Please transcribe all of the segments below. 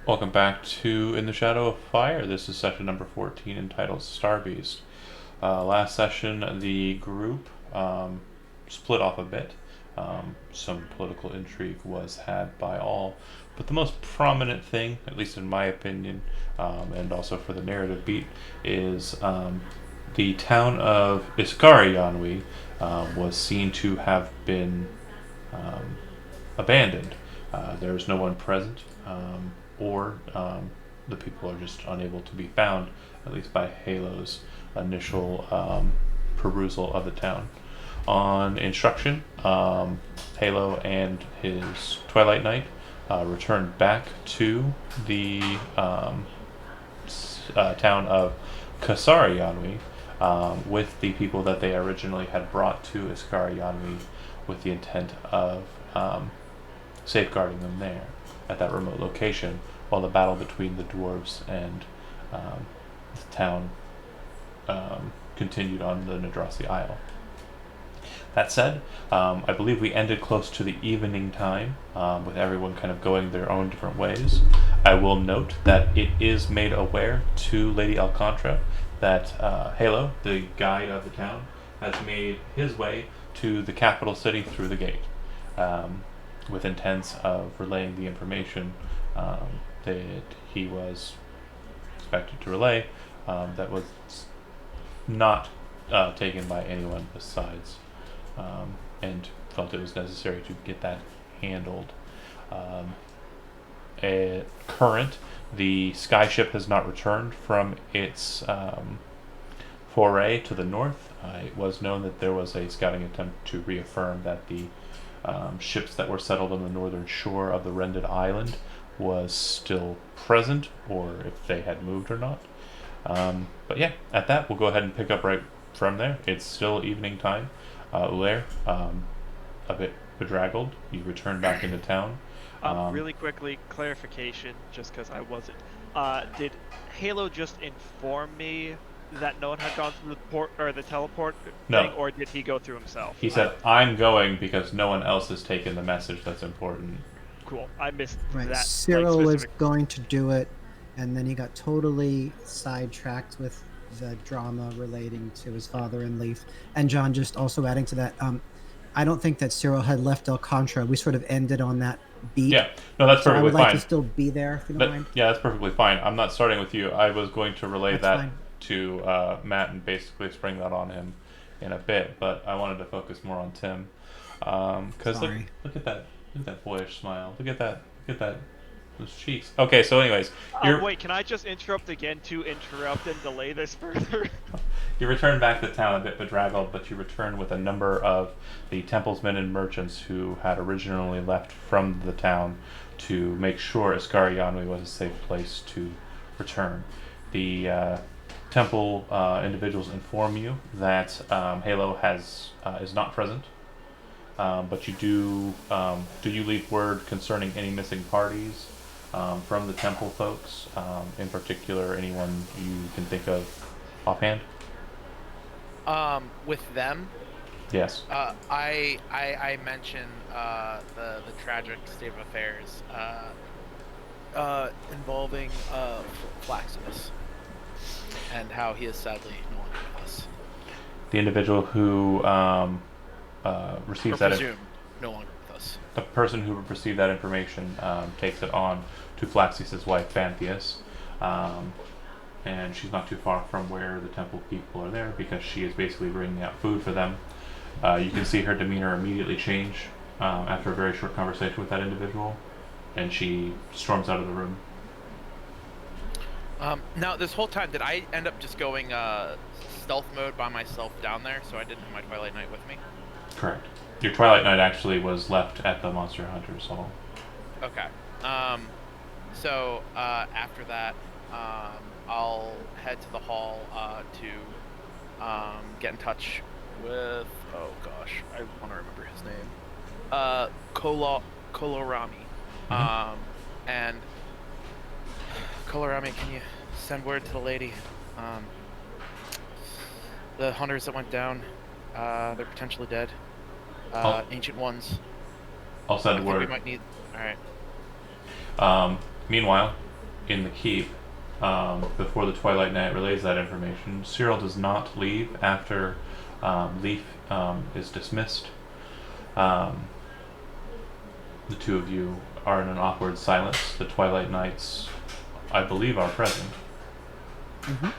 Welcome back to In the Shadow of Fire. This is session number 14 entitled Star Beast. Last session, the group split off a bit. Some political intrigue was had by all, but the most prominent thing, at least in my opinion, and also for the narrative beat, is the town of Iskari Yanwi was seen to have been um, abandoned. There is no one present, or the people are just unable to be found, at least by Halo's initial perusal of the town. On instruction, Halo and his Twilight Knight returned back to the town of Kasari Yanwi with the people that they originally had brought to Iskari Yanwi with the intent of safeguarding them there at that remote location while the battle between the dwarves and the town continued on the Nadrasi Isle. That said, I believe we ended close to the evening time, with everyone kind of going their own different ways. I will note that it is made aware to Lady Alcantra that Halo, the guide of the town, has made his way to the capital city through the gate, um, with intents of relaying the information that he was expected to relay, that was not taken by anyone besides, and felt it was necessary to get that handled. Um, at current, the skyship has not returned from its foray to the north. It was known that there was a scouting attempt to reaffirm that the ships that were settled on the northern shore of the Rended Island was still present, or if they had moved or not. But yeah, at that, we'll go ahead and pick up right from there. It's still evening time. Ulair, a bit bedraggled, you return back into town. Really quickly, clarification, just because I wasn't. Did Halo just inform me that no one had gone through the port or the teleport thing, No, or did he go through himself? he said, I'm going because no one else has taken the message that's important. Cool. I missed Right. that like Cyril was specific. going to do it, and then he got totally sidetracked with the drama relating to his father and Leaf. And John, just also adding to that, I don't think that Cyril had left El Contra. We sort of ended on that beat. Yeah, no, that's So I perfectly would like to fine. still be there, if you don't mind. Yeah, that's perfectly fine. I'm not starting with you. I was going to relay That's that fine. to Matt and basically spring that on him in a bit, but I wanted to focus more on Tim. Because Sorry. look at that boyish smile. Look at that, those cheeks. Okay, so anyways, you're Wait, can I just interrupt again to interrupt and delay this further? you return back to town a bit bedraggled, but you return with a number of the templesmen and merchants who had originally left from the town to make sure Iskariyanwi was a safe place to return. The temple individuals inform you that Halo is not present, but you do you leave word concerning any missing parties from the temple folks, in particular anyone you can think of offhand? With them, Yes. I mentioned the tragic state of affairs involving Flaxus and how he is sadly no longer with us, The individual who or receives presumed no longer with us. the person who received that information takes it on to Flaxius' wife Panthias, um, and she's not too far from where the temple people are there because she is basically bringing out food for them. You can see her demeanor immediately change after a very short conversation with that individual, and she storms out of the room. Now, this whole time, did I end up just going stealth mode by myself down there, so I didn't have my Twilight Knight with me? Correct. Your Twilight Knight actually was left at the Monster Hunters Hall. Okay. So after that, I'll head to the hall to get in touch with. Oh gosh, I want to remember his name. Kolorami. Mhm. And Kolorami, can you send word to the lady? Um, the hunters that went down, they're potentially dead. I'll, Ancient ones. I'll I send think we word. might need. All right. Meanwhile, in the keep before the Twilight Knight relays that information. Cyril does not leave after Leaf is dismissed. The two of you are in an awkward silence. The Twilight Knights, I believe, are present. Mm-hmm.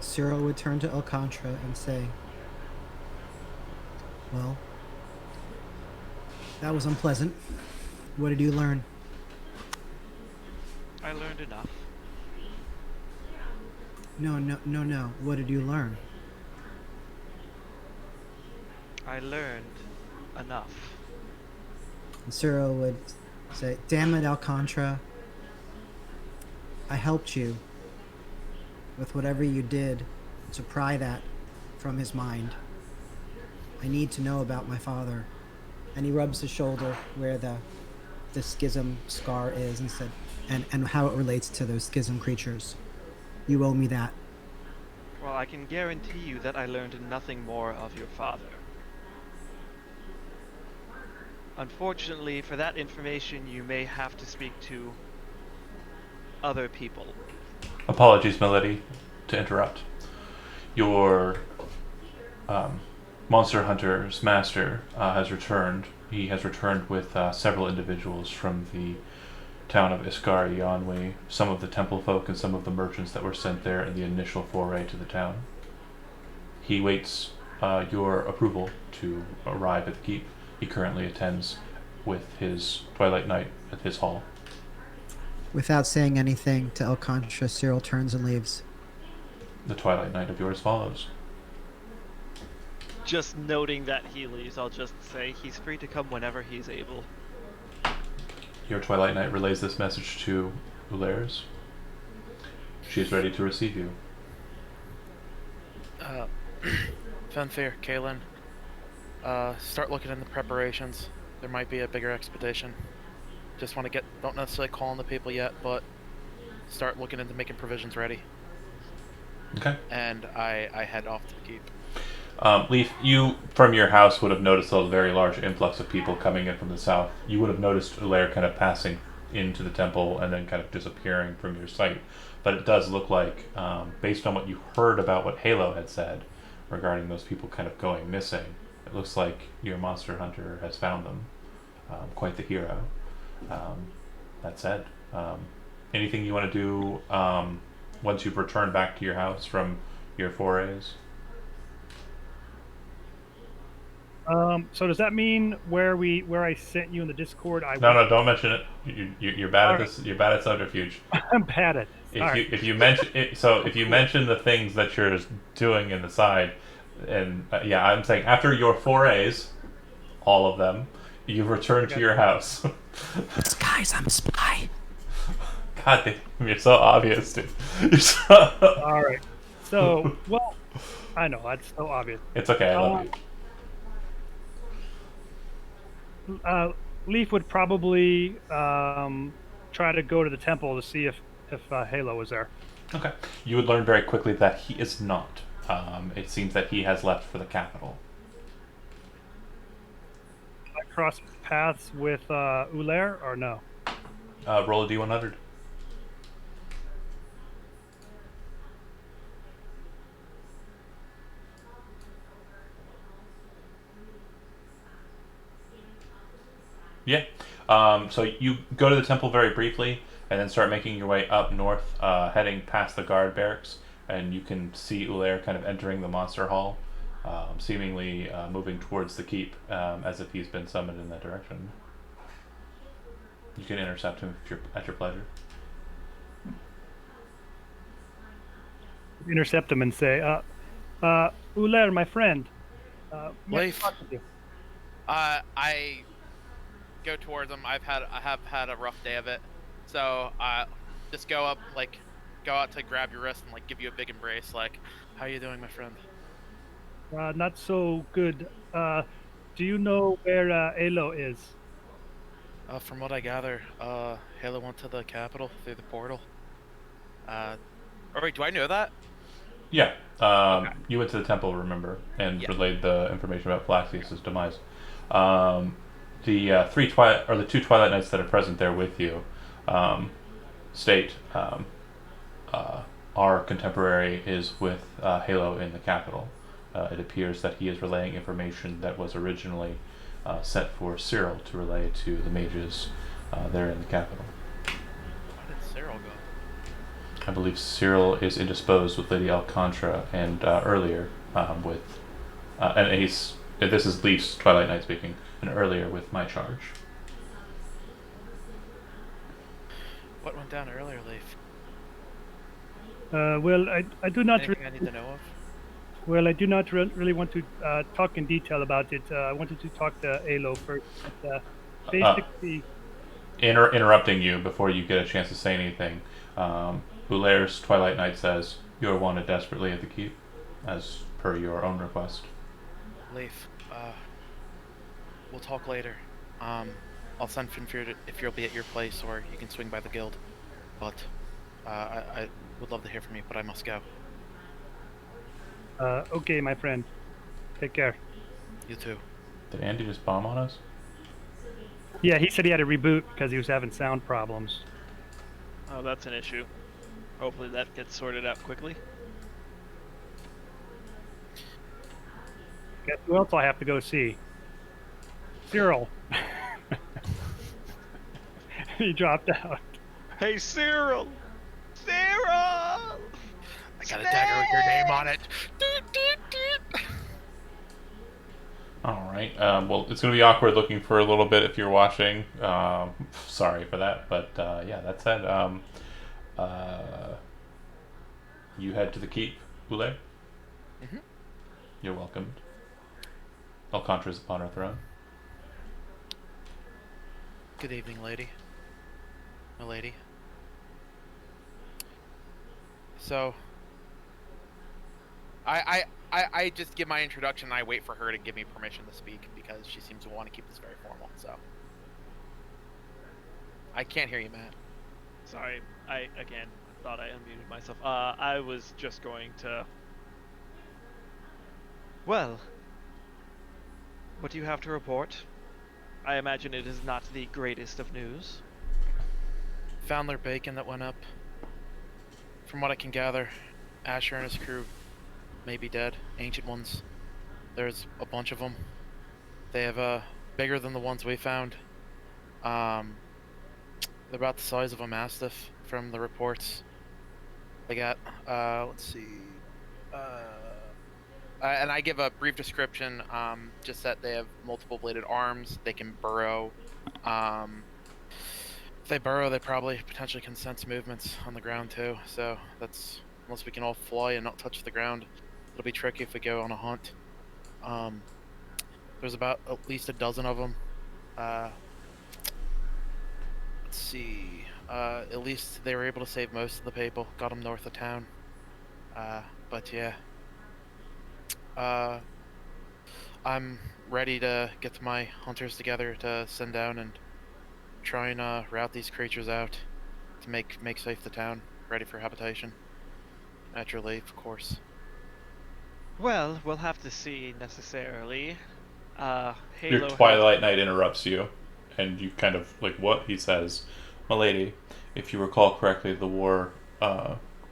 Cyril would turn to Alcantara and say, "Well, that was unpleasant. What did you learn?" I learned enough. No. What did you learn? I learned enough. And Cyril would say, "Damn it, Alcantara. I helped you with whatever you did to pry that from his mind. I need to know about my father." And he rubs his shoulder where the schism scar is and said, and how it relates to those schism creatures. You owe me that. Well, I can guarantee you that I learned nothing more of your father. Unfortunately, for that information, you may have to speak to other people. Apologies, Milady, to interrupt. Your Monster Hunter's master has returned. He has returned with several individuals from the town of Iskari Yanwi, some of the temple folk and some of the merchants that were sent there in the initial foray to the town. He waits your approval to arrive at the keep. He currently attends with his Twilight Knight at his hall. Without saying anything to Alcantara, Cyril turns and leaves. The Twilight Knight of yours follows. Just noting that he leaves, I'll just say he's free to come whenever he's able. Your Twilight Knight relays this message to Ulairs. She is ready to receive you. Fenfir, Kalen, start looking into preparations. There might be a bigger expedition. Just want to don't necessarily call on the people yet, but start looking into making provisions ready. Okay. And I head off to the keep. Leaf, you from your house would have noticed a very large influx of people coming in from the south. You would have noticed Ulair kind of passing into the temple and then kind of disappearing from your sight. But it does look like, based on what you heard about what Halo had said regarding those people kind of going missing, it looks like your monster hunter has found them. Quite the hero. That said, anything you want to do once you've returned back to your house from your forays? So does that mean where I sent you in the Discord? No, don't mention it. You're bad at All this. You're bad at subterfuge. I'm bad at it. If you mention it, so if you mention the things that you're doing in the side, and I'm saying after your forays, all of them, you return to your house. Guys, I'm a spy. God damn, you're so obvious, dude. You're so... All right. So, well, I know that's so obvious. It's okay. I love you. Leaf would probably try to go to the temple to see if Halo was there. Okay. You would learn very quickly that he is not. It seems that he has left for the capital. I cross paths with Ulair or no? Roll a d100. Yeah. So you go to the temple very briefly, and then start making your way up north, heading past the guard barracks, and you can see Ulair kind of entering the monster hall, seemingly moving towards the keep, as if he's been summoned in that direction. You can intercept him if at your pleasure. Intercept him and say, Ulair, my friend. Leif. Talk with you. I go towards him. I have had a rough day of it, so just go out to grab your wrist and give you a big embrace. How you doing, my friend? Not so good. Do you know where Elo is? From what I gather, Halo went to the capital through the portal. Wait, do I know that? Yeah. Okay. You went to the temple, remember, and Yeah. relayed the information about Flaxius' demise. The two Twilight Knights that are present there with you, state, our contemporary is with Halo in the capital. It appears that he is relaying information that was originally set for Cyril to relay to the mages there in the capital. Where did Cyril go? I believe Cyril is indisposed with Lady Alcantara, and earlier with, and he's. This is Leaf's Twilight Knight speaking, and earlier with my charge. What went down earlier, Leaf? Well, I do not. Anything I need to know of? Well, I do not really want to talk in detail about it. I wanted to talk to Alo first. But, basically, Interrupting you before you get a chance to say anything, Ulaire's Twilight Knight says, "You are wanted desperately at the keep, as per your own request." Leaf, we'll talk later. I'll send Finfear if you'll be at your place, or you can swing by the guild. But I would love to hear from you, but I must go. okay, my friend. Take care. You too. Did Andy just bomb on us? Yeah, he said he had to reboot because he was having sound problems. Oh, that's an issue. Hopefully that gets sorted out quickly. Guess who else I have to go see? Cyril. He dropped out. Hey, Cyril! Cyril! I got a dagger with your name on it. All right. Well, it's going to be awkward looking for a little bit if you're watching. Sorry for that, but yeah, that said, you head to the keep, Ulaire. Mhm. You're welcomed. Alcantara's upon her throne. Good evening, lady. My lady. So, I just give my introduction and I wait for her to give me permission to speak because she seems to want to keep this very formal, so. I can't hear you, Matt. Sorry, I again thought I unmuted myself. I was just going to. Well, what do you have to report? I imagine it is not the greatest of news. Found their bacon that went up. From what I can gather, Asher and his crew may be dead. Ancient ones. There's a bunch of them. They have bigger than the ones we found. They're about the size of a mastiff from the reports. They got, let's see. And I give a brief description, just that they have multiple bladed arms, they can burrow. If they burrow, they probably potentially can sense movements on the ground too, so that's, unless we can all fly and not touch the ground, it'll be tricky if we go on a hunt. There's about at least a dozen of them. Let's see, at least they were able to save most of the people, got them north of town. But yeah. I'm ready to get my hunters together to send down and try and rout these creatures out to make safe the town, ready for habitation. At your leave, of course. Well, we'll have to see necessarily. Halo Your Twilight Knight interrupts you, and you kind of like what he says. My lady, if you recall correctly, the war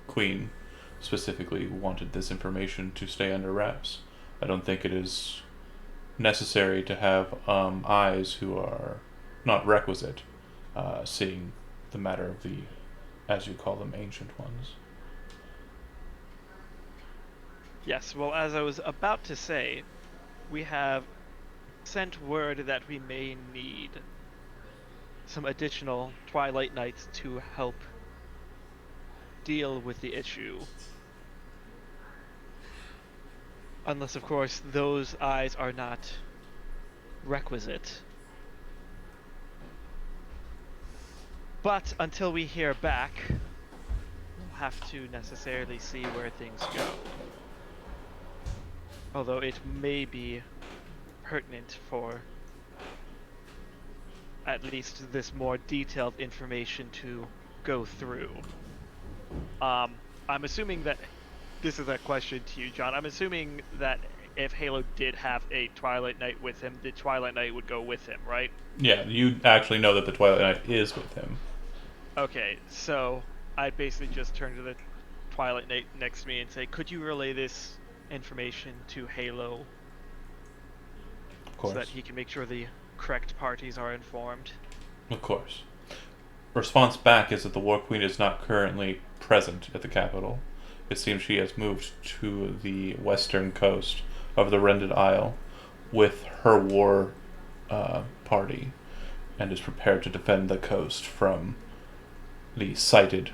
queen specifically wanted this information to stay under wraps. I don't think it is necessary to have eyes who are not requisite seeing the matter of the, as you call them, ancient ones. Yes, well, as I was about to say, we have sent word that we may need some additional Twilight Knights to help deal with the issue. Unless, of course, those eyes are not requisite. But until we hear back, we'll have to necessarily see where things go. Although it may be pertinent for at least this more detailed information to go through. I'm assuming that this is a question to you, John. I'm assuming that if Halo did have a Twilight Knight with him, the Twilight Knight would go with him, right? Yeah, you actually know that the Twilight Knight is with him. Okay, so I'd basically just turn to the Twilight Knight next to me and say, could you relay this information to Halo Of so that course. he can make sure the correct parties are informed? Of course. Response back is that the War Queen is not currently present at the capital. It seems she has moved to the western coast of the Rended Isle with her war party and is prepared to defend the coast from the sighted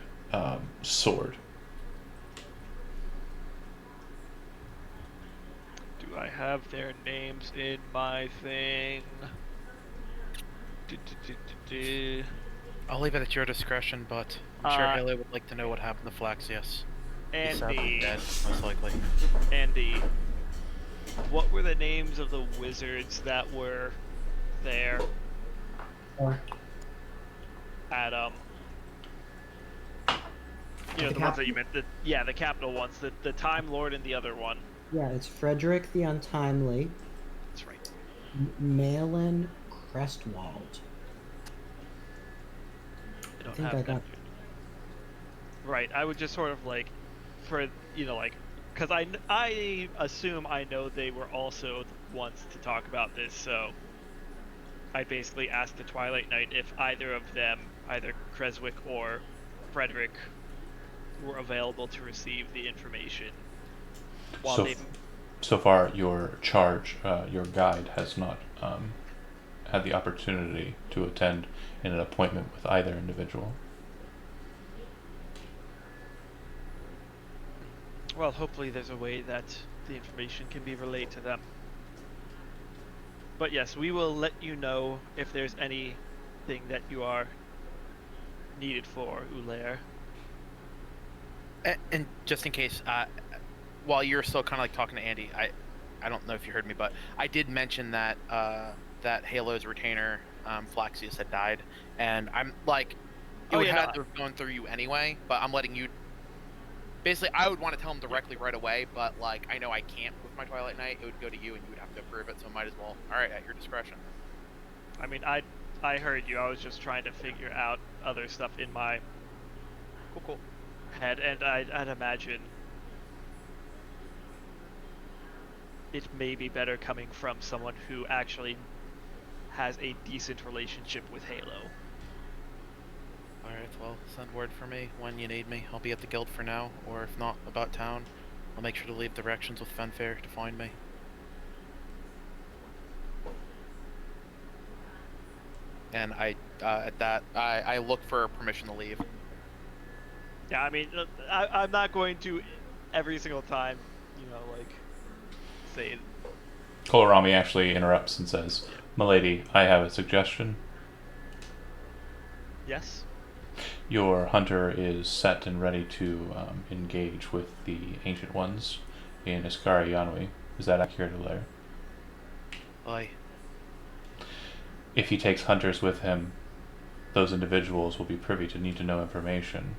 sword. Do I have their names in my thing? Du-du-du-du-du. I'll leave it at your discretion, but I'm sure Uh, Halo would like to know what happened to Flaxius. He's sadly Andy, dead, most likely. Andy, what were the names of the wizards that were there at you know, The the ones that cap- you meant, the capital ones, the Time Lord and the other one. Yeah, it's Frederick the Untimely, That's right. Malin Crestwald. I don't think have I got- that. Right, I would just sort of like, for, you know, like, because I assume I know they were also the ones to talk about this, so I basically asked the Twilight Knight if either of them, either Creswick or Frederick, were available to receive the information. While So, they, so far, your your guide, has not had the opportunity to attend in an appointment with either individual. well, hopefully there's a way that the information can be relayed to them. But yes, we will let you know if there's anything that you are needed for, Ulair. And just in case, while you're still kind of like talking to Andy, I don't know if you heard me, but I did mention that that Halo's retainer, Flaxius, had died, and I'm like, it would have to have gone through you anyway, but I'm letting you. Basically, I would want to tell him directly right away, but like I know I can't with my Twilight Knight. It would go to you, and you would have to approve it. So might as well. All right, at your discretion. I mean, I heard you. I was just trying to figure out other stuff in my Cool. head, and I'd imagine it may be better coming from someone who actually has a decent relationship with Halo. All right, well, send word for me when you need me. I'll be at the guild for now, or if not, about town. I'll make sure to leave directions with Fenfair to find me. And at that, I look for permission to leave. Yeah, I mean, I'm not going to every single time, you know, like, say, Kolarami actually interrupts and says, "Milady, I have a suggestion. yes? Your hunter is set and ready to engage with the Ancient Ones in Iskari Yanui. Is that accurate, Alair? Aye. If he takes hunters with him, those individuals will be privy to need-to-know information.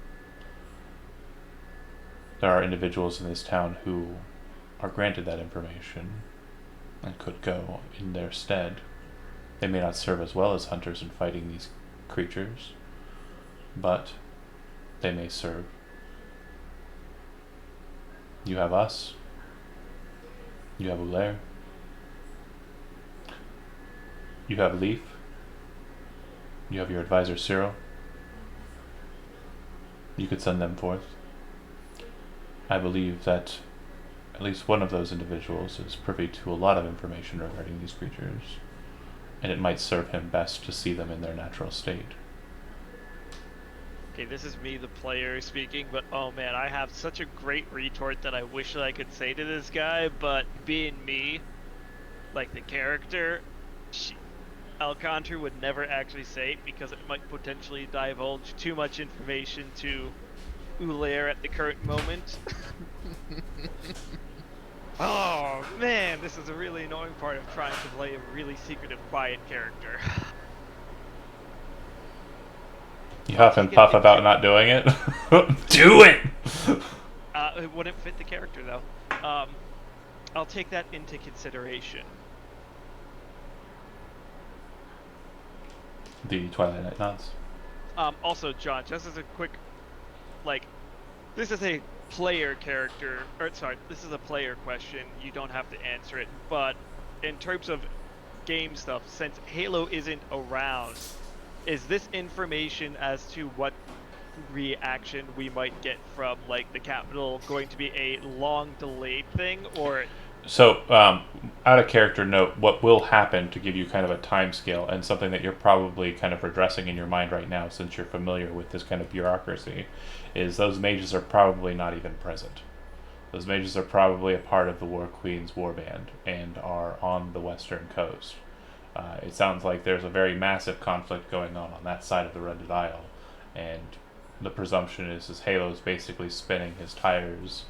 There are individuals in this town who are granted that information and could go in their stead. They may not serve as well as hunters in fighting these creatures, but they may serve. You have us. You have Ulair. You have Leaf. You have your advisor Cyril. You could send them forth. I believe that at least one of those individuals is privy to a lot of information regarding these creatures, and it might serve him best to see them in their natural state. Okay, this is me, the player, speaking, but oh man, I have such a great retort that I wish that I could say to this guy, but being me, like the character, Alcantara would never actually say it because it might potentially divulge too much information to Ulair at the current moment. Oh man, this is a really annoying part of trying to play a really secretive, quiet character. You huff and puff about not doing it. Do it! It wouldn't fit the character though. I'll take that into consideration. The Twilight Knight nods. Also, John, just as a quick, like, this is a player character, or sorry, this is a player question. You don't have to answer it, but in terms of game stuff, since Halo isn't around, is this information as to what reaction we might get from like the Capitol going to be a long delayed thing, or So, out of character note, what will happen to give you kind of a time scale and something that you're probably kind of redressing in your mind right now since you're familiar with this kind of bureaucracy is those mages are probably not even present. Those mages are probably a part of the War Queen's warband and are on the western coast. It sounds like there's a very massive conflict going on that side of the Rended Isle, and the presumption is Halo's basically spinning his tires,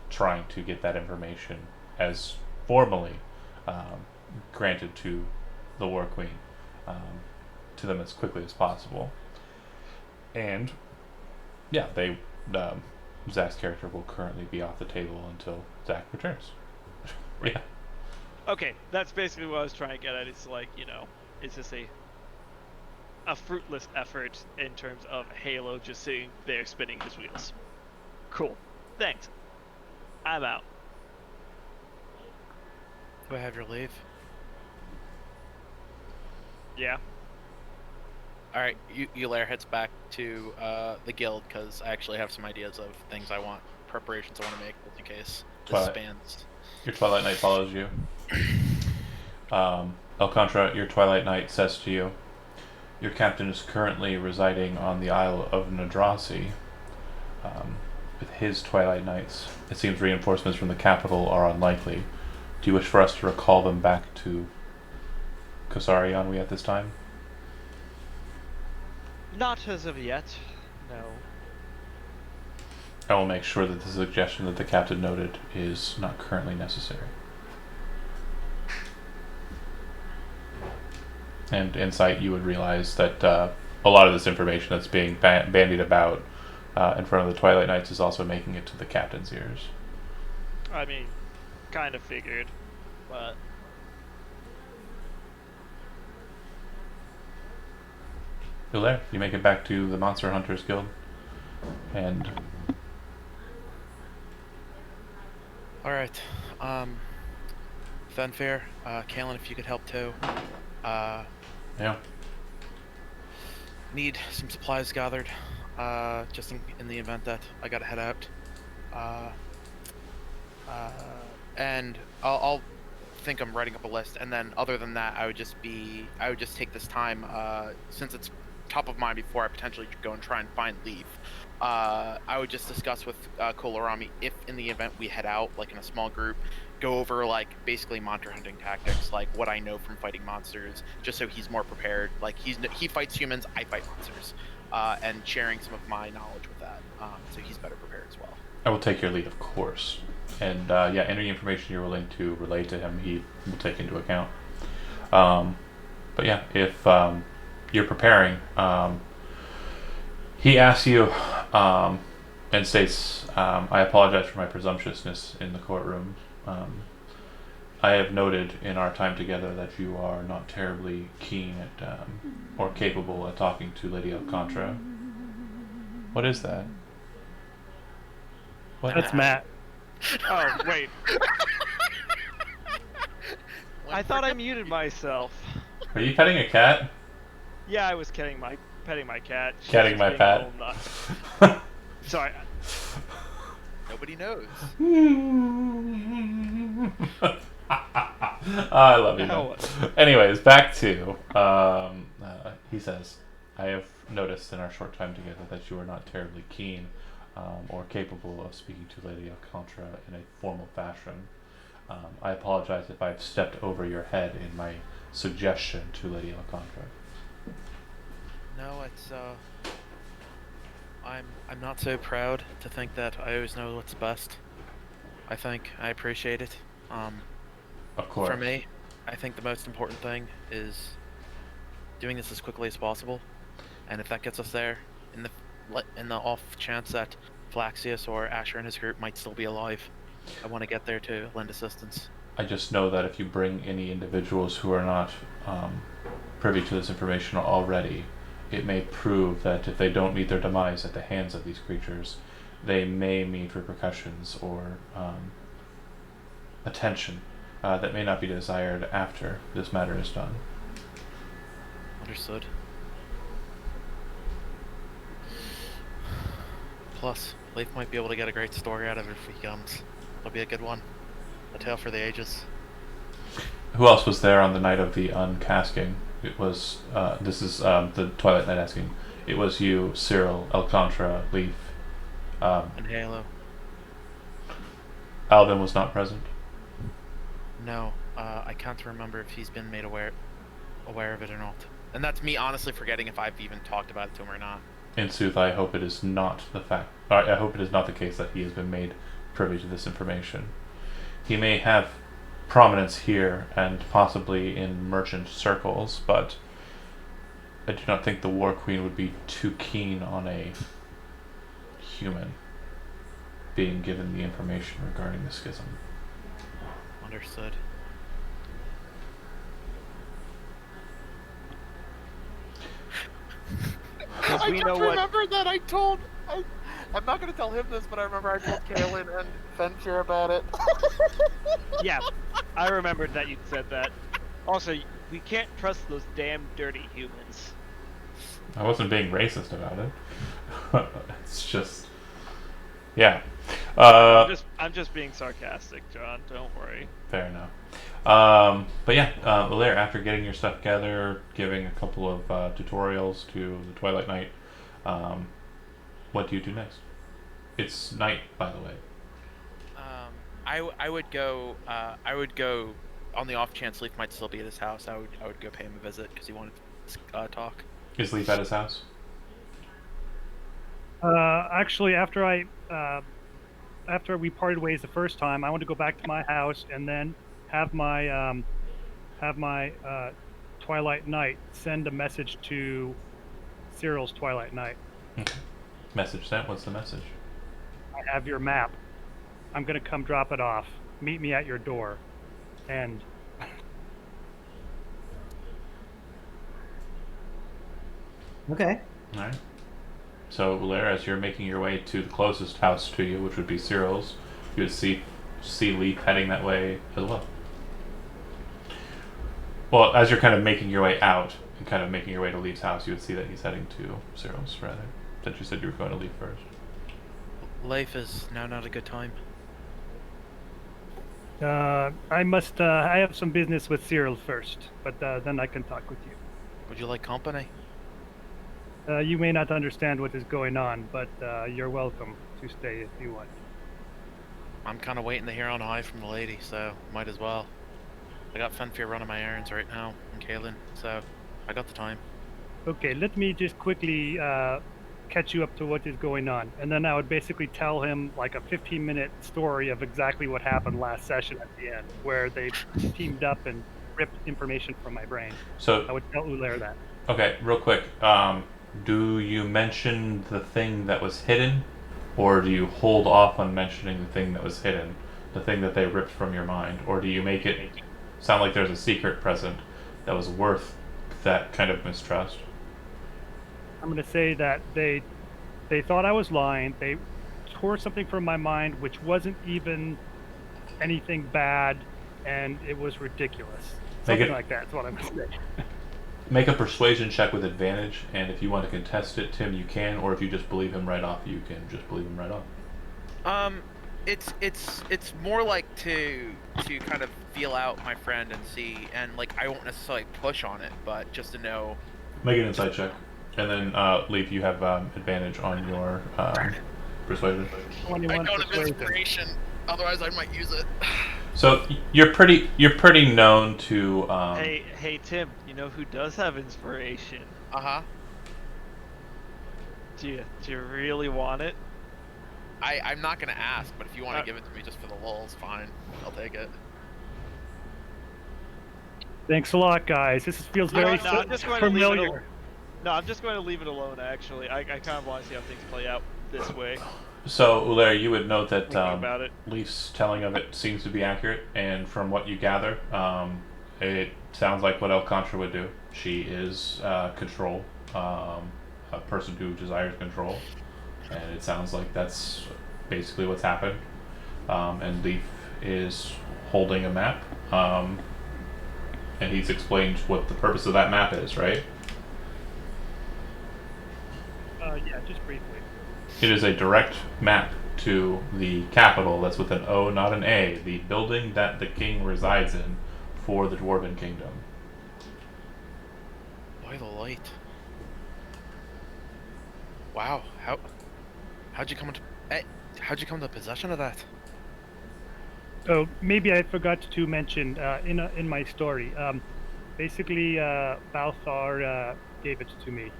trying to get that information as formally granted to the War Queen, to them as quickly as possible. And yeah, Zach's character will currently be off the table until Zach returns. Yeah. okay, that's basically what I was trying to get at. It's like, is this a fruitless effort in terms of Halo just sitting there spinning his wheels? Cool. Thanks. I'm out. Do I have your leave? Yeah. All right, Elaire heads back to the guild because I actually have some ideas of things I want, preparations I want to make, just in case this Twilight. spans. Your Twilight Knight follows you. Elcontra, your Twilight Knight says to you, your captain is currently residing on the Isle of Nadrasi with his Twilight Knights. It seems reinforcements from the capital are unlikely. Do you wish for us to recall them back to Kosari at this time? Not as of yet. No. I will make sure that the suggestion that the captain noted is not currently necessary. And Insight, you would realize that a lot of this information that's being bandied about in front of the Twilight Knights is also making it to the captain's ears. I mean, kind of figured, but Hilaire, you make it back to the Monster Hunters Guild, and All right, Funfair, Kalen, if you could help too. yeah, Need some supplies gathered, just in the event that I gotta head out. And I'll think I'm writing up a list, and then other than that, I would just take this time, since it's top of mind before I potentially go and try and find leave. I would just discuss with Kolarami if in the event we head out, like in a small group, go over like basically monster hunting tactics, like what I know from fighting monsters, just so he's more prepared. Like he fights humans, I fight monsters, and sharing some of my knowledge with that, so he's better prepared as well. I will take your lead, of course. And yeah, any information you're willing to relay to him, he will take into account. But yeah, if you're preparing, he asks you and states, I apologize for my presumptuousness in the courtroom. I have noted in our time together that you are not terribly keen at or capable at talking to Lady Alcantara. What is that? What? That's Matt. oh wait, I thought I muted myself. Are you petting a cat? Yeah, I was petting my cat. She's Catting my being a pat. little nuts. Sorry. Nobody knows. I love you. No. Man. Anyways, back to he says, I have noticed in our short time together that you are not terribly keen or capable of speaking to Lady Alcantara in a formal fashion. I apologize if I've stepped over your head in my suggestion to Lady Alcantara. No, it's I'm not so proud to think that I always know what's best. I appreciate it. Of course. For me, I think the most important thing is doing this as quickly as possible, and if that gets us there, in the off chance that Flaxius or Asher and his group might still be alive, I want to get there to lend assistance. I just know that if you bring any individuals who are not privy to this information already, it may prove that if they don't meet their demise at the hands of these creatures, they may meet repercussions or attention that may not be desired after this matter is done. Understood. Plus, Leif might be able to get a great story out of it if he comes. It'll be a good one. A tale for the ages. Who else was there on the night of the uncasking? It was, this is the Twilight Knight asking. It was you, Cyril, Alcantara, Leaf. And Halo. Alvin was not present. No, I can't remember if he's been made aware of it or not. And that's me honestly forgetting if I've even talked about it to him or not. In sooth, I hope it is not the fact. I hope it is not the case that he has been made privy to this information. He may have prominence here and possibly in merchant circles, but I do not think the War Queen would be too keen on a human being given the information regarding the schism. Understood. I we just know what- remember that I'm not going to tell him this, but I remember I told Kaylin and Fenrir about it. Yeah, I remembered that you said that. Also, we can't trust those damn dirty humans. I wasn't being racist about it. It's just, yeah. I'm just being sarcastic, John. Don't worry. Fair enough. But yeah, Valair, after getting your stuff together, giving a couple of tutorials to the Twilight Knight, what do you do next? It's night, by the way. I would go on the off chance Leaf might still be at his house. I would go pay him a visit because he wanted to talk. Is Leaf at his house? Actually, after we parted ways the first time, I want to go back to my house and then have my Twilight Knight send a message to Cyril's Twilight Knight. Okay. Message sent. What's the message? I have your map. I'm gonna come drop it off. Meet me at your door. And Okay. All right. So, Valair, as you're making your way to the closest house to you, which would be Cyril's, you would see Leaf heading that way as well. Well, as you're kind of making your way out and kind of making your way to Leaf's house, you would see that he's heading to Cyril's, rather. Since you said you were going to Leaf first. Leif is now not a good time. I have some business with Cyril first, but then I can talk with you. Would you like company? You may not understand what is going on, but you're welcome to stay if you want. I'm kind of waiting to hear on high from the lady, so might as well. I got Fenrir running my errands right now, and Kaylin, so I got the time. Okay, let me just quickly catch you up to what is going on, and then I would basically tell him like a 15-minute story of exactly what happened last session at the end, where they teamed up and ripped information from my brain. I So, would tell Ulair that. okay, real quick. Do you mention the thing that was hidden, or do you hold off on mentioning the thing that was hidden, the thing that they ripped from your mind, or do you make it sound like there's a secret present that was worth that kind of mistrust? I'm going to say that they thought I was lying. They tore something from my mind which wasn't even anything bad, and it was ridiculous. Something like that. That's what I'm going to say. Make a persuasion check with advantage, and if you want to contest it, Tim, you can, or if you just believe him right off, you can just believe him right off. It's more like to kind of feel out my friend and see, and like I won't necessarily push on it, but just to know. Make an insight check, and then Leaf, you have advantage on your persuasion. 21 I don't have persuasion. inspiration, otherwise I might use it. So you're pretty known to. Hey Tim, you know who does have inspiration? Uh-huh. Do you really want it? I'm not gonna ask, but if you want to give it to me just for the lulz, fine. I'll take it. Thanks a lot, guys. This feels very No, I'm just going to leave it familiar. No, I'm just going to leave it alone, actually. I kind of want to see how things play out this way. So Ulair, you would note that Thinking about it. Leaf's telling of it seems to be accurate, and from what you gather, it sounds like what Alcantara would do. She is control a person who desires control, and it sounds like that's basically what's happened. And Leaf is holding a map, and he's explained what the purpose of that map is, right? Yeah, just briefly. It is a direct map to the capital that's with an O, not an A, the building that the king resides in for the Dwarven Kingdom. By the light. Wow. How'd you come into possession of that? Oh, maybe I forgot to mention in my story. Basically, Balthar gave it to me.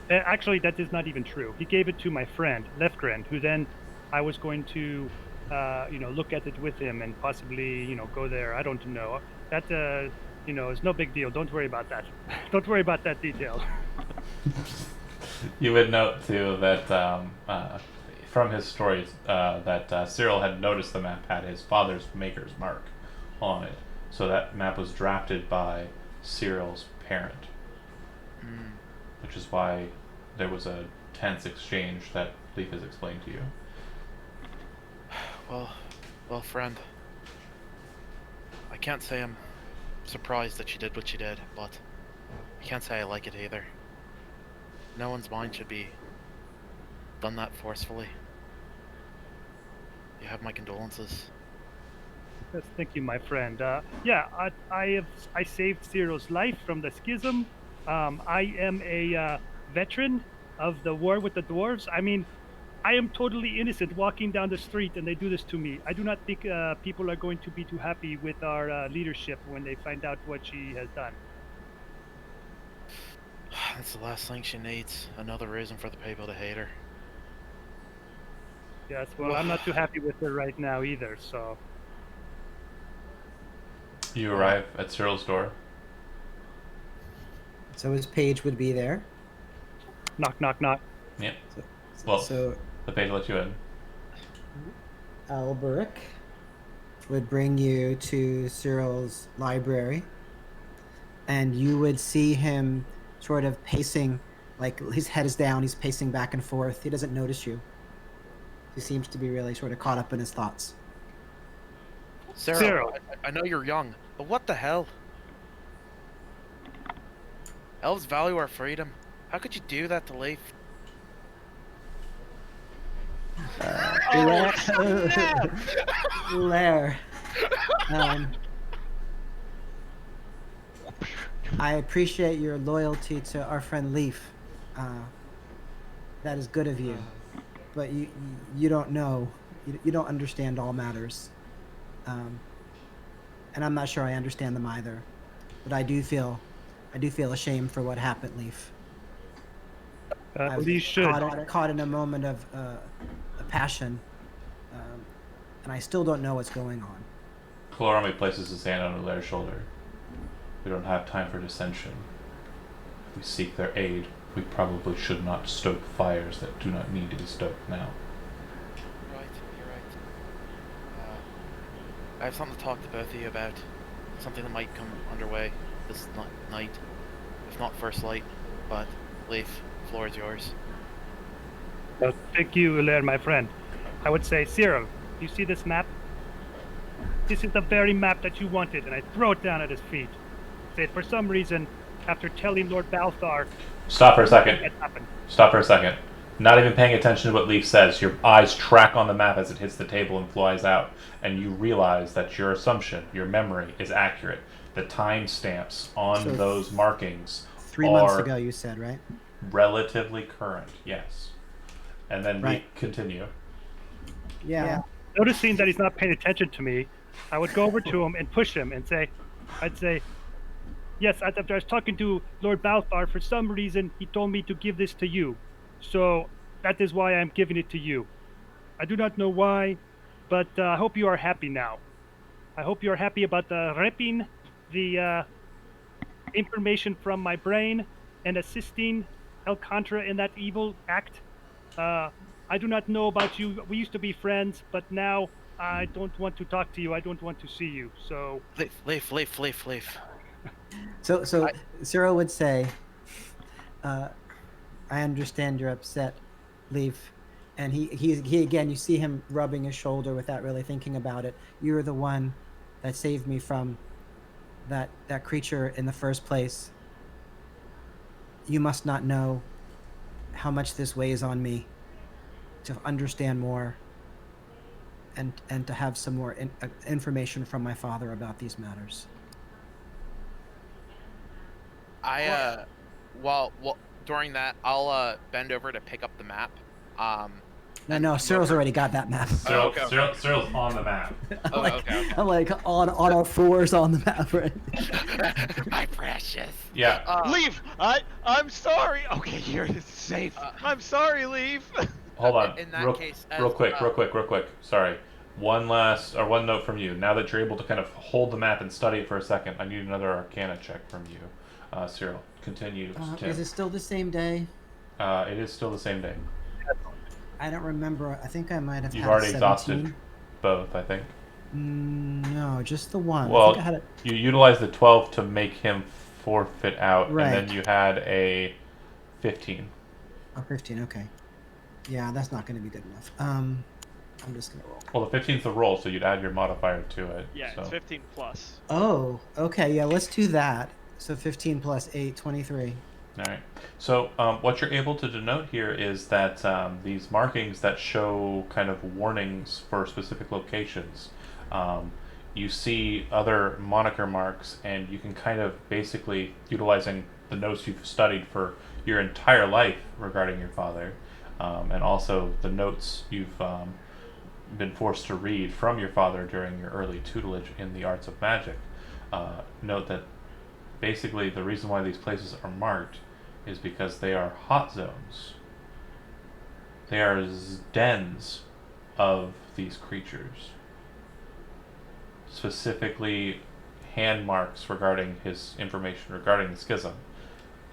Actually, that is not even true. He gave it to my friend Lefgren, who then I was going to, look at it with him and possibly, go there. I don't know. That, is no big deal. Don't worry about that. Don't worry about that detail. You would note too that from his stories that Cyril had noticed the map had his father's maker's mark on it, so that map was drafted by Cyril's parent, which is why there was a tense exchange that Leaf has explained to you. Well, friend. I can't say I'm surprised that she did what she did, but I can't say I like it either. No one's mind should be done that forcefully. You have my condolences. Yes, thank you, my friend. I saved Cyril's life from the schism. I am a veteran of the war with the dwarves. I mean, I am totally innocent walking down the street and they do this to me. I do not think people are going to be too happy with our leadership when they find out what she has done. That's the last thing she needs. Another reason for the people to hate her. Yes, well, I'm not too happy with her right now either, so... You arrive at Cyril's door. So his page would be there. Knock, knock, knock. Yep. Well, So the page lets you in. Alberic would bring you to Cyril's library, and you would see him sort of pacing, like his head is down, he's pacing back and forth. He doesn't notice you. He seems to be really sort of caught up in his thoughts. Cyril, I know you're young, but what the hell? Elves value our freedom. How could you do that to Leif? Lair. I appreciate your loyalty to our friend Leaf. That is good of you. But you don't know. You don't understand all matters. And I'm not sure I understand them either. But I do feel ashamed for what happened, Leaf. I was You should. caught in a moment of passion, and I still don't know what's going on. Kalorami places his hand on Ulaire's shoulder. We don't have time for dissension. If we seek their aid, we probably should not stoke fires that do not need to be stoked now. You're right. I have something to talk to both of you about. Something that might come underway this night. If not first light, but Leif, the floor is yours. Thank you, Ulair, my friend. I would say, Cyril, you see this map? This is the very map that you wanted, and I throw it down at his feet. Say, for some reason, after telling Lord Balthar... Stop for a second. What happened. Stop for a second. Not even paying attention to what Leaf says. Your eyes track on the map as it hits the table and flies out, and you realize that your assumption, your memory, is accurate. The timestamps on So those markings 3 months are ago, you said, right? relatively current, yes. And then we Right. continue. Yeah. Noticing that he's not paying attention to me, I would go over to him and push him and I'd say, yes, after I was talking to Lord Balthar, for some reason, he told me to give this to you. So that is why I'm giving it to you. I do not know why, but I hope you are happy now. I hope you are happy about ripping the information from my brain and assisting El Contra in that evil act. I do not know about you. We used to be friends, but now I don't want to talk to you. I don't want to see you. So Leif. So Cyril would say, I understand you're upset, Leaf. And he again, you see him rubbing his shoulder without really thinking about it. You're the one that saved me from that creature in the first place. You must not know how much this weighs on me to understand more and to have some more information from my father about these matters. Well, during that, I'll bend over to pick up the map. No, and no, come Cyril's over. already got that map. Cyril, okay. Cyril's on the map. I'm like, okay. I'm like on our fours on the map, right? My precious. Yeah. Leave! I'm sorry! Okay, you're safe. I'm sorry, leave! Hold on. In that real, case, real as, quick. Sorry. One note from you. Now that you're able to kind of hold the map and study it for a second, I need another Arcana check from you, Cyril. Continue. Tim. Is it still the same day? It is still the same day. I don't remember. I think I might have You've had already 17. exhausted both, I think. No, just the one. I Well, think I had it. you utilized the 12 to make him forfeit out, Right. and then you had a 15. Oh, 15. Okay. Yeah, that's not going to be good enough. I'm just going to roll. Well, the 15's the roll, so you'd add your modifier to it. Yeah, so. it's 15 plus. Oh, okay. Yeah, let's do that. So 15 plus 8, 23. All right. So what you're able to denote here is that these markings that show kind of warnings for specific locations, you see other moniker marks, and you can kind of basically, utilizing the notes you've studied for your entire life regarding your father, and also the notes you've been forced to read from your father during your early tutelage in the arts of magic, note that basically the reason why these places are marked is because they are hot zones. They are dens of these creatures. Specifically, hand marks regarding his information regarding the schism.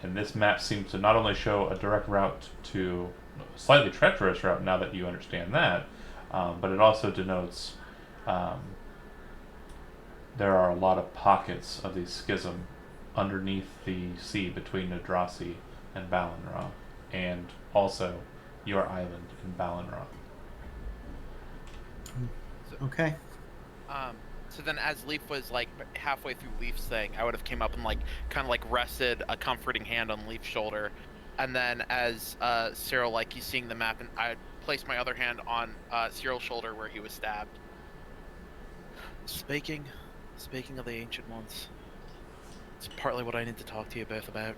And this map seems to not only show a direct route to a slightly treacherous route now that you understand that, but it also denotes there are a lot of pockets of the schism underneath the sea between Nadrasi and Balinra, and also your island in Balinra. Okay. So then, as Leaf was like halfway through Leaf's thing, I would have came up and like kind of like rested a comforting hand on Leaf's shoulder, and then as Cyril, like he's seeing the map, and I placed my other hand on Cyril's shoulder where he was stabbed. Speaking of the Ancient Ones, it's partly what I need to talk to you both about.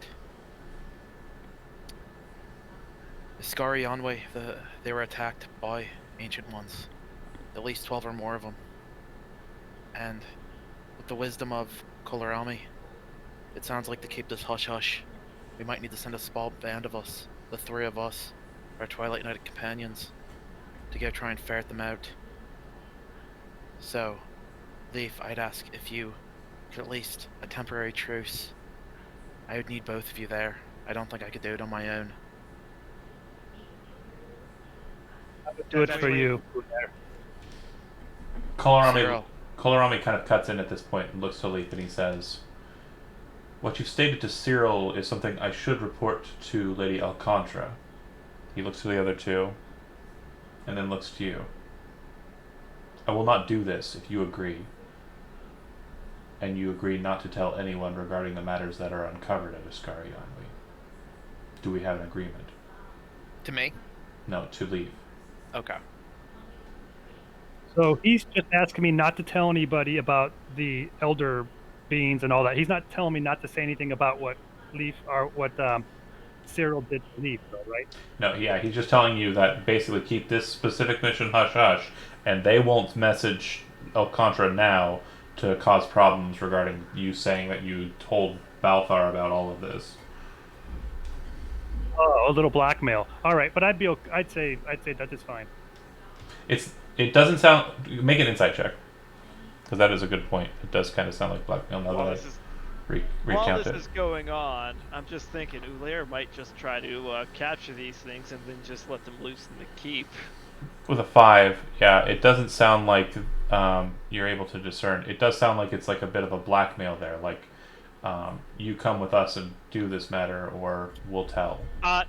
The Skari Onwe, they were attacked by Ancient Ones. At least 12 or more of them. And with the wisdom of Kolarami, it sounds like to keep this hush-hush, we might need to send a small band of us, the three of us, our Twilight Knight companions, to go try and ferret them out. So, Leaf, I'd ask if you could at least a temporary truce. I would need both of you there. I don't think I could do it on my own. I would do it for you. Kolarami kind of cuts in at this point and looks to Leaf, and he says, "What you've stated to Cyril is something I should report to Lady Alcantara." He looks to the other two, and then looks to you. "I will not do this if you agree. And you agree not to tell anyone regarding the matters that are uncovered at Ascari Onwe. Do we have an agreement?" To me? No, to Leaf. Okay. So he's just asking me not to tell anybody about the elder beings and all that. He's not telling me not to say anything about what Leaf or what Cyril did to Leaf, though, right? No, yeah, he's just telling you that basically keep this specific mission hush-hush, and they won't message Alcantara now to cause problems regarding you saying that you told Balthar about all of this. Oh, a little blackmail. All right, but I'd say that is fine. It doesn't sound. Make an insight check, because that is a good point. It does kind of sound like blackmail now While that this is I While recount this it. is going on, I'm just thinking Ulair might just try to capture these things and then just let them loose in the keep. With a 5, yeah, it doesn't sound like you're able to discern. It does sound like it's like a bit of a blackmail there. Like You come with us and do this matter, or we'll tell.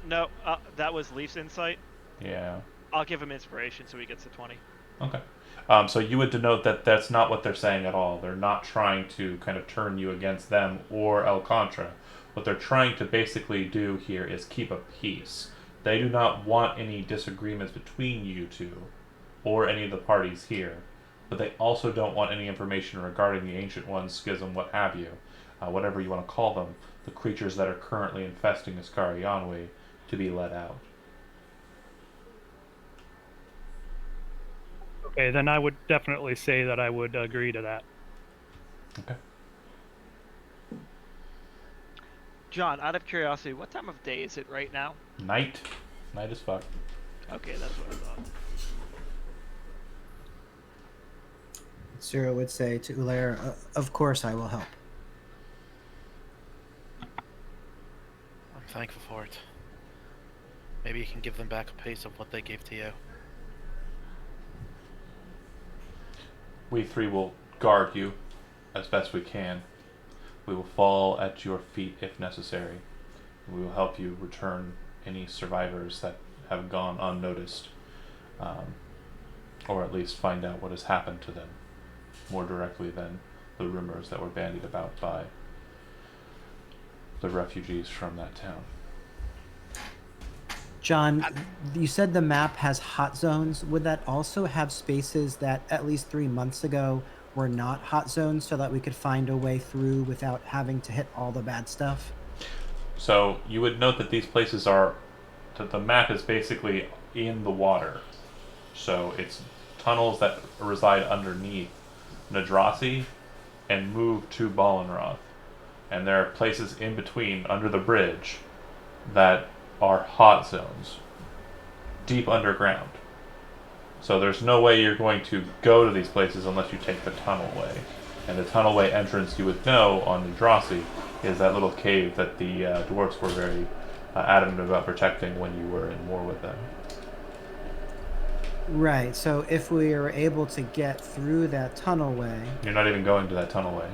No, that was Leaf's insight. Yeah. I'll give him inspiration so he gets a 20. Okay. So you would denote that that's not what they're saying at all. They're not trying to kind of turn you against them or El Contra. What they're trying to basically do here is keep a peace. They do not want any disagreements between you two or any of the parties here, but they also don't want any information regarding the Ancient Ones, Schism, what have you, whatever you want to call them, the creatures that are currently infesting Iskari to be let out. Okay, then I would definitely say that I would agree to that. Okay. John, out of curiosity, what time of day is it right now? Night. Night as fuck. Okay, that's what I thought. Cyril would say to Ulair, of course I will help. I'm thankful for it. Maybe you can give them back a piece of what they gave to you. We three will guard you as best we can. We will fall at your feet if necessary. We will help you return any survivors that have gone unnoticed, or at least find out what has happened to them more directly than the rumors that were bandied about by the refugees from that town. John, you said the map has hot zones. Would that also have spaces that at least 3 months ago were not hot zones so that we could find a way through without having to hit all the bad stuff? So you would note that these places are, that the map is basically in the water. So it's tunnels that reside underneath Nadrasi and move to Balinroth. And there are places in between, under the bridge, that are hot zones, deep underground. So there's no way you're going to go to these places unless you take the tunnelway. And the tunnelway entrance, you would know, on Nadrasi is that little cave that the dwarves were very adamant about protecting when you were in war with them. Right, so if we are able to get through that tunnelway, You're not even going to that tunnelway.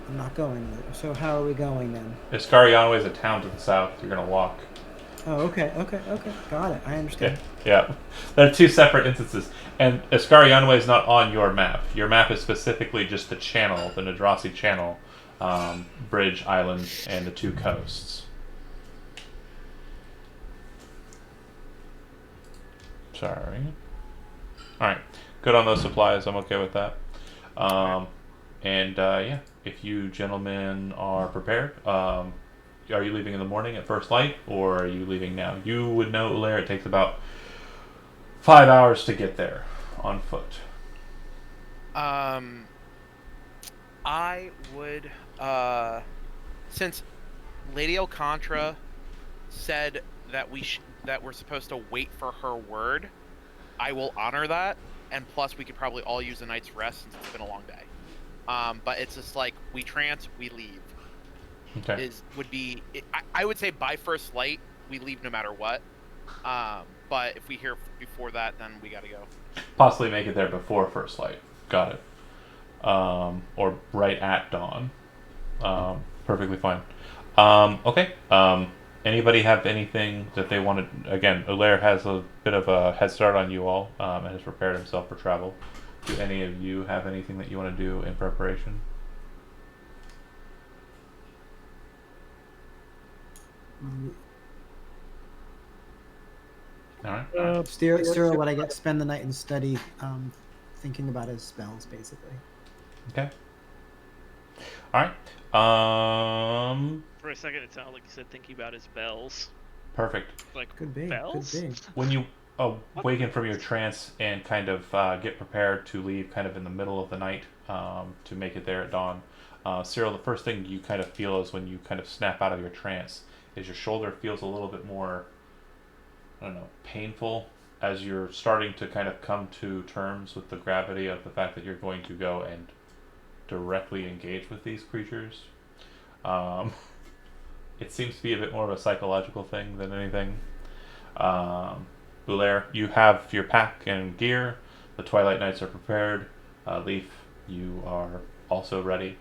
I'm not going there. So how are we going then? Iskari is a town to the south. You're going to walk. Oh, okay. Got it. I understand. Yeah. They're two separate instances. And Iskari is not on your map. Your map is specifically just the channel, the Nadrasi channel, bridge, island, and the two coasts. Sorry. Alright. Good on those supplies. I'm okay with that. Yeah, if you gentlemen are prepared, are you leaving in the morning at first light, or are you leaving now? You would know, Ulair, it takes about 5 hours to get there on foot. I would, since Lady Alcontra said that that we're supposed to wait for her word, I will honor that, and plus we could probably all use a night's rest since it's been a long day. But it's just like, we trance, we leave. Okay. I would say by first light, we leave no matter what. But if we hear before that, then we gotta go. Possibly make it there before first light. Got it. Or right at dawn. Perfectly fine. Okay. Anybody have anything that they wanted? Again, Ulair has a bit of a head start on you all, and has prepared himself for travel. Do any of you have anything that you want to do in preparation? All right. Cyril, would I get spend the night and study, thinking about his spells, basically. Okay. All right. For a second, it sounded like you said thinking about his bells. Perfect. Like, Could be. bells? Could be. When you awaken from your trance and kind of get prepared to leave kind of in the middle of the night to make it there at dawn, Cyril, the first thing you kind of feel is when you kind of snap out of your trance is your shoulder feels a little bit more, I don't know, painful as you're starting to kind of come to terms with the gravity of the fact that you're going to go and directly engage with these creatures. It seems to be a bit more of a psychological thing than anything. Ulair, you have your pack and gear. The Twilight Knights are prepared. Leaf, you are also ready.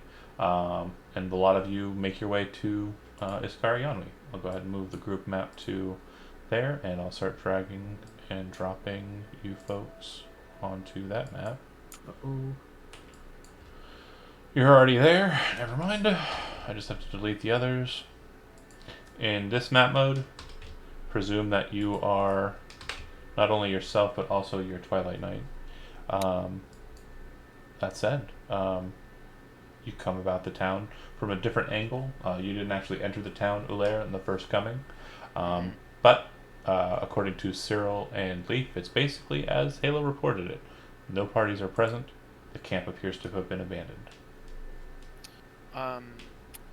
and a lot of you make your way to Iskarianwi. I'll go ahead and move the group map to there, and I'll start dragging and dropping you folks onto that map. Uh-oh. You're already there. Never mind. I just have to delete the others. In this map mode, presume that you are not only yourself but also your Twilight Knight. That said, you come about the town from a different angle. You didn't actually enter the town, Ulair, in the first coming. But according to Cyril and Leaf, it's basically as Halo reported it. No parties are present. The camp appears to have been abandoned.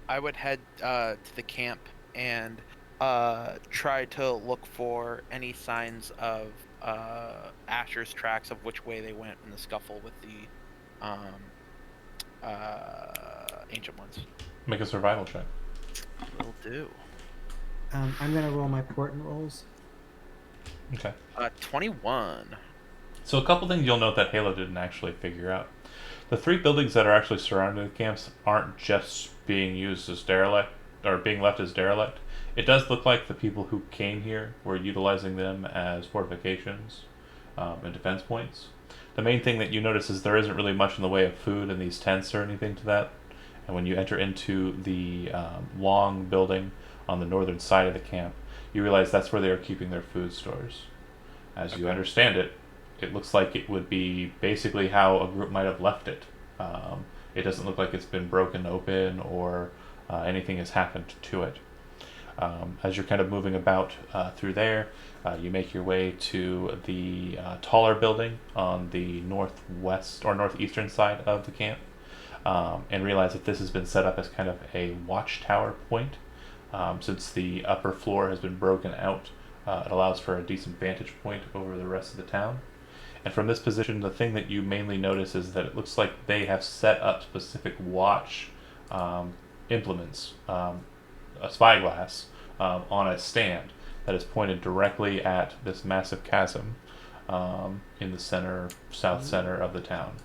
I would head to the camp and try to look for any signs of Asher's tracks of which way they went in the scuffle with the Ancient Ones. Make a survival check. Will do. I'm gonna roll my portent rolls. Okay. 21. So a couple things you'll note that Halo didn't actually figure out. The 3 buildings that are actually surrounding the camps aren't just being used as derelict, or being left as derelict. It does look like the people who came here were utilizing them as fortifications and defense points. The main thing that you notice is there isn't really much in the way of food in these tents or anything to that. And when you enter into the long building on the northern side of the camp, you realize that's where they are keeping their food stores. As you understand it, it looks like it would be basically how a group might have left it. It doesn't look like it's been broken open or anything has happened to it. As you're kind of moving about through there, you make your way to the taller building on the northwest or northeastern side of the camp, and realize that this has been set up as kind of a watchtower point. Since the upper floor has been broken out, it allows for a decent vantage point over the rest of the town. And from this position, the thing that you mainly notice is that it looks like they have set up specific watch implements, a spyglass, on a stand that is pointed directly at this massive chasm in the south center of the town.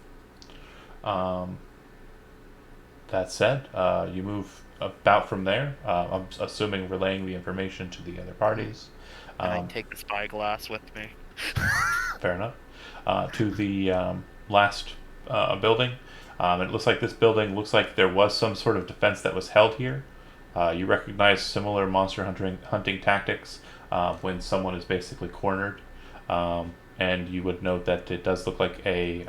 That said, you move about from there, I'm assuming relaying the information to the other parties. And I take the spyglass with me. Fair enough. To the last building. It looks like this building looks like there was some sort of defense that was held here. You recognize similar monster hunting tactics when someone is basically cornered. And you would note that it does look like a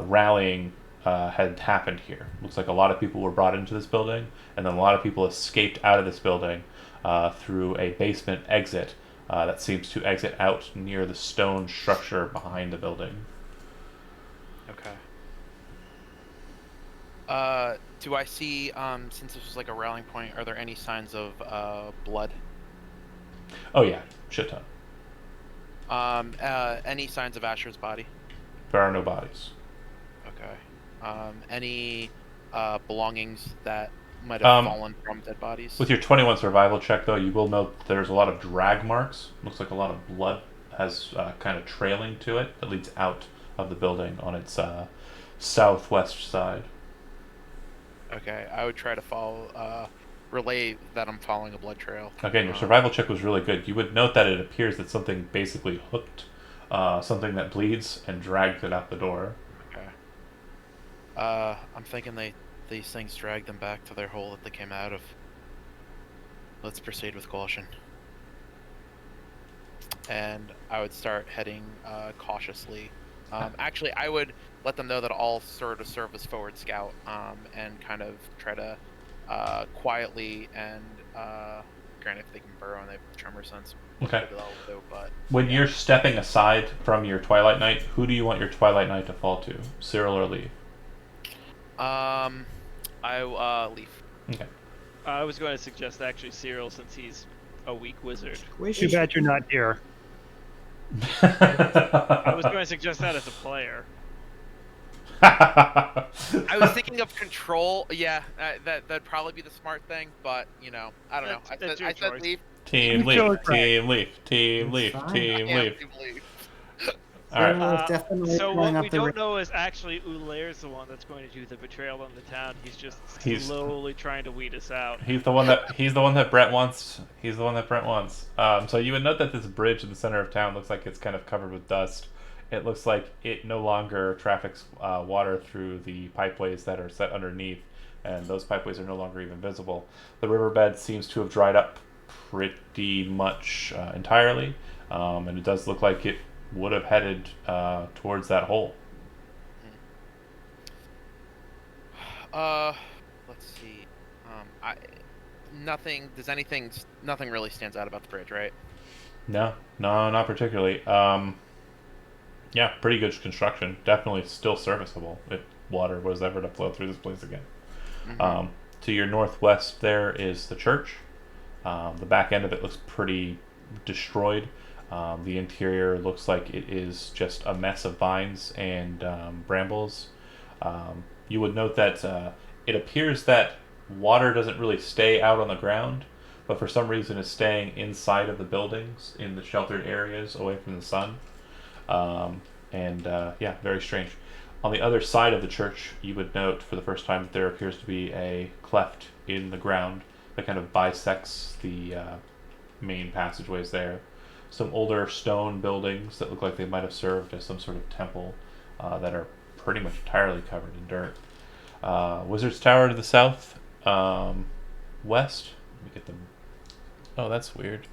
rallying had happened here. Looks like a lot of people were brought into this building, and then a lot of people escaped out of this building through a basement exit that seems to exit out near the stone structure behind the building. Okay. Do I see, since this was like a rallying point, are there any signs of blood? Oh yeah, shit ton. Any signs of Asher's body? There are no bodies. Okay. Any belongings that might have fallen from dead bodies? With your 21 survival check, though, you will note that there's a lot of drag marks. Looks like a lot of blood has kind of trailing to it that leads out of the building on its southwest side. Okay, I would try to follow, relay that I'm following a blood trail. Again, your survival check was really good. You would note that it appears that something basically hooked something that bleeds and dragged it out the door. Okay. I'm thinking these things dragged them back to their hole that they came out of. Let's proceed with caution. And I would start heading cautiously. Actually, I would let them know that I'll sort of serve as forward scout, and kind of try to quietly and granted if they can burrow and they have tremor sense. Okay. Do, but when you're stepping aside from your Twilight Knight, who do you want your Twilight Knight to fall to? Cyril or Leaf? Leaf. Okay. I was going to suggest actually Cyril, since he's a weak wizard. Too bad you're not here. I was going to suggest that as a player. I was thinking of control. Yeah, that'd probably be the smart thing, but you know, I don't know. I said Leaf. Team You Leaf, chose right. Team Leaf, Team That's Leaf, fine. Team Yeah, Leaf. Team Leaf. All right. Cyril is definitely So going what up we the don't know is actually Ulaire's the one that's going to do the betrayal on the town. He's just He's- slowly trying to weed us out. He's the one that Brent wants. He's the one that Brent wants. So you would note that this bridge in the center of town looks like it's kind of covered with dust. It looks like it no longer traffics water through the pipeways that are set underneath, and those pipeways are no longer even visible. The riverbed seems to have dried up pretty much entirely, and it does look like it would have headed towards that hole. Let's see. I nothing. Nothing really stands out about the bridge, right? No, not particularly. Yeah, pretty good construction. Definitely still serviceable if water was ever to flow through this place again. Mm-hmm. To your northwest, there is the church. The back end of it looks pretty destroyed. The interior looks like it is just a mess of vines and brambles. You would note that it appears that water doesn't really stay out on the ground, but for some reason is staying inside of the buildings in the sheltered areas away from the sun. Yeah, very strange. On the other side of the church, you would note for the first time that there appears to be a cleft in the ground that kind of bisects the main passageways there. Some older stone buildings that look like they might have served as some sort of temple that are pretty much entirely covered in dirt. Wizard's Tower to the south, west. Let me get them. Oh, that's weird.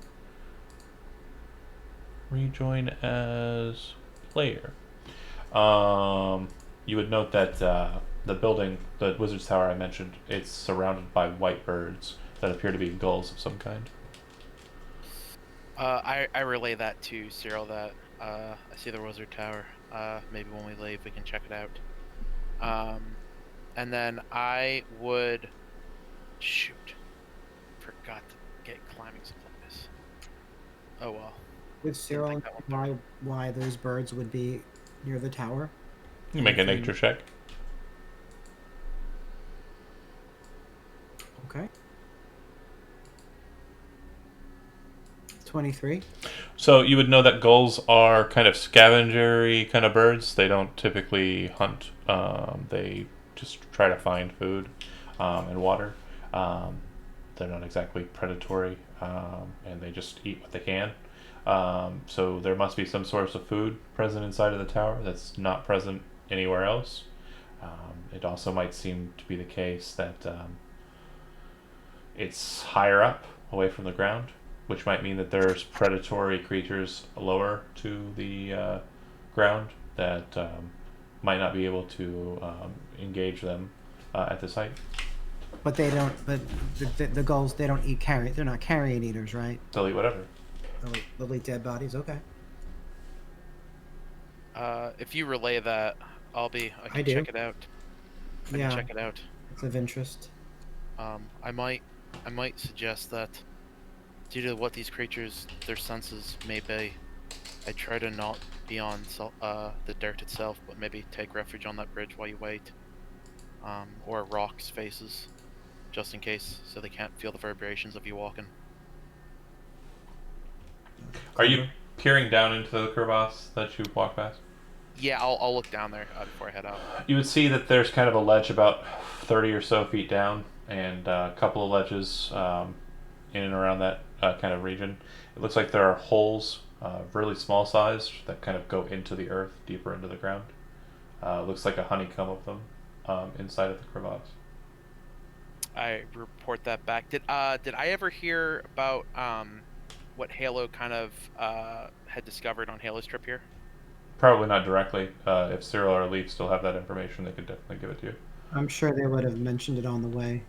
Rejoin as player. You would note that the building, the Wizard's Tower I mentioned, it's surrounded by white birds that appear to be gulls of some kind. I relay that to Cyril that I see the Wizard Tower. Maybe when we leave, we can check it out. And then I would forgot to get climbing supplies. Oh well. with Cyril. Why those birds would be near the tower? You can make a nature check. Okay. 23. So you would know that gulls are kind of scavengery kind of birds. They don't typically hunt. They just try to find food and water. They're not exactly predatory, and they just eat what they can. So there must be some source of food present inside of the tower that's not present anywhere else. It also might seem to be the case that it's higher up, away from the ground, which might mean that there's predatory creatures lower to the ground that might not be able to engage them at the site. But they don't. But the gulls, they don't eat carrion. They're not carrion eaters, right? They'll eat whatever. They'll eat dead bodies. Okay. If you relay that, I can do. check it out. I Yeah. can check it out. It's of interest. I might suggest that due to what these creatures, their senses may be, I try to not be on the dirt itself, but maybe take refuge on that bridge while you wait, or rocks faces, just in case, so they can't feel the vibrations of you walking. Are you peering down into the crevasse that you walk past? Yeah, I'll look down there before I head out. You would see that there's kind of a ledge about 30 or so feet down, and a couple of ledges in and around that kind of region. It looks like there are holes, really small sized, that kind of go into the earth, deeper into the ground. Looks like a honeycomb of them inside of the crevasse. I report that back. Did I ever hear about what Halo kind of had discovered on Halo's trip here? Probably not directly. If Cyril or Leaf still have that information, they could definitely give it to you. I'm sure they would have mentioned it on the way.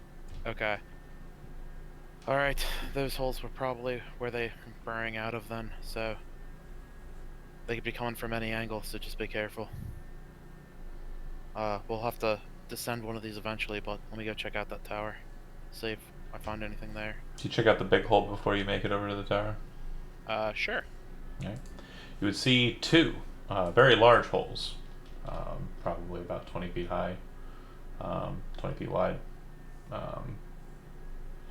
Okay. Alright, those holes were probably where they were burrowing out of then, so they could be coming from any angle, so just be careful. We'll have to descend one of these eventually, but let me go check out that tower. See if I find anything there. Do you check out the big hole before you make it over to the tower? Sure. Okay. You would see two very large holes, probably about 20 feet high, 20 feet wide,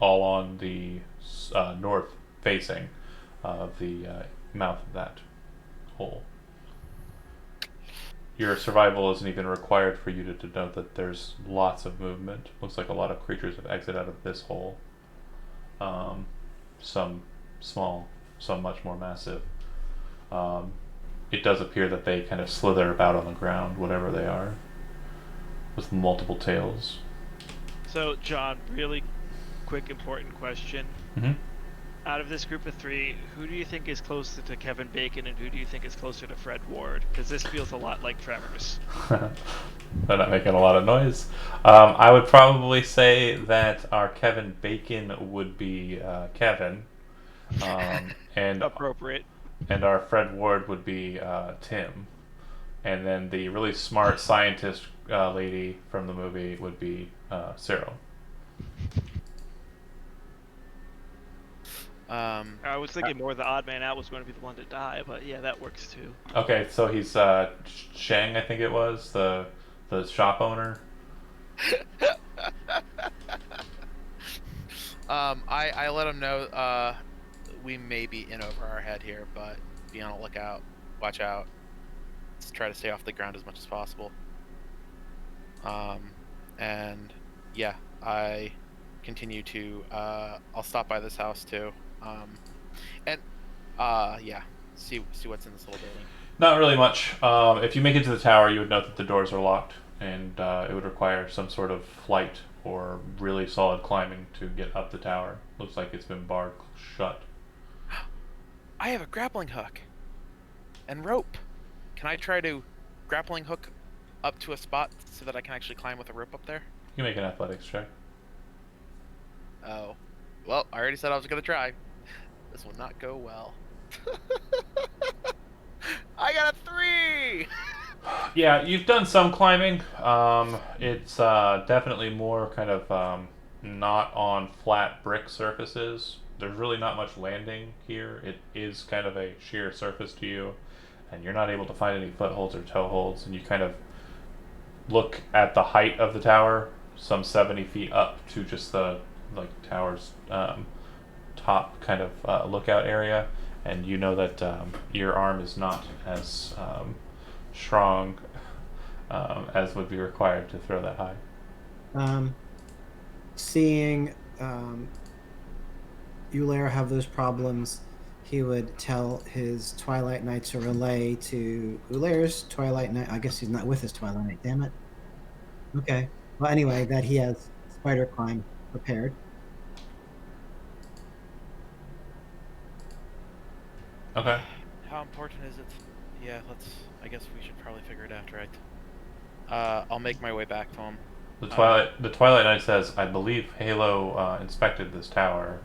all on the north facing of the mouth of that hole. your survival isn't even required for you to denote that there's lots of movement. Looks like a lot of creatures have exited out of this hole. Some small, some much more massive. It does appear that they kind of slither about on the ground, whatever they are, with multiple tails. So, John, really quick, important question. Mm-hmm. Out of this group of three, who do you think is closer to Kevin Bacon and who do you think is closer to Fred Ward? Because this feels a lot like Trevor's. They're not making a lot of noise. I would probably say that our Kevin Bacon would be Kevin, and Appropriate. and our Fred Ward would be Tim, and then the really smart scientist lady from the movie would be Cyril. I was thinking more the odd man out was going to be the one to die, but yeah, that works too. Okay, so he's Shang, I think it was the shop owner. I let him know we may be in over our head here, but be on the lookout. Watch out. Let's try to stay off the ground as much as possible. And yeah, I continue to I'll stop by this house too. And yeah, see what's in this little building. Not really much. If you make it to the tower, you would note that the doors are locked, and it would require some sort of flight or really solid climbing to get up the tower. Looks like it's been barred shut. I have a grappling hook and rope. Can I try to grappling hook up to a spot so that I can actually climb with a rope up there? You make an athletics check. Oh. Well, I already said I was going to try. This will not go well. I got a 3! Yeah, you've done some climbing. It's definitely more kind of not on flat brick surfaces. There's really not much landing here. It is kind of a sheer surface to you, and you're not able to find any footholds or toeholds, and you kind of look at the height of the tower, some 70 feet up to just the tower's top kind of lookout area, and you know that your arm is not as strong as would be required to throw that high. Seeing Eulair have those problems, he would tell his Twilight Knight to relay to Eulair's Twilight Knight. I guess he's not with his Twilight Knight, damn it. Okay. Well, anyway, that he has spider climb prepared. Okay. How important is it? Yeah, I guess we should probably figure it out, right? I'll make my way back to him. The Twilight Knight says, I believe Halo inspected this tower,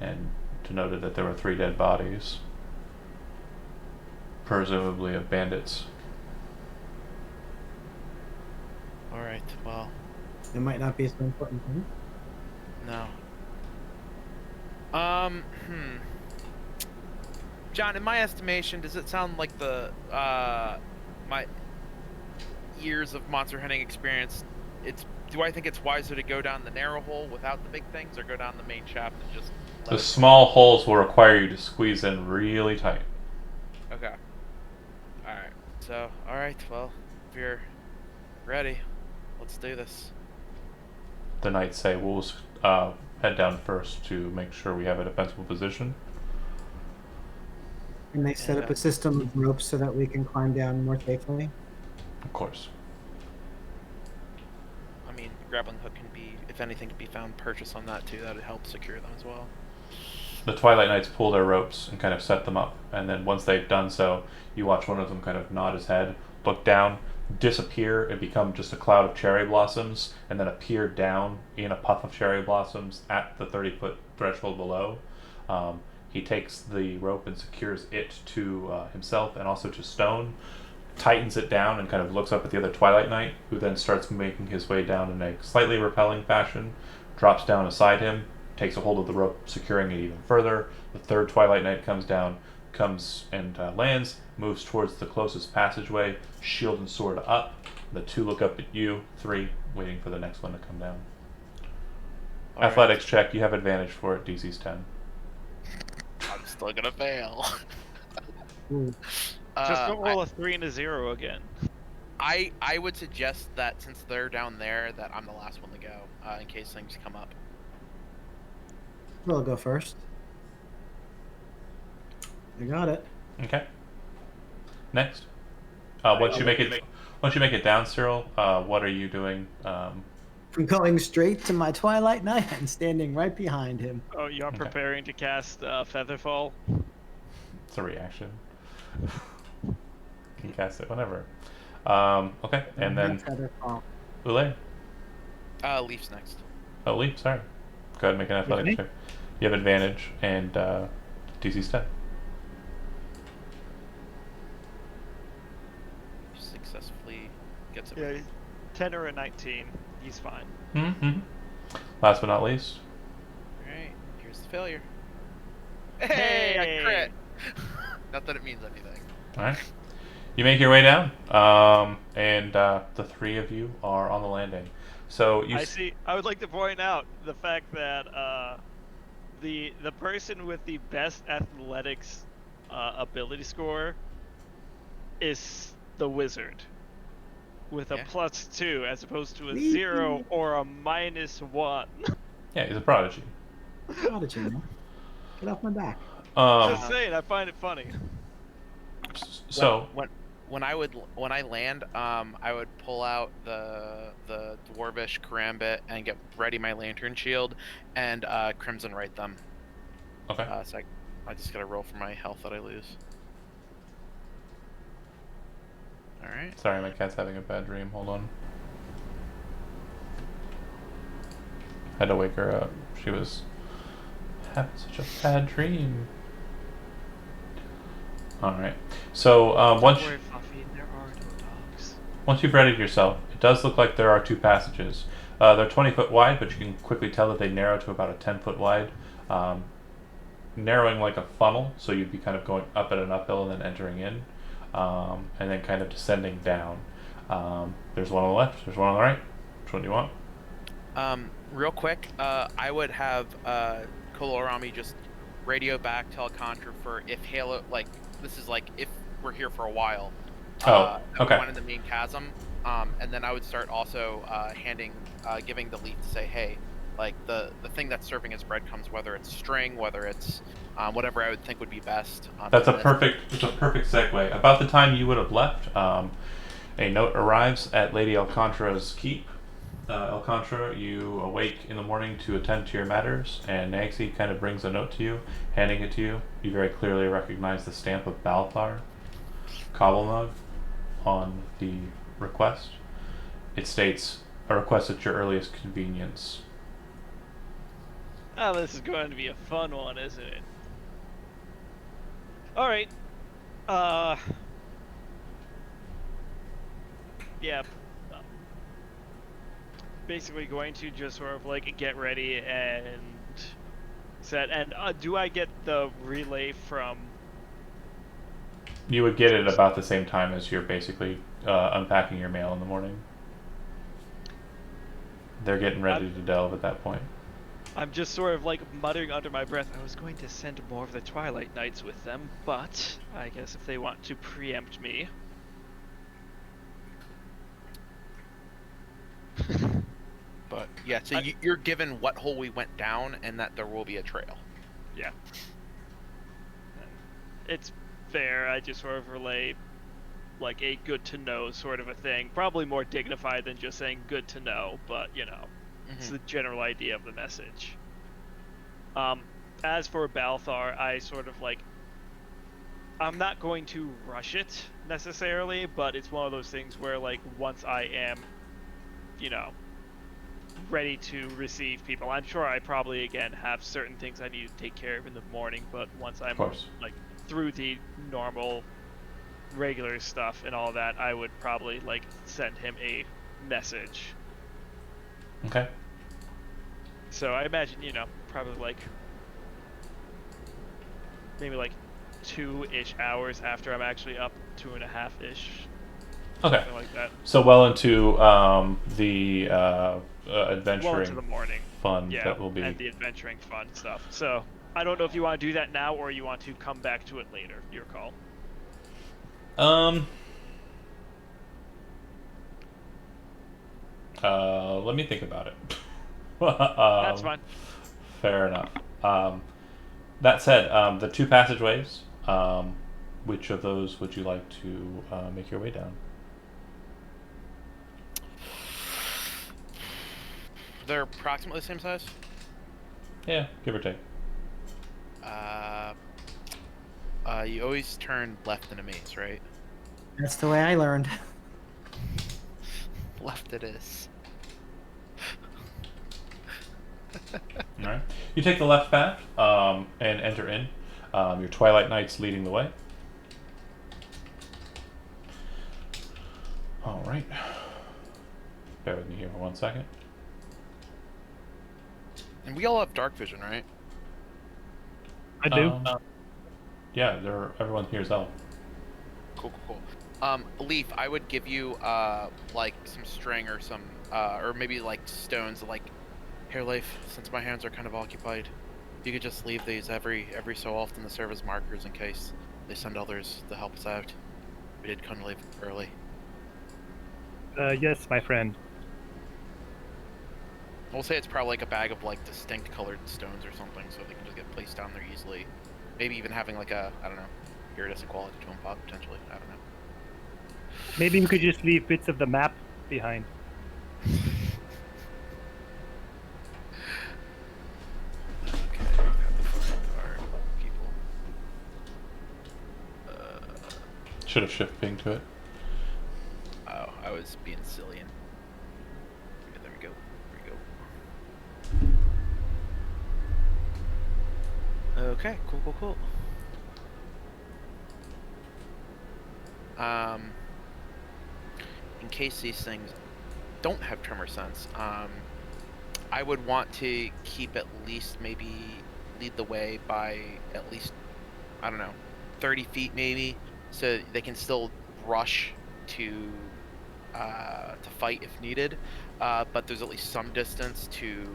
and denoted that there were 3 dead bodies, presumably of bandits. Alright, well, It might not be so important to him. no. John, in my estimation, does it sound like my years of monster hunting experience, do I think it's wiser to go down the narrow hole without the big things, or go down the main shaft and just The small holes will require you to squeeze in really tight. Okay. Alright. So, alright, well, if you're ready, let's do this. The knights say, we'll head down first to make sure we have a defensible position. And they set up a system of ropes so that we can climb down more safely. Of course. I mean, grappling hook can be, if anything, can be found purchase on that too. That would help secure them as well. The Twilight Knights pull their ropes and kind of set them up, and then once they've done so, you watch one of them kind of nod his head, look down, disappear, and become just a cloud of cherry blossoms, and then appear down in a puff of cherry blossoms at the 30-foot threshold below. He takes the rope and secures it to himself and also to Stone, tightens it down, and kind of looks up at the other Twilight Knight, who then starts making his way down in a slightly repelling fashion, drops down beside him, takes a hold of the rope, securing it even further. The third Twilight Knight comes down, comes and lands, moves towards the closest passageway, shield and sword up. The 2 look up at you, 3 waiting for the next one to come down. Athletics check, you have advantage for it, DC's 10. I'm still gonna fail. Ooh. Just don't roll a 3 and a 0 again. I would suggest that since they're down there, that I'm the last one to go, in case things come up. We'll go first. I got it. Okay. Next. Once you make it down, Cyril, what are you doing? I'm going straight to my Twilight Knight and standing right behind him. Oh, you're Okay. preparing to cast Featherfall? It's a reaction. You can cast it whenever. Okay, and then Featherfall. Ule. Leaf's next. Oh, Leap, sorry. Go ahead and make an athletics me? check. You have advantage and DC step. Successfully gets it. Yeah, 10 or a 19. He's fine. Mm-hmm. Last but not least, Alright, here's the failure. Hey! Hey, I crit! Not that it means anything. all right. You make your way down, and the three of you are on the landing. So you. I would like to point out the fact that the person with the best athletics ability score is the wizard, with a Yeah. +2 as opposed to a Wee. 0 or a -1. Yeah, he's a prodigy. Prodigy, man. Get off my back. Just saying, I find it funny. So When I land, I would pull out the dwarvish karambit and get ready my lantern shield, and crimson right them. okay. So I just gotta roll for my health that I lose. All right. Sorry, my cat's having a bad dream. Hold on. Had to wake her up. She was having such a bad dream. Alright. So, Don't worry, Fluffy, there are no dogs. once you've readied yourself, it does look like there are two passages. They're 20 foot wide, but you can quickly tell that they narrow to about a 10 foot wide. Narrowing like a funnel, so you'd be kind of going up at an uphill and then entering in, and then kind of descending down. There's one on the left, there's one on the right. Which one do you want? Real quick, I would have Kolorami just radio back to Alcantara for if Halo, like, this is like if we're here for a while. Oh, okay. One in the main chasm, and then I would start also giving the lead to say, hey, like the thing that's serving as breadcrumbs, whether it's string, whether it's whatever I would think would be best. It's a perfect segue. About the time you would have left, a note arrives at Lady Alcantara's keep. Alcantara, you awake in the morning to attend to your matters, and Naxi kind of brings a note to you, handing it to you. You very clearly recognize the stamp of Balthar Cobblemug on the request. It states, a request at your earliest convenience. Oh, this is going to be a fun one, isn't it? Alright. Yeah. Basically going to just sort of like get ready and set. And do I get the relay from... You would get it about the same time as you're basically unpacking your mail in the morning. They're getting ready to delve at that point. I'm just sort of like muttering under my breath. I was going to send more of the Twilight Knights with them, but I guess if they want to preempt me... But yeah, so you're given what hole we went down, and that there will be a trail. Yeah. It's fair. I just sort of relay like a good to know sort of a thing. Probably more dignified than just saying good to know, but you know, it's the general idea of the message. As for Balthar, I sort of like, I'm not going to rush it necessarily, but it's one of those things where like once I am, you know, ready to receive people, I'm sure I probably again have certain things I need to take care of in the morning, but once I'm like through the normal regular stuff and all that, I would probably like send him a message. Okay. So I imagine, you know, probably like maybe like 2-ish hours after I'm actually up, 2.5-ish. Okay. Something like that. So well into the adventuring well into the morning. fun Yeah, that will be. and the adventuring fun stuff. So I don't know if you want to do that now or you want to come back to it later. Your call. Um. Let me think about it. That's um, fine. fair enough. That said, the two passageways. Which of those would you like to make your way down? They're approximately the same size. Yeah, give or take. You always turn left in a maze, right? That's the way I learned. Left it is. All right. You take the left path and enter in. Your Twilight Knights leading the way. All right. Bear with me here for 1 second. And we all have dark vision, right? I do. Yeah, everyone here's elf. Cool. Leaf, I would give you like some string or some or maybe like stones. Like, here, Leaf. Since my hands are kind of occupied, you could just leave these every so often to serve as markers in case they send others to help us out. We did kind of leave early. Yes, my friend. We'll say it's probably like a bag of like distinct colored stones or something, so they can just get placed down there easily. Maybe even having like a, I don't know, iridescent quality to them potentially. I don't know. Maybe we could just leave bits of the map behind. Okay, we have to find our people. Should have shift pinged to it. Oh, I was being silly. And... okay, there we go. Okay, cool. In case these things don't have tremor sense, I would want to keep at least maybe lead the way by at least, I don't know, 30 feet maybe, so they can still rush to fight if needed, but there's at least some distance to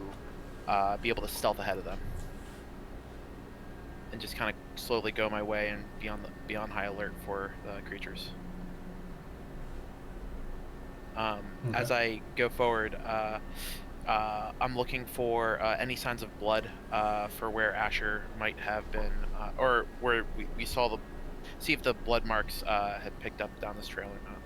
be able to stealth ahead of them. And just kind of slowly go my way and be on high alert for the creatures. As I go forward, I'm looking for any signs of blood for where Asher might have been, or where we saw see if the blood marks had picked up down this trail or not.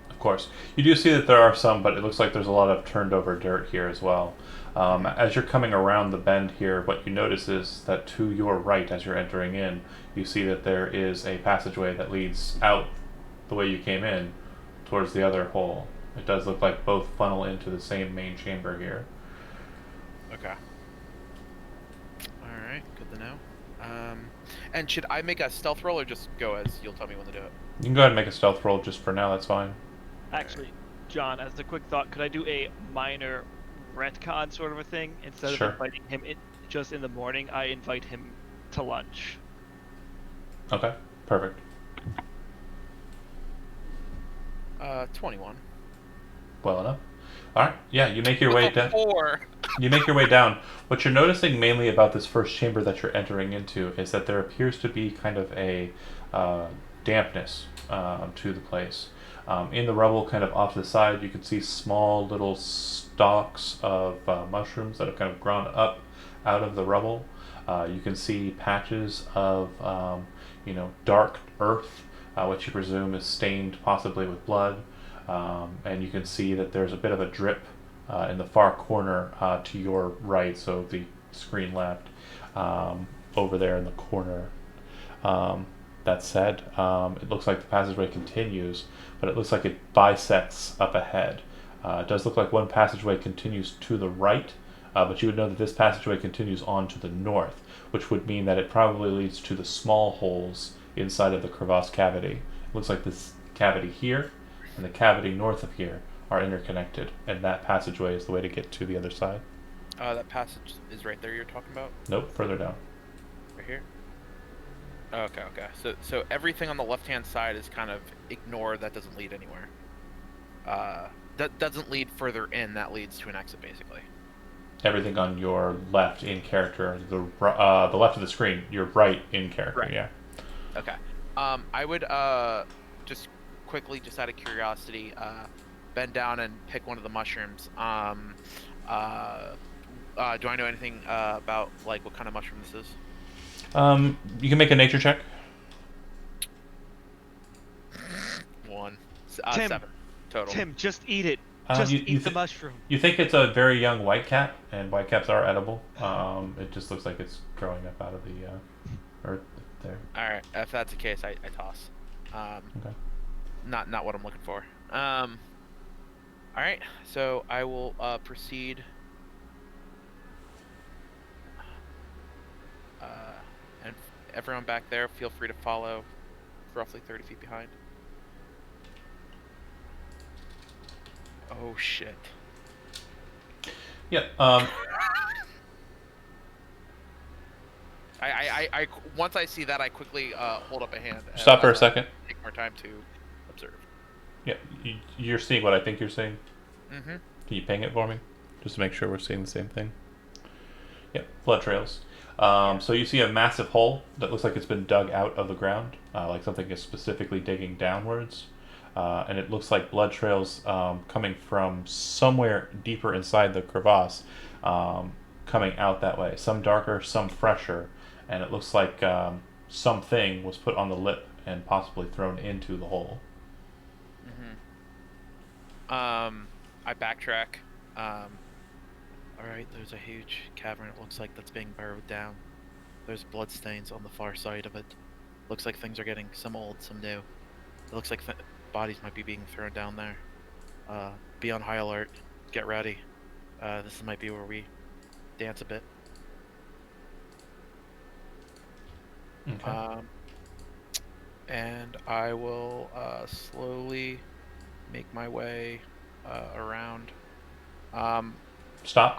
Of course. You do see that there are some, but it looks like there's a lot of turned over dirt here as well. As you're coming around the bend here, what you notice is that to your right, as you're entering in, you see that there is a passageway that leads out the way you came in towards the other hole. It does look like both funnel into the same main chamber here. Okay. Alright, good to know. And should I make a stealth roll or just go as you'll tell me when to do it? You can go ahead and make a stealth roll just for now, that's fine. Actually, John, as a quick thought, could I do a minor retcon sort of a thing? Instead Sure. of inviting him just in the morning, I invite him to lunch. Okay, perfect. 21. Well enough. Alright, yeah, you make your way down. 4! You make your way down. What you're noticing mainly about this first chamber that you're entering into is that there appears to be kind of a dampness to the place. In the rubble, kind of off to the side, you can see small little stalks of mushrooms that have kind of grown up out of the rubble. You can see patches of, dark earth, which you presume is stained possibly with blood. And you can see that there's a bit of a drip in the far corner to your right, so the screen left, over there in the corner. That said, it looks like the passageway continues, but it looks like it bisects up ahead. It does look like one passageway continues to the right, but you would know that this passageway continues on to the north, which would mean that it probably leads to the small holes inside of the crevasse cavity. It looks like this cavity here and the cavity north of here are interconnected, and that passageway is the way to get to the other side. That passage is right there you're talking about? Nope, further down. Right here? Okay. So everything on the left-hand side is kind of ignored. That doesn't lead anywhere. That doesn't lead further in. That leads to an exit, basically. Everything on your left in character, the left of the screen, your right in character, Right. yeah. Okay. I would just quickly, just out of curiosity, bend down and pick one of the mushrooms. Do I know anything about like what kind of mushroom this is? You can make a nature check. 1. Tim. 7 total. Tim, just eat it. Just you eat the mushroom. You think it's a very young whitecap, and whitecaps are edible. It just looks like it's growing up out of the earth there. All right. If that's the case, I toss. Okay. Not what I'm looking for. All right. So I will proceed. And everyone back there, feel free to follow. Roughly 30 feet behind. Oh shit. Yeah. I once I see that, I quickly hold up a hand. And, Stop for a second. Take more time to observe. Yeah, you're seeing what I think you're seeing. Mm-hmm. Can you ping it for me, just to make sure we're seeing the same thing? Yeah, flood trails. So you see a massive hole that looks like it's been dug out of the ground, like something is specifically digging downwards. And it looks like blood trails coming from somewhere deeper inside the crevasse, coming out that way. Some darker, some fresher, and it looks like something was put on the lip and possibly thrown into the hole. Mm-hmm. I backtrack. Alright, there's a huge cavern, it looks like, that's being burrowed down. There's bloodstains on the far side of it. Looks like things are getting some old, some new. It looks like bodies might be being thrown down there. Be on high alert. Get ready. This might be where we dance a bit. Okay. And I will slowly make my way around. Stop.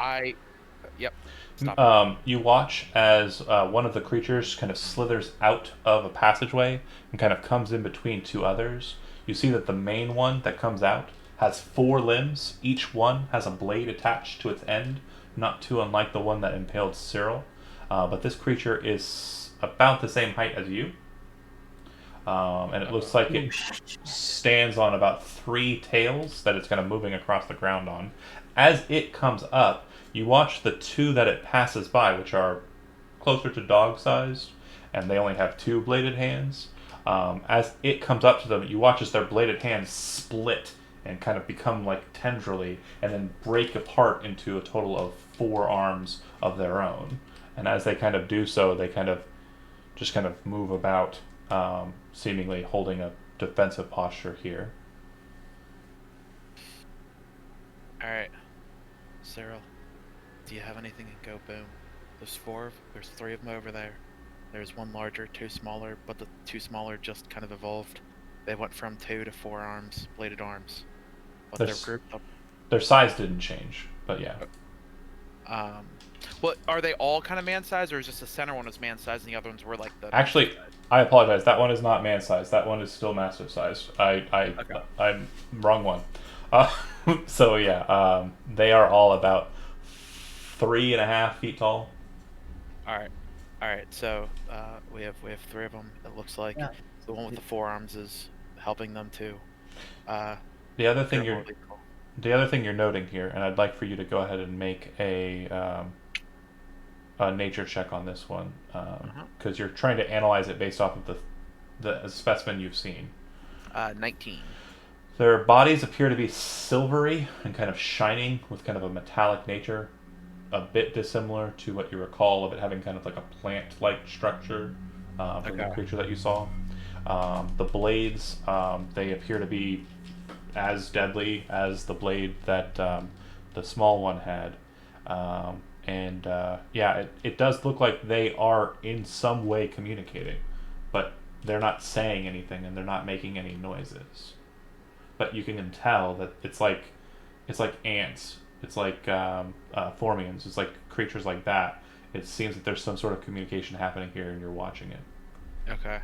Yep. Stop. You watch as one of the creatures kind of slithers out of a passageway and kind of comes in between two others. You see that the main one that comes out has 4 limbs. Each one has a blade attached to its end, not too unlike the one that impaled Cyril. But this creature is about the same height as you. And it looks like it stands on about 3 tails that it's kind of moving across the ground on. As it comes up, you watch the 2 that it passes by, which are closer to dog-sized, and they only have 2 bladed hands. As it comes up to them, you watch as their bladed hands split and kind of become like tendrily, and then break apart into a total of 4 arms of their own. And as they kind of do so, they kind of just kind of move about, seemingly holding a defensive posture here. Alright. Cyril, do you have anything in Go Boom? There's 3 of them over there. There's 1 larger, 2 smaller, but the 2 smaller just kind of evolved. They went from 2 to 4 arms, bladed arms. But they're grouped up. Their size didn't change, but yeah. Well, are they all kind of man-sized, or is just the center one was man-sized and the other ones were like the... Actually, I apologize. That one is not man-sized. That one is still massive-sized. I'm wrong one. So yeah, they are all about 3.5 feet tall. All right. So we have 3 of them. It looks like the one with the 4 arms is helping them too. The other thing you're noting here, and I'd like for you to go ahead and make a nature check on this one, because you're trying to analyze it based off of the specimen you've seen. 19. Their bodies appear to be silvery and kind of shining with kind of a metallic nature, a bit dissimilar to what you recall of it having kind of like a plant-like structure from the creature that you saw. The blades, they appear to be as deadly as the blade that the small one had. It does look like they are in some way communicating, but they're not saying anything and they're not making any noises. But you can tell that it's like ants. It's like Thormians. It's like creatures like that. It seems that there's some sort of communication happening here, and you're watching it. Okay.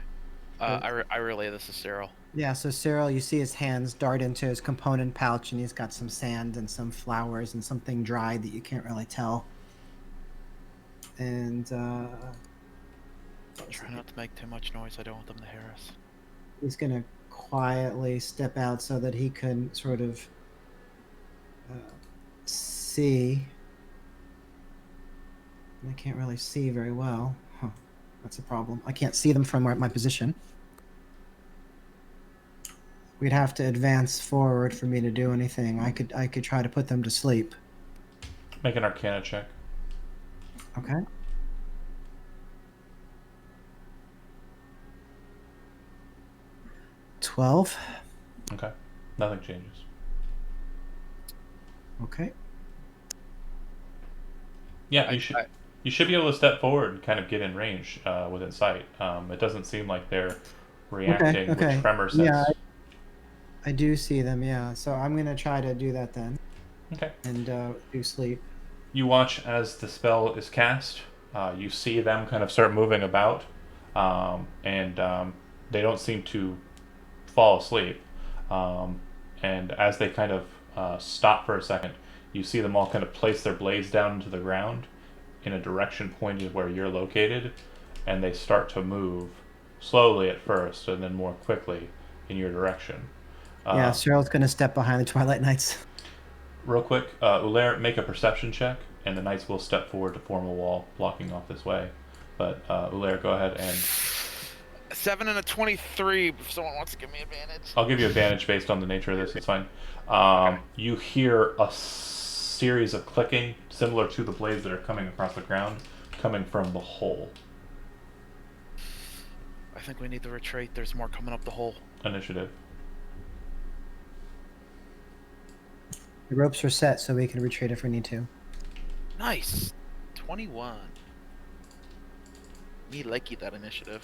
I relay this to Cyril. Yeah, so Cyril, you see his hands dart into his component pouch, and he's got some sand and some flowers and something dried that you can't really tell. And Try not to make too much noise. I don't want them to hear us. He's gonna quietly step out so that he can sort of see. I can't really see very well. Huh. That's a problem. I can't see them from my position. We'd have to advance forward for me to do anything. I could try to put them to sleep. Make an Arcana check. Okay. $12. Okay. Nothing changes. Okay. Yeah, you should be able to step forward and kind of get in range within sight. It doesn't seem like they're reacting Okay. with tremor sense. Yeah, I do see them. Yeah. So I'm gonna try to do that then, Okay. and do sleep. You watch as the spell is cast. You see them kind of start moving about, and they don't seem to fall asleep. And as they kind of stop for a second, you see them all kind of place their blades down into the ground in a direction pointed where you're located, and they start to move slowly at first and then more quickly in your direction. Yeah, Cheryl's gonna step behind the Twilight Knights. Real quick, Ulair, make a perception check, and the knights will step forward to form a wall blocking off this way. But Ulair, go ahead and 7 and a 23. If someone wants to give me advantage. I'll give you advantage based on the nature of this. It's fine. You hear a series of clicking, similar to the blades that are coming across the ground, coming from the hole. I think we need to retreat. There's more coming up the hole. Initiative. The ropes are set, so we can retreat if we need to. Nice. 21. Me likey that initiative.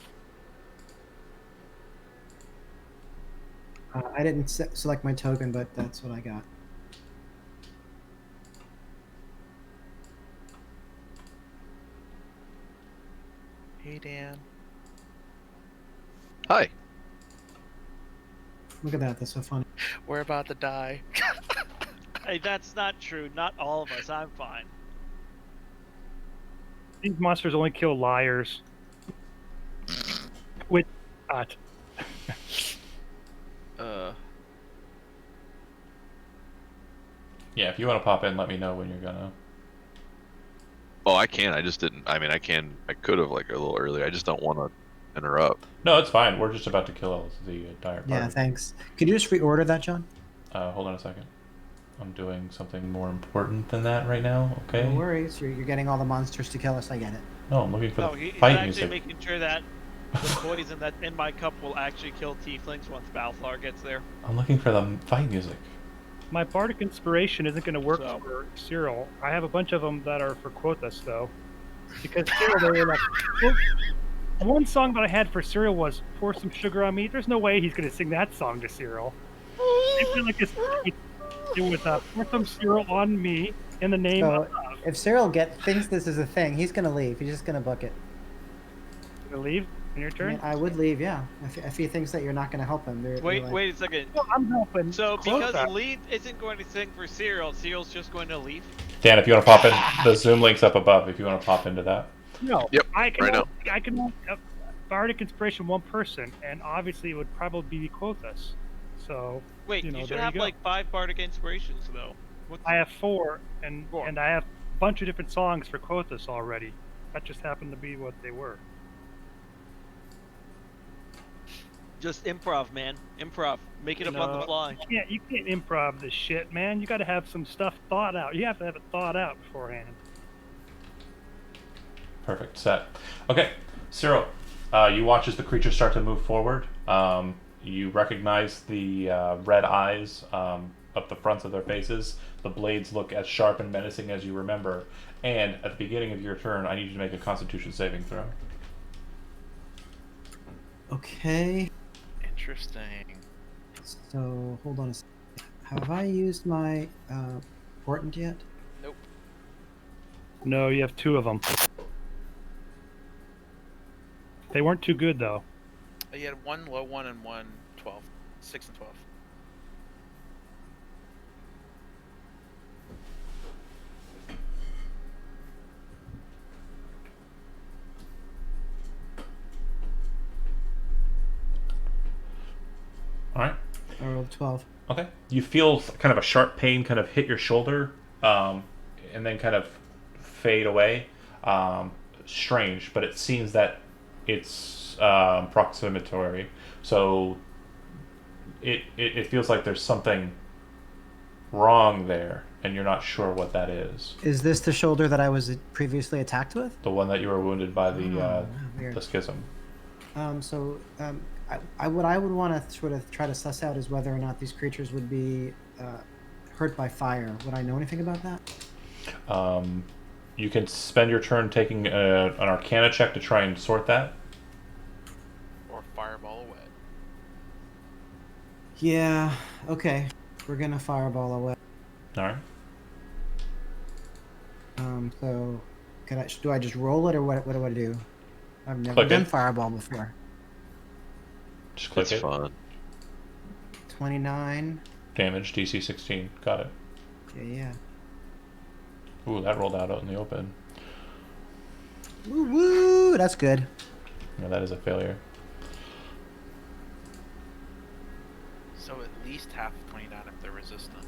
I didn't select my token, but that's what I got. Hey, Dan. Hi. Look at that. That's so funny. We're about to die. Hey, that's not true. Not all of us. I'm fine. These monsters only kill liars. With not. Yeah, if you want to pop in, let me know when you're gonna. Oh, I can. I just didn't. I mean, I can. I could have like a little earlier. I just don't want to interrupt. No, it's fine. We're just about to kill the entire party. Yeah, thanks. Could you just reorder that, John? Hold on a second. I'm doing something more important than that right now. Okay. No worries. You're getting all the monsters to kill us. I get it. No, I'm looking for No, the he's fight actually music. making sure that the poison that's in my cup will actually kill tieflings once Balthar gets there. I'm looking for the fight music. My bardic inspiration isn't going to work So- for Cyril. I have a bunch of them that are for Quothus, though. Because Cyril, they were like, well, one song that I had for Cyril was "Pour Some Sugar on Me." There's no way he's going to sing that song to Cyril. I feel like it was "Pour Some Cyril on Me" in the name So, of if Cyril thinks this is a thing, he's gonna leave. He's just gonna book it. leave. In your I turn. mean, I would leave, yeah. If he thinks that you're not gonna help him. They're Wait, like, wait a second. Well, I'm helping. So because Quothus. Leaf isn't going to sing for Cyril, Cyril's just going to leave? Dan, if you want to pop in, the Zoom link's up above. If you want to pop into that. No. Yep, I can. right I can. Bardic inspiration one person, and obviously it would probably be Quothus. So Wait, You know, you should there you have go. like 5 bardic inspirations though. What's... I have 4, and Four. I have a bunch of different songs for Quothus already. That just happened to be what they were. Just improv, man. Improv. Make it up on the No. fly. You can't improv this shit, man. You got to have some stuff thought out. You have to have it thought out beforehand. Perfect. Set. Okay, Cyril, you watch as the creatures start to move forward. You recognize the red eyes up the fronts of their faces. The blades look as sharp and menacing as you remember. And at the beginning of your turn, I need you to make a Constitution saving throw. okay. Interesting. So hold on a second. Have I used my portent yet? No, you have 2 of them. They weren't too good though. You had 1 low one and 1 12. 6 and 12. All right. I rolled 12. Okay. You feel kind of a sharp pain kind of hit your shoulder, and then kind of fade away. Strange, but it seems that it's proximatory. So it feels like there's something wrong there, and you're not sure what that is. Is this the shoulder that I was previously attacked with? The one that you were wounded by Weird. the schism. What I would want to sort of try to suss out is whether or not these creatures would be hurt by fire. Would I know anything about that? You can spend your turn taking an Arcana check to try and sort that. Or fireball away. Yeah. Okay. We're gonna fireball away. All right. So, do I just roll it or what do I do? I've never Click done it. fireball before. Just click It's it. fun. 29. Damage DC 16. Got it. Yeah. Ooh, that rolled out in the open. Woo woo! That's good. Yeah, that is a failure. So at least half of 29 if they're resistant.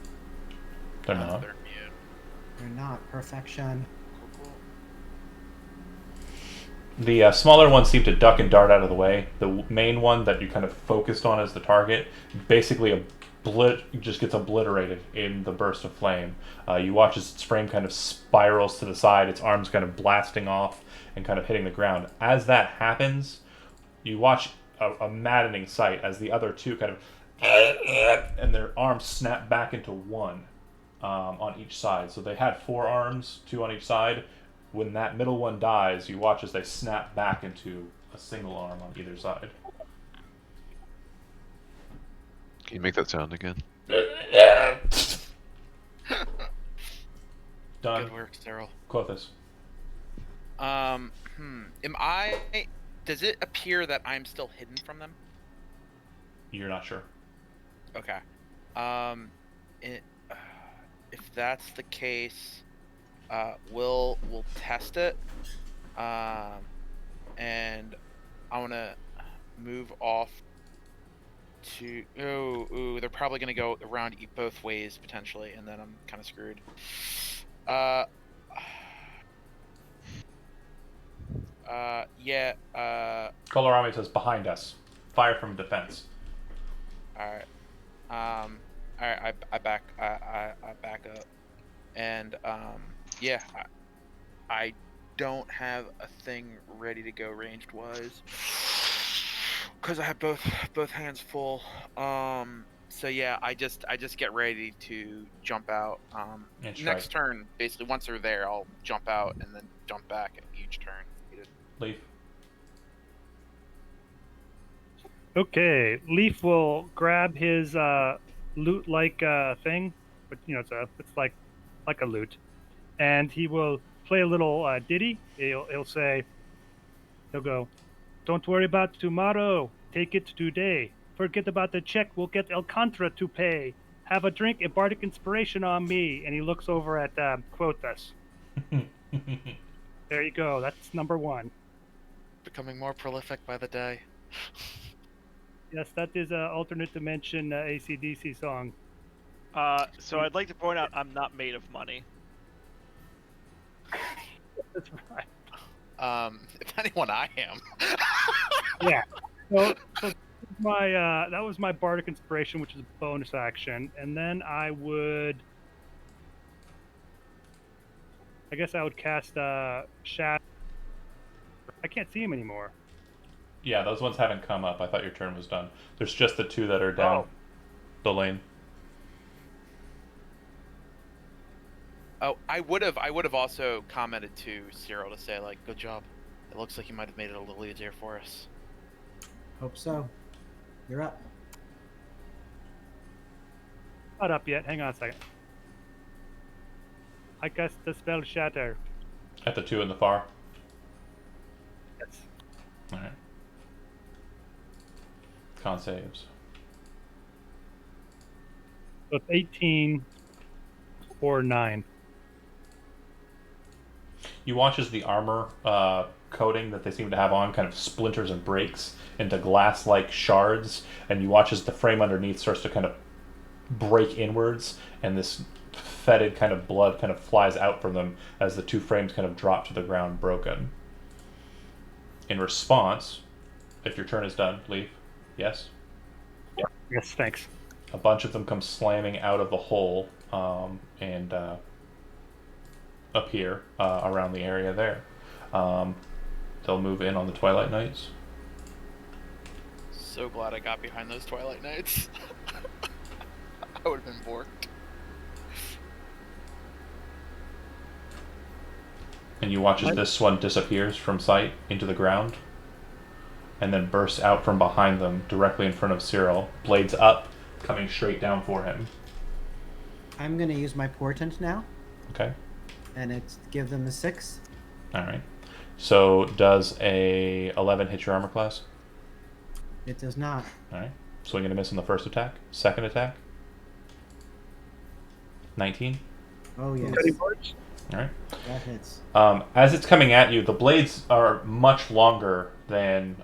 They're If not. they're immune. They're not perfection. Cool. The smaller ones seem to duck and dart out of the way. The main one that you kind of focused on as the target basically just gets obliterated in the burst of flame. You watch as its frame kind of spirals to the side, its arms kind of blasting off and kind of hitting the ground. As that happens, you watch a maddening sight as the other two kind of and their arms snap back into one on each side. So they had 4 arms, 2 on each side. When that middle one dies, you watch as they snap back into a single arm on either side. Can you make that sound again? Done. Good work, Cyril. Quothus. Am I? Does it appear that I'm still hidden from them? You're not sure. Okay. If that's the case, we'll test it. And I want to move off to. Ooh, they're probably gonna go around both ways potentially, and then I'm kind of screwed. Yeah. Colorami says behind us. Fire from defense. All right. All right. I back up, and yeah. I don't have a thing ready to go ranged wise, because I have both hands full. So yeah, I just get ready to jump out. And strike. Next turn, basically, once they're there, I'll jump out and then jump back at each turn. Leaf. Okay, Leaf will grab his lute-like thing, but it's like a lute, and he will play a little ditty. He'll go, "Don't worry about tomorrow. Take it today. Forget about the check. We'll get El Contra to pay. Have a drink, a bardic inspiration on me." And he looks over at Quothus. There you go. That's number 1. Becoming more prolific by the day. Yes, that is an alternate dimension AC/DC song. So I'd like to point out I'm not made of money. That's right. If anyone, I am. Yeah. So that was my bardic inspiration, which is a bonus action, and then I guess I would cast Shatter. I can't see him anymore. Yeah, those ones haven't come up. I thought your turn was done. There's just the 2 that are down the lane. Oh, I would have also commented to Cyril to say, like, good job. It looks like you might have made it a little easier for us. Hope so. You're up. Not up yet. Hang on a second. I cast the spell Shatter. At the 2 in the far. Yes. Alright. Con saves. So it's 18 or 9. You watch as the armor coating that they seem to have on kind of splinters and breaks into glass-like shards, and you watch as the frame underneath starts to kind of break inwards, and this fetid kind of blood kind of flies out from them as the two frames kind of drop to the ground broken. In response, if your turn is done, Leaf, yes? Yes, thanks. A bunch of them come slamming out of the hole and appear around the area there. They'll move in on the Twilight Knights. So glad I got behind those Twilight Knights. I would have been borked. And you watch as this one disappears from sight into the ground and then bursts out from behind them directly in front of Cyril, blades up, coming straight down for him. I'm gonna use my portent now, Okay. and it's give them a 6. All right. So does a 11 hit your armor class? It does not. All right. Swing and a miss on the first attack. Second attack. 19. Oh yes, All right. that hits. As it's coming at you, the blades are much longer than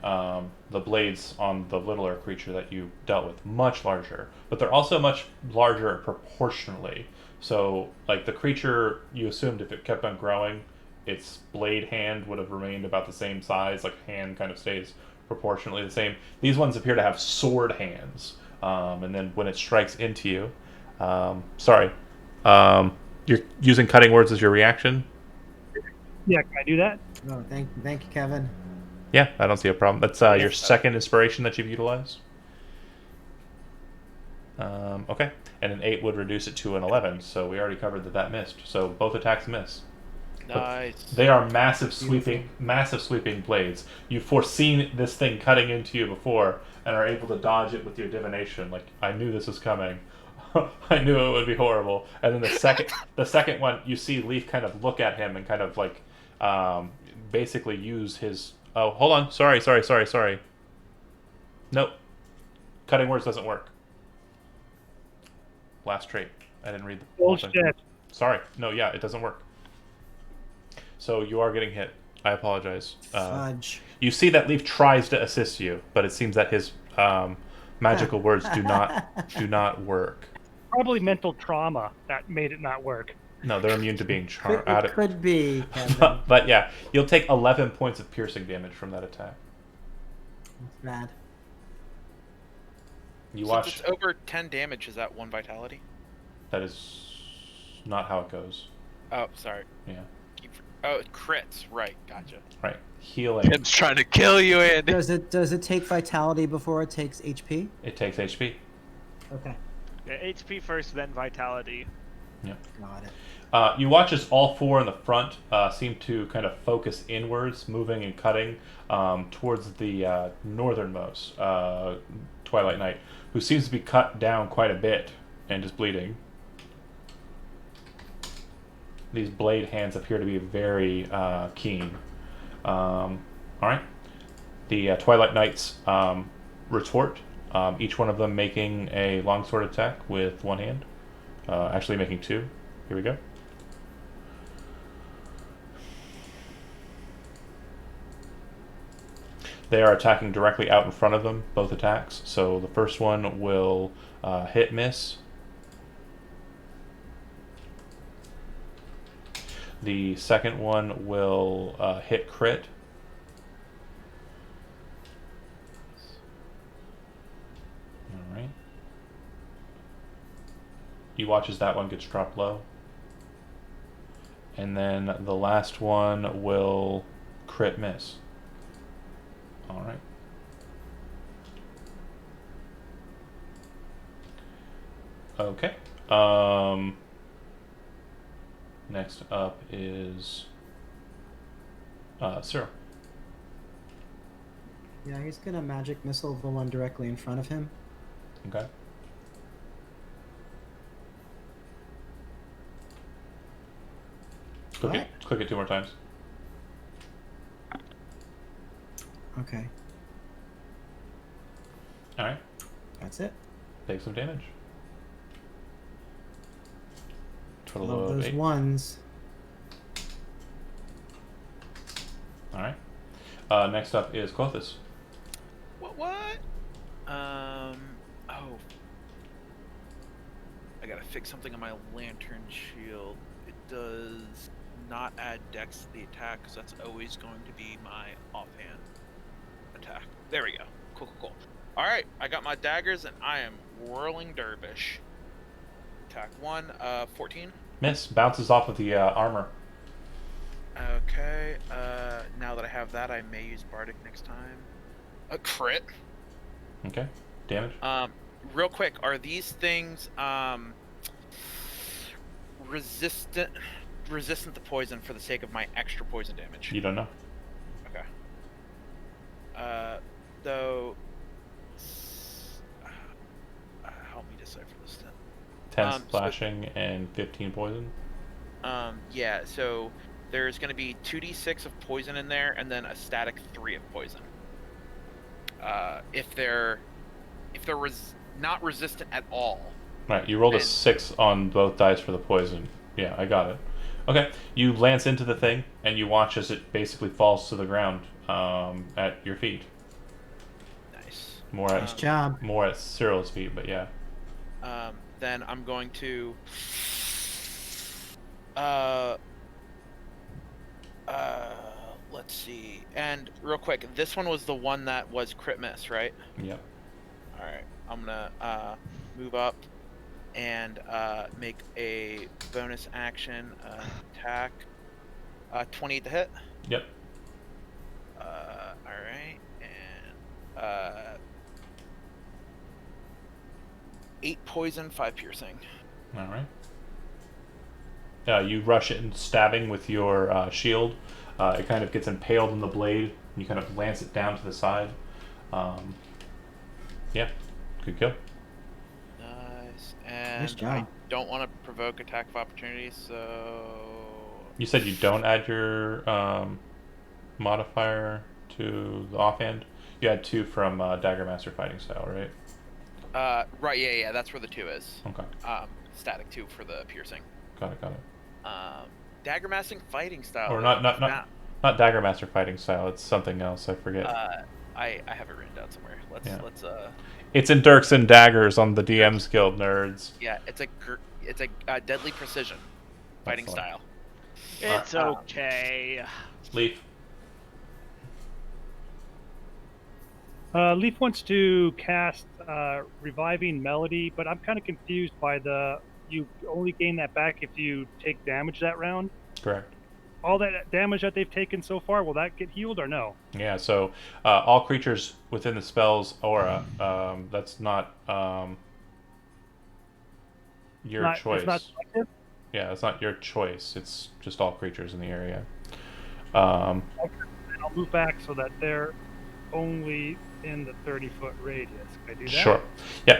the blades on the littler creature that you dealt with. Much larger, but they're also much larger proportionally. So, like the creature, you assumed if it kept on growing, its blade hand would have remained about the same size. Like hand kind of stays proportionally the same. These ones appear to have sword hands, and then when it strikes into you, you're using cutting words as your reaction. Yeah, can I do that? Oh, thank you, Kevin. Yeah, I don't see a problem. That's your second inspiration that you've utilized. Okay, and an 8 would reduce it to an 11, so we already covered that missed. So both attacks miss. Nice. They are massive sweeping blades. You've foreseen this thing cutting into you before and are able to dodge it with your divination. Like, I knew this was coming. I knew it would be horrible. And then the second one, you see Leaf kind of look at him and kind of like basically use his. Oh, hold on. Sorry. Nope. Cutting words doesn't work. Last trait. I didn't read the whole thing. Bullshit. Sorry. No, yeah, it doesn't work. So you are getting hit. I apologize. Fudge. You see that Leaf tries to assist you, but it seems that his magical words do not work. Probably mental trauma that made it not work. No, they're immune to being charmed. It could be, Kevin. But yeah, you'll take 11 points of piercing damage from that attack. That's bad. You So watch. if it's over 10 damage, is that 1 vitality? That is not how it goes. Oh, sorry. Yeah. Oh, it crits. Right, gotcha. Right. Healing. Tim's trying to kill you, Andy. Does it take vitality before it takes HP? It takes HP. Okay, Yeah, HP first, then vitality. got it. You watch as all 4 in the front seem to kind of focus inwards, moving and cutting towards the northernmost Twilight Knight, who seems to be cut down quite a bit and is bleeding. These blade hands appear to be very keen. All right. The Twilight Knights retort, each one of them making a longsword attack with one hand. Actually making 2. Here we go. They are attacking directly out in front of them, both attacks. So the first one will hit miss. The second one will hit crit. Alright. You watch as that one gets dropped low. And then the last one will crit miss. Alright. Okay. Next up is Cyril. Yeah, he's gonna magic missile the one directly in front of him. Okay. Click it 2 more times. Okay, Alright. that's it. Take some damage. Total Love of those 8. ones. Alright. Next up is Clothis. What? Oh. I gotta fix something on my lantern shield. It does not add dex to the attack, because that's always going to be my offhand attack. There we go. Cool. Alright, I got my daggers, and I am whirling dervish. Attack 1, 14. Miss. Bounces off of the armor. Okay, now that I have that, I may use Bardic next time. A crit. Okay. Damage? Real quick, are these things, resistant to poison for the sake of my extra poison damage? You don't know. Okay. Though, help me decipher this then. 10 slashing and 15 poison. Yeah, so there's going to be 2d6 of poison in there, and then a static 3 of poison. If they're not resistant at all. Right, you rolled a 6 on both dice for the poison. Yeah, I got it. Okay, you lance into the thing, and you watch as it basically falls to the ground at your feet. Nice. Nice job. More at Cyril's feet, but yeah. Then I'm going to let's see. And real quick, this one was the one that was crit miss, right? Yep. Alright. I'm gonna move up and make a bonus action attack. 28 to hit. Yep. Alright. And 8 poison, 5 piercing. Alright. You rush in, stabbing with your shield. It kind of gets impaled in the blade, and you kind of lance it down to the side. Yeah, good kill. Nice. And Nice job. I don't want to provoke attack of opportunity, so... You said you don't add your modifier to the offhand? You had 2 from Dagger Master Fighting Style, right? Right, yeah, that's where the 2 is. Okay. Static 2 for the piercing. Got it. Dagger Mastering Fighting Style. Or not Dagger Master Fighting Style, it's something else, I forget. I have it written down somewhere. Let's It's in Dirks and Daggers on the DM's Guild, nerds. Yeah, it's a Deadly Precision Fighting Excellent. Style. It's okay. Leaf. Leaf wants to cast Reviving Melody, but I'm kind of confused by you only gain that back if you take damage that round. Correct. All that damage that they've taken so far, will that get healed or no? Yeah, so all creatures within the spell's aura, that's not your choice. It's not selective? Yeah, it's not your choice. It's just all creatures in the area. I'll move back so that they're only in the 30-foot radius. Can I do that? Sure. Yeah,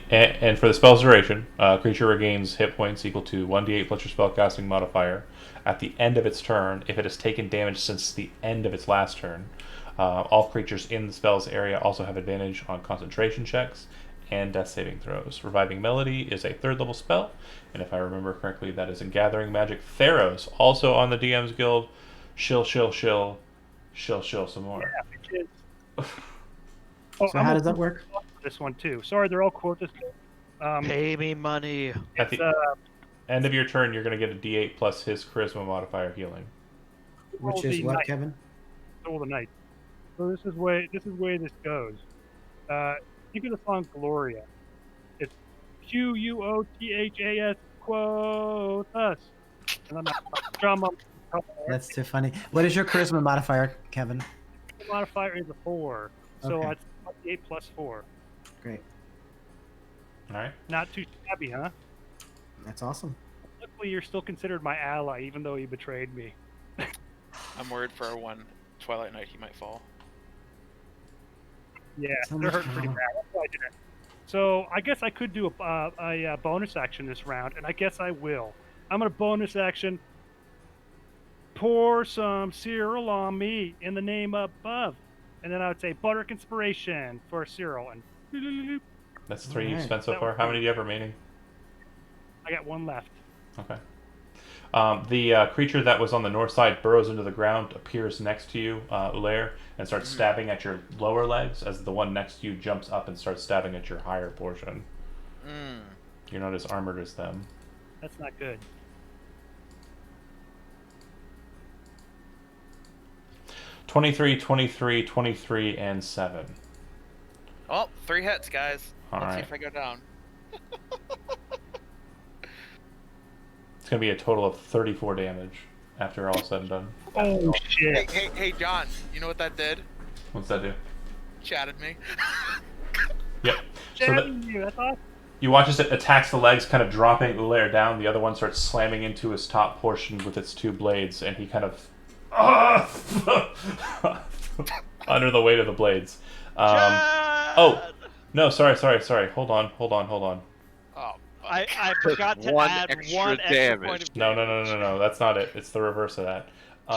and for the spell's duration, creature regains hit points equal to 1d8 plus your spellcasting modifier at the end of its turn if it has taken damage since the end of its last turn. All creatures in the spell's area also have advantage on concentration checks and death saving throws. Reviving Melody is a 3rd level spell, and if I remember correctly, that is in Gathering Magic. Theros, also on the DM's Guild. Shill some more. Yeah, which is... So how does that work? This one too. Sorry, they're all quoted. Pay me money. At the end of your turn, you're going to get a d8 plus his charisma modifier healing. Which is what, Kevin? Roll the knight. So this is where this goes. Think of the song Gloria. It's Quothas. Quote us. And then drum up. That's too funny. What is your charisma modifier, Kevin? The modifier is a 4, so Okay. it's 8 plus 4. Great. All right. Not too shabby, huh? That's awesome. Luckily, you're still considered my ally, even though you betrayed me. I'm worried for one Twilight Knight he might fall. Yeah, So they're much hurting pretty power. bad. That's why I didn't. So I guess I could do a bonus action this round, and I guess I will. I'm gonna bonus action. Pour some Cyril on me in the name above, and then I would say Butterick Inspiration for Cyril, and That's 3 you've Alright. spent so That far. was How cool. many do you have remaining? I got 1 left. Okay. The creature that was on the north side burrows into the ground, appears next to you, Ulair, and starts stabbing at your lower legs as the one next to you jumps up and starts stabbing at your higher portion. You're not as armored as them. That's not good. 23, 23, 23, and 7. Oh, 3 hits, guys. All Let's see right. if I go down. It's going to be a total of 34 damage after all said and done. Oh Hey, shit! hey, John. You know what that did? What's that do? Chatted me. Yep. So that, Damn you! That's awesome. you watch as it attacks the legs, kind of dropping Ulair down. The other one starts slamming into his top portion with its 2 blades, and he kind of under the weight of the blades. Oh, no, sorry. Hold on. Oh, I forgot to One add extra one extra damage. point of No, damage. no. That's not it. It's the reverse of that.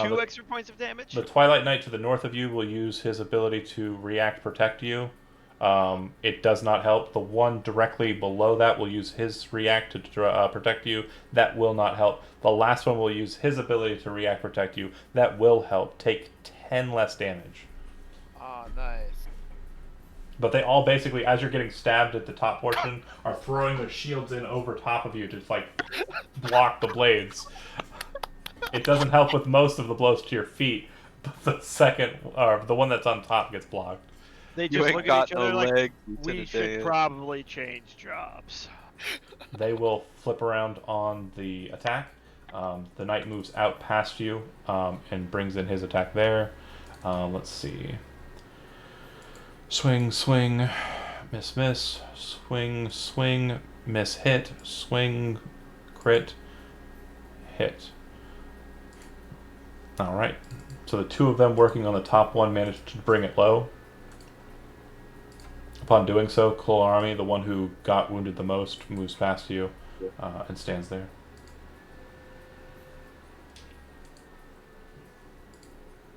Two The- extra points of damage? The Twilight Knight to the north of you will use his ability to react protect you. It does not help. The one directly below that will use his react to protect you. That will not help. The last one will use his ability to react protect you. That will help. Take 10 less damage. oh, nice. But they all basically, as you're getting stabbed at the top portion, are throwing their shields in over top of you to like block the blades. It doesn't help with most of the blows to your feet, but the second, or the one that's on top gets blocked. They You just ain't look at got each other no like, legs, we Lieutenant should Dan." probably change jobs. They will flip around on the attack. The knight moves out past you and brings in his attack there. Let's see. Swing, swing, miss, miss, swing, swing, miss, hit, swing, crit, hit. Alright. So the 2 of them working on the top one managed to bring it low. Upon doing so, Kolorami, the one who got wounded the most, moves past you and stands there.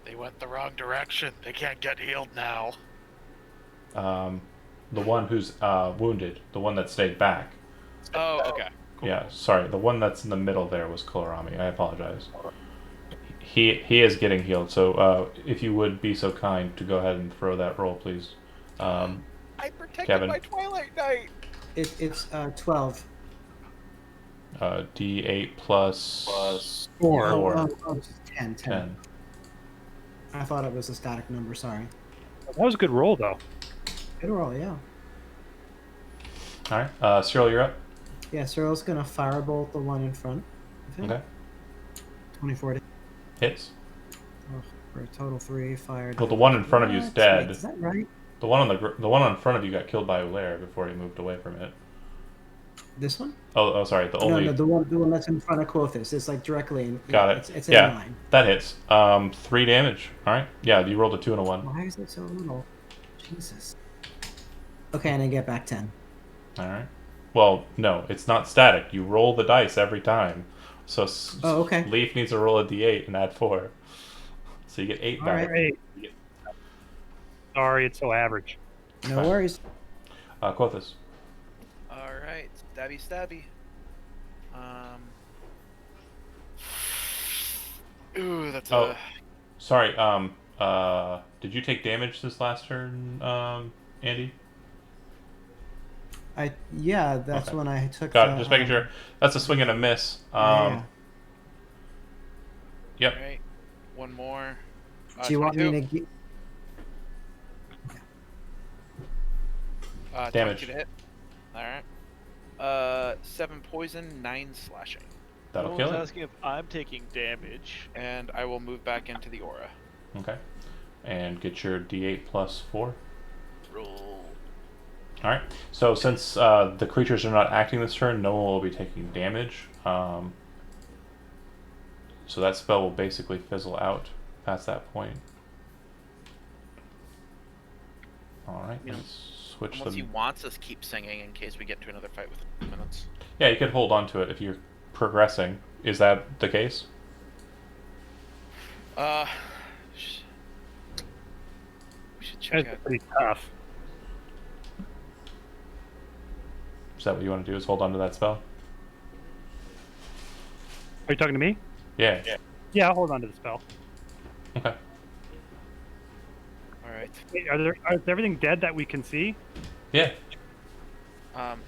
They went the wrong direction. They can't get healed now. The one who's wounded, the one that stayed back. Oh, okay. Cool. Yeah, sorry, the one that's in the middle there was Kolorami. I apologize. He is getting healed, so if you would be so kind to go ahead and throw that roll, please. I protected Kevin. my Twilight Knight. It's 12. D8 plus 4. Four. Oh, it's 10. 10. I thought it was a static number, sorry. That was a good roll, though. Good roll, yeah. Alright, Cyril, you're up. Yeah, Cyril's gonna firebolt the one in front of him. Okay. 24 to Hits. for a total 3 fired. Well, the one in front of you is What? dead. Wait, is that right? The one on front of you got killed by Ulair before he moved away from it. This one? Oh, sorry. The only No, the one that's in front of Quothus. It's like directly in. Got it. It's Yeah. in line. that hits. 3 damage. All right. Yeah, you rolled a 2 and a 1. Why is it so little? Jesus. Okay, and I get back 10. All right. Well, no, it's not static. You roll the dice every time. So Oh, okay. Leaf needs to roll a d8 and add 4. So you get 8 All back. Great. Sorry, it's so average. No Fine. worries. Quothus. All right, stabby. Ooh, that's Oh. a. Sorry. Did you take damage this last turn, Andy? Yeah, that's Okay. when I took. Got it. Just making sure. That's a swing and a miss. Yeah. Yep. All right, one more. Do you want me 22. to? Damage. 22 to hit. All right. 7 poison, 9 slashing, That'll No kill one's it. asking if I'm taking damage. and I will move back into the aura. Okay. And get your d8 plus 4. Roll. Alright, so since the creatures are not acting this turn, no one will be taking damage. So that spell will basically fizzle out past that point. Alright, Yeah. let's switch Unless he them. wants us to keep singing in case we get into another fight within 2 minutes. Yeah, you could hold on to it if you're progressing. Is that the case? We should check That's out. pretty tough. Is that what you want to do, is hold on to that spell? you talking to me? Yeah. Yeah, I'll hold on to the spell. Okay. All right. Wait, is everything dead that we can see? Yeah.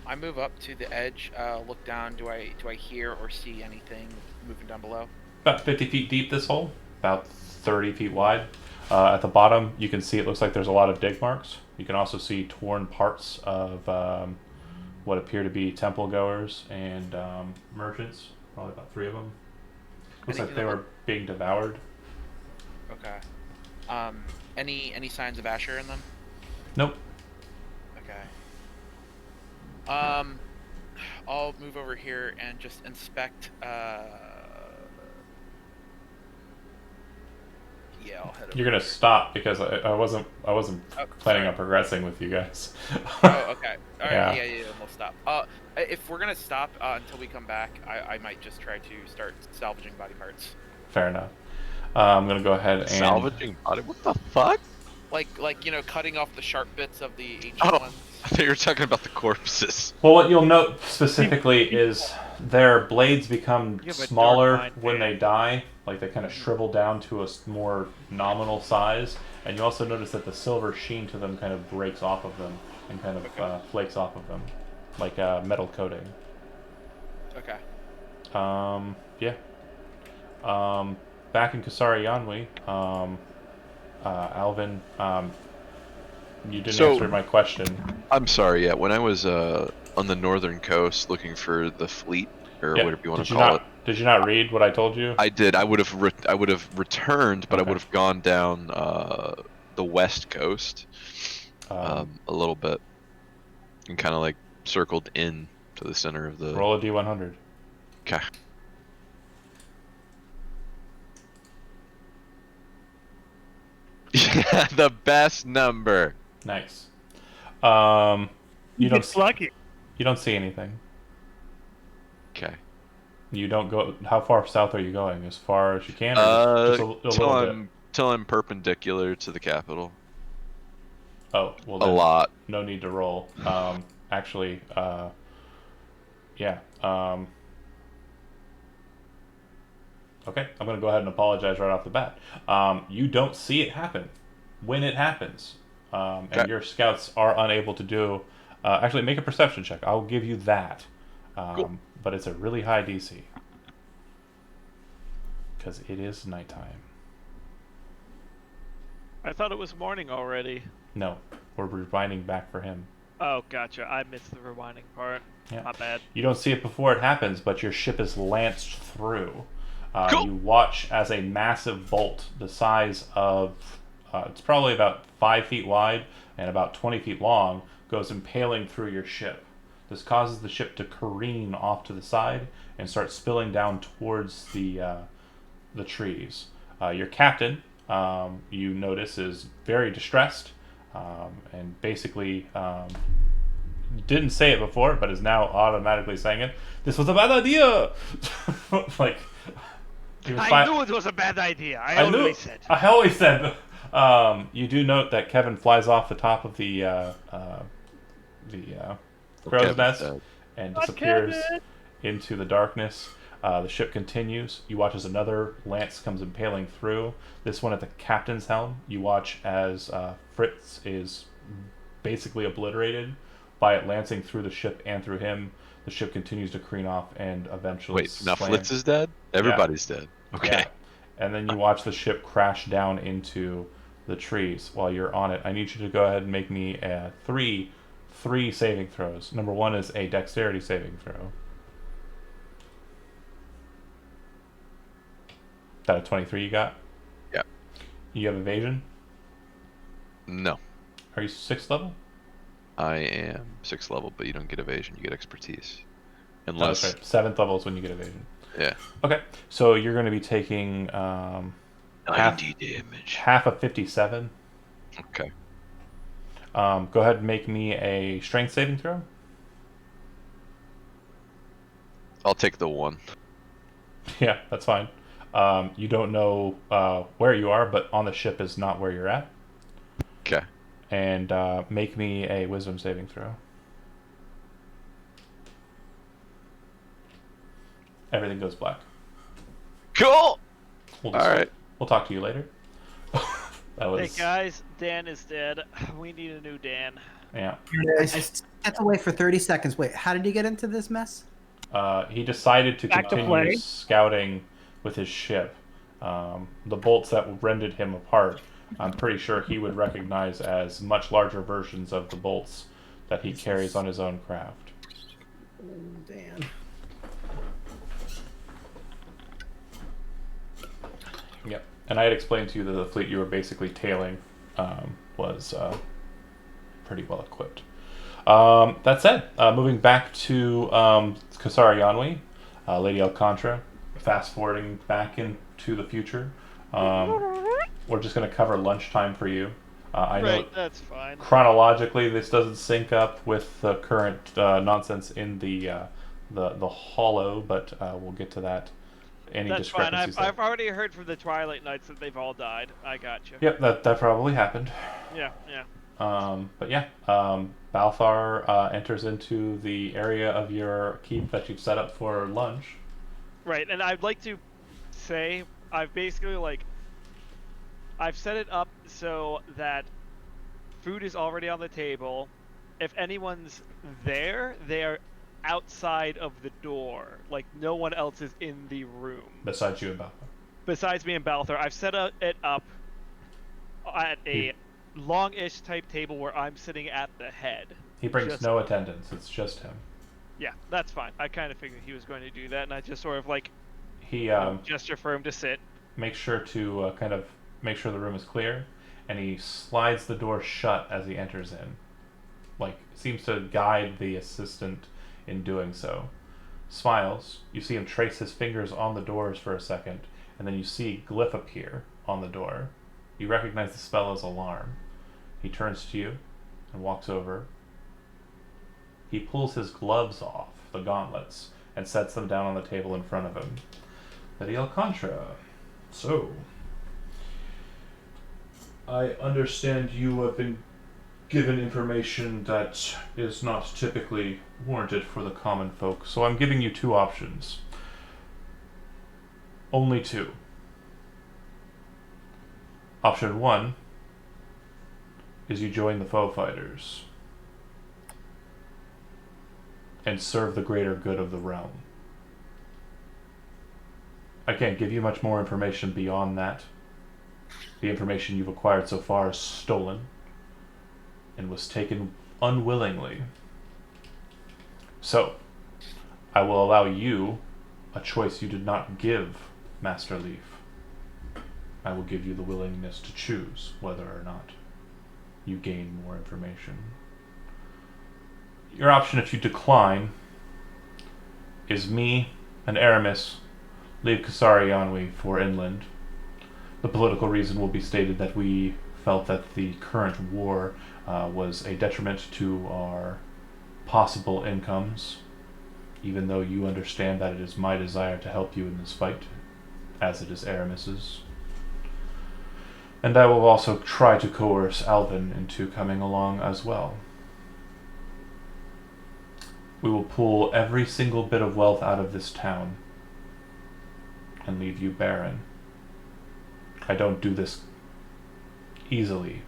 I move up to the edge, look down. Do I hear or see anything moving down below? About 50 feet deep, this hole. About 30 feet wide. At the bottom, you can see it looks like there's a lot of dig marks. You can also see torn parts of what appear to be temple goers and merchants. Probably about 3 of them. Looks like Anything they that were being devoured. Okay. Any signs of Asher in them? Nope. Okay. I'll move over here and just inspect. Yeah, I'll head over. You're gonna stop because I wasn't Oh, planning sorry. on progressing with you guys. Oh, okay. All Yeah. right. Yeah. We'll stop. If we're gonna stop until we come back, I might just try to start salvaging body parts. Fair enough. I'm gonna go ahead and Salvaging body? What the fuck? Like cutting off the sharp bits of the ancient Oh, ones. I thought you were talking about the corpses. Well, what you'll note specifically is their blades become You have a dark smaller mind, when man. they die. Like they kind of shrivel down to a more nominal size. And you also notice that the silver sheen to them kind of breaks off of them and kind of Okay. flakes off of them, like metal coating. Okay. Yeah. Back in Kasari Yanwi, Alvin, you didn't So- answer my question. I'm sorry, yeah. When I was on the northern coast looking for the fleet, or Yeah, whatever you want did to you call not, it, Did you not read what I told you? I did. I would have returned, but I Okay. would have gone down the west coast a little bit and kind of like circled in to the center of the. Roll a d100. Okay. Yeah, the best number. Nice. You don't It's lucky. you don't see anything. Okay. You don't go. How far south are you going? As far as you can, or just a till little bit? I'm perpendicular to the capital. Oh, well, A then lot. no need to roll. Actually, yeah. Okay, I'm gonna go ahead and apologize right off the bat. You don't see it happen when it happens, and Okay. your scouts are unable to do. Actually, make a perception check. I'll give you that. Cool. But it's a really high DC because it is nighttime. I thought it was morning already. No, we're rewinding back for him. Oh, gotcha. I missed the rewinding part. Yeah. My bad. You don't see it before it happens, but your ship is lanced through. Cool. You watch as a massive bolt the size of, it's probably about 5 feet wide and about 20 feet long, goes impaling through your ship. This causes the ship to careen off to the side and start spilling down towards the trees. Your captain, you notice, is very distressed and basically didn't say it before, but is now automatically saying it. This was a bad idea. Like he was I knew it was a bad idea. I knew- always said. I always said. You do note that Kevin flies off the top of the crow's Kevin's nest dead. and Not disappears Kevin! into the darkness. The ship continues. You watch as another lance comes impaling through. This one at the captain's helm. You watch as Fritz is basically obliterated by it lancing through the ship and through him. The ship continues to careen off and eventually Wait, now slam. Flitz is dead? Everybody's dead. Okay. Yeah. And then you watch the ship crash down into the trees. While you're on it, I need you to go ahead and make me three saving throws. Number one is a dexterity saving throw. That a 23 you got? Yeah. You have evasion? No. Are you 6th level? I am 6th level, but you don't get evasion, you get expertise. No, Unless that's right. 7th level is when you get evasion. yeah. Okay, so you're going to be taking half 90 damage. half of 57. Okay. Go ahead and make me a strength saving throw. I'll take the 1. Yeah, that's fine. You don't know where you are, but on the ship is not where you're at. Okay. And make me a wisdom saving throw. Everything goes black. Cool. We'll All right. We'll talk to you later. That Hey was guys, Dan is dead. We need a new Dan. yeah. I stepped away for 30 seconds. Wait, how did he get into this mess? He decided to Back to continue play. scouting with his ship. The bolts that rended him apart, I'm pretty sure he would recognize as much larger versions of the bolts that he carries on his own craft. Oh, Dan. Yep. And I had explained to you that the fleet you were basically tailing was pretty well equipped. That said, moving back to Kasari Yanwi, Lady Alcantara, fast forwarding back into the future. We're just going to cover lunchtime for you. I know Right, that's fine. chronologically this doesn't sync up with the current nonsense in the hollow, but we'll get to that. Any That's fine. discrepancies I've there. already heard from the Twilight Knights that they've all died. I got you. Yep, that probably happened. Yeah, yeah. But yeah, Balthar enters into the area of your keep that you've set up for lunch. Right, and I'd like to say I've basically I've set it up so that food is already on the table. If anyone's there, they are outside of the door. Like no one else is in the room Besides you and Balthar. besides me and Balthar. I've set it up at a long-ish type table where I'm sitting at the head. He brings Just- no attendance, it's just him. Yeah, that's fine. I kind of figured he was going to do that, and I just sort of He gesture for him to sit. makes sure to kind of make sure the room is clear, and he slides the door shut as he enters in. Like, seems to guide the assistant in doing so. Smiles. You see him trace his fingers on the doors for a second, and then you see glyph appear on the door. You recognize the spell as alarm. He turns to you and walks over. He pulls his gloves off, the gauntlets, and sets them down on the table in front of him. Lady Alcantara. So, I understand you have been given information that is not typically warranted for the common folk, so I'm giving you two options. Only two. Option one is you join the foe fighters and serve the greater good of the realm. I can't give you much more information beyond that. The information you've acquired so far is stolen and was taken unwillingly. So, I will allow you a choice you did not give Master Leaf. I will give you the willingness to choose whether or not you gain more information. Your option, if you decline, is me and Aramis leave Kasari Yanwi for inland. The political reason will be stated that we felt that the current war was a detriment to our possible incomes, even though you understand that it is my desire to help you in this fight, as it is Aramis's. And I will also try to coerce Alvin into coming along as well. We will pull every single bit of wealth out of this town and leave you barren. I don't do this easily.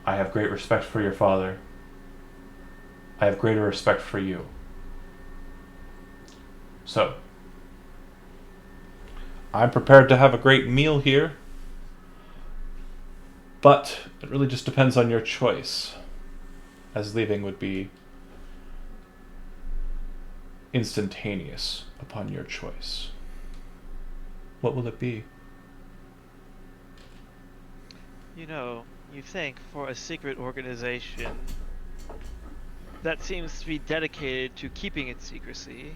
I have great respect for your father. I have greater respect for you. So, I'm prepared to have a great meal here, but it really just depends on your choice, as leaving would be instantaneous upon your choice. What will it be? You know, you think for a secret organization that seems to be dedicated to keeping its secrecy,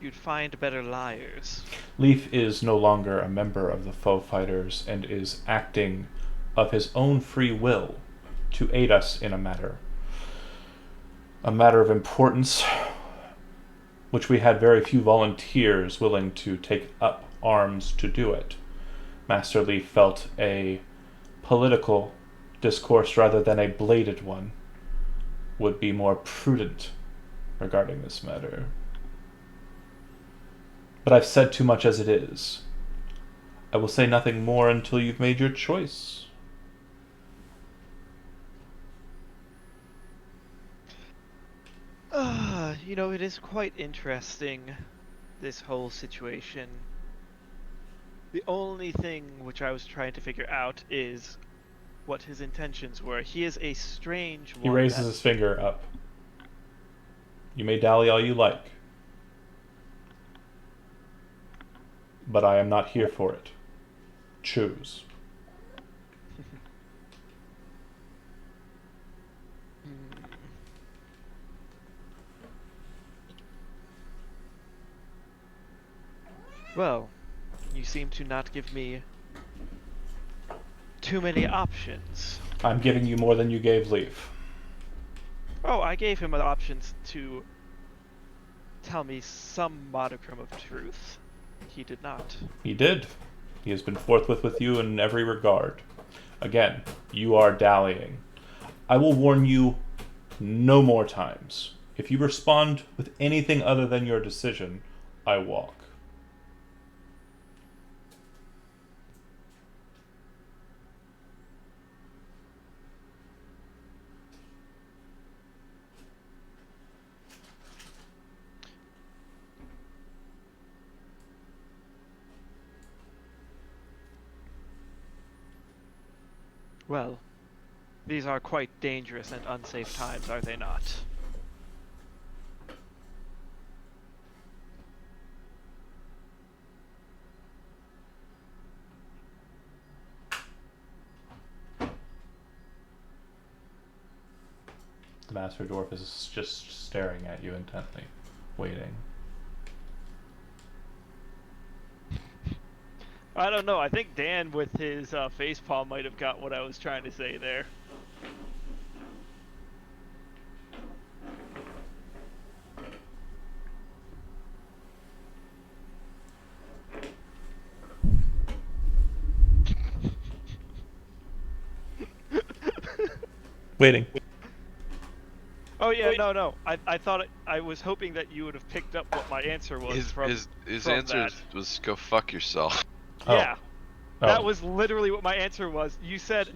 you'd find better liars. Leaf is no longer a member of the foe fighters and is acting of his own free will to aid us in a matter of importance, which we had very few volunteers willing to take up arms to do it. Master Leaf felt a political discourse rather than a bladed one would be more prudent regarding this matter. But I've said too much as it is. I will say nothing more until you've made your choice. It is quite interesting, this whole situation. The only thing which I was trying to figure out is what his intentions were. He is a strange one. He raises his finger up. You may dally all you like. But I am not here for it. Choose. Well, you seem to not give me too many options. I'm giving you more than you gave Leaf. Oh, I gave him options to tell me some modicum of truth. He did not. He did. He has been forthwith with you in every regard. Again, you are dallying. I will warn you no more times. If you respond with anything other than your decision, I walk. Well, these are quite dangerous and unsafe times, are they not? The Master Dwarf is just staring at you intently, waiting. I don't know. I think Dan, with his facepalm, might have got what I was trying to say there. Waiting. Oh yeah, no. I thought I was hoping that you would have picked up what my answer was His from answer that. was go fuck yourself. Yeah, Oh. that was literally what my answer was. You said,